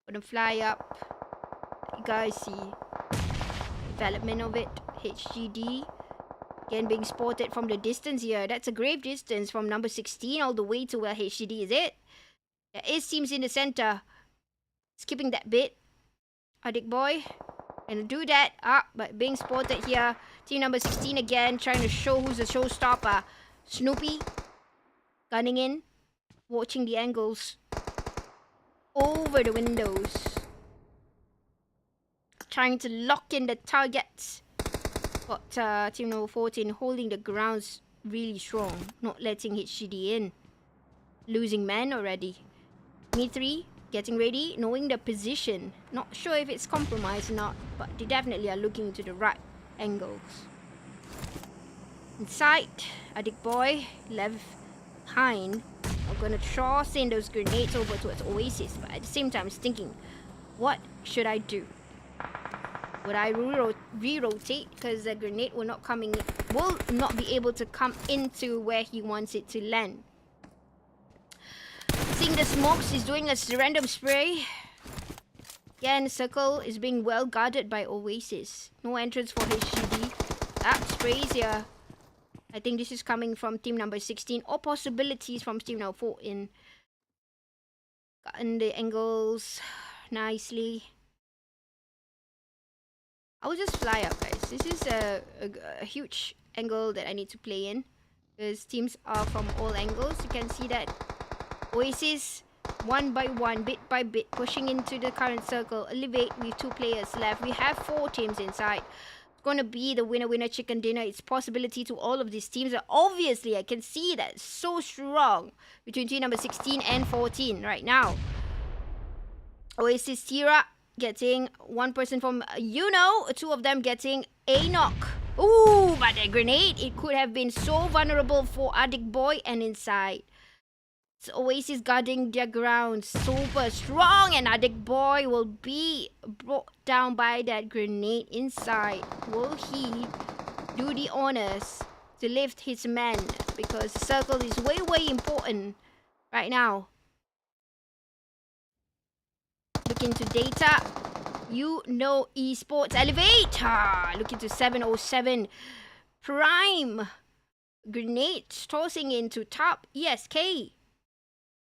Gonna fly up. You guys see development of it. HGD. Again, being spotted from the distance here. That's a grave distance from number 16 all the way to where HGD is it. There is teams in the center. Skipping that bit. Addict boy. Gonna do that. But being spotted here. Team number 16 again. Trying to show who's the showstopper. Snoopy. Gunning in. Watching the angles. Over the windows. Trying to lock in the targets. Got team number 14 holding the grounds really strong, not letting HGD in. Losing man already. Me 3 getting ready, knowing the position. Not sure if it's compromised or not, but they definitely are looking to the right angles. Inside, Addict boy left behind. I'm gonna toss in those grenades over towards Oasis, but at the same time, I was thinking, what should I do? Would I re-rotate? Because the grenade will not be able to come into where he wants it to land. Seeing the smokes, he's doing a random spray. Again, circle is being well guarded by Oasis. No entrance for HGD. Sprays here. I think this is coming from team number 16 or possibilities from team number 14. Gotten the angles nicely. I will just fly up, guys. This is a huge angle that I need to play in. Because teams are from all angles. You can see that Oasis, one by one, bit by bit, pushing into the current circle. Elevate with 2 players left. We have 4 teams inside. It's going to be the winner chicken dinner. It's possibility to all of these teams. Obviously, I can see that it's so strong between team number 16 and 14 right now. Oasis, Tira getting 1 person from UKNOW, 2 of them getting a knock. Ooh, but that grenade, it could have been so vulnerable for Addict boy and inside. So Oasis guarding their ground super strong, and Addict boy will be brought down by that grenade inside. Will he do the honors to lift his men? Because the circle is way important right now. Look into data. UKNOW Esports. Elevate. Look into 707. Prime. Grenade tossing into top ESK.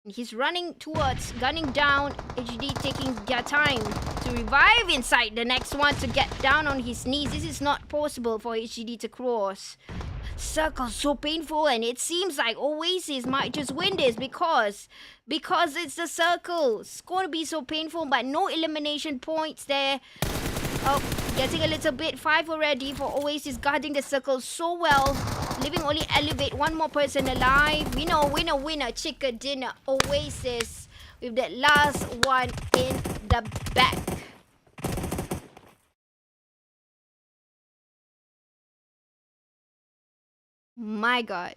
He's running towards, gunning down. HD taking their time to revive inside. The next one to get down on his knees. This is not possible for HD to cross. Circle so painful, and it seems like Oasis might just win this because it's the circle. It's going to be so painful, but no elimination points there. Oh, getting a little bit 5 already for Oasis, guarding the circle so well. Leaving only Elevate, 1 more person alive. Winner, chicken dinner. Oasis with that last one in the back. My God.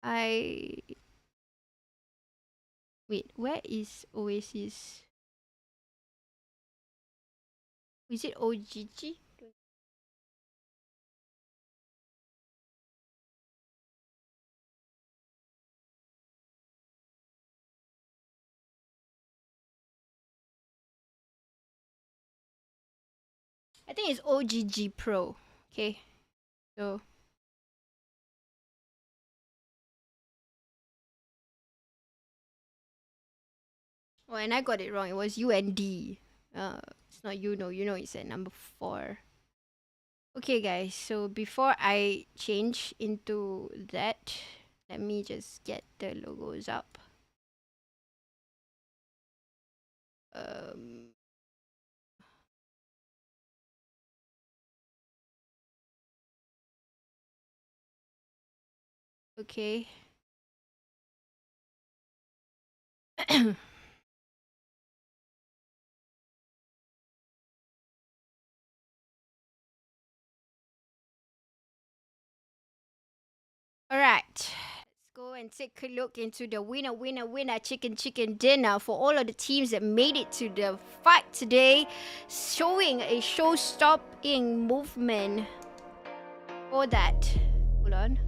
Wait, where is Oasis? Is it OGG? I think it's OGG Pro. Okay. So. Oh, and I got it wrong. It was UND. It's not UKNOW. UKNOW is at number 4. Okay, guys. So before I change into that, let me just get the logos up. Okay. All right. Let's go and take a look into the winner chicken dinner for all of the teams that made it to the fight today, showing a show-stopping movement for that. Hold on.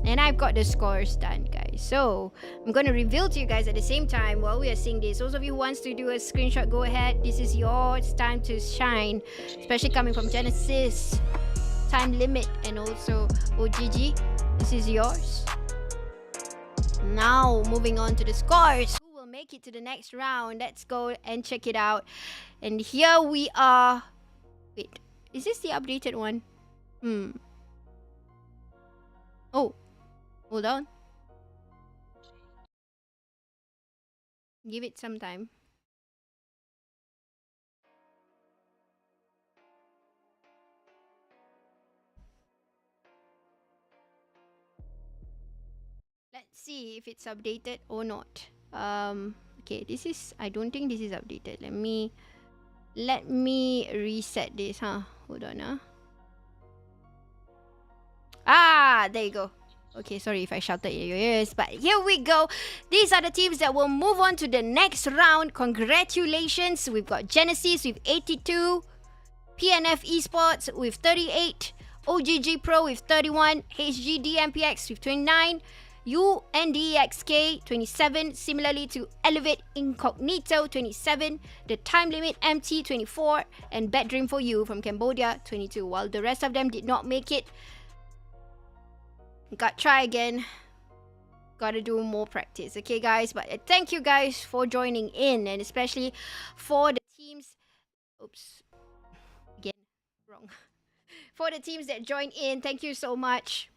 And I've got the scores done, guys. So I'm gonna reveal to you guys at the same time while we are seeing this. Those of you who wants to do a screenshot, go ahead. This is your time to shine, especially coming from Genesis, Time Limit, and also OGG. This is yours. Now moving on to the scores. Who will make it to the next round? Let's go and check it out. And here we are. Wait, is this the updated one? Oh, hold on. Give it some time. Let's see if it's updated or not. Okay, this is, I don't think this is updated. Let me reset this, Hold on, there you go. Okay, sorry if I shouted in your ears, but here we go. These are the teams that will move on to the next round. Congratulations. We've got Genesis with 82, PNF Esports with 38, OGG Pro with 31, HGD MPX with 29, UNDxESK 27, similarly to Elevate Incognito 27, The Time Limit MT 24, and Bad Dream for You from Cambodia 22. While the rest of them did not make it, try again. Gotta do more practice, okay, guys? But thank you guys for joining in, and especially for the teams. Oops, again, wrong. For the teams that joined in, thank you so much.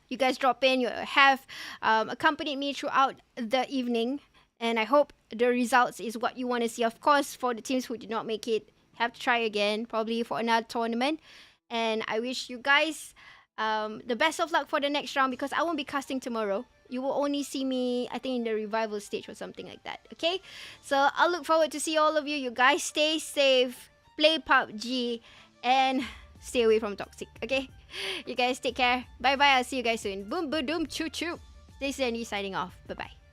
You guys drop in. You have accompanied me throughout the evening, and I hope the results is what you want to see. Of course, for the teams who did not make it, have to try again, probably for another tournament. And I wish you guys the best of luck for the next round, because I won't be casting tomorrow. You will only see me, I think, in the revival stage or something like that. Okay, so I'll look forward to see all of you. You guys stay safe, play PUBG, and stay away from toxic. Okay, you guys take care. Bye bye. I'll see you guys soon. Boom boom doom choo choo. This is Andy signing off. Bye bye.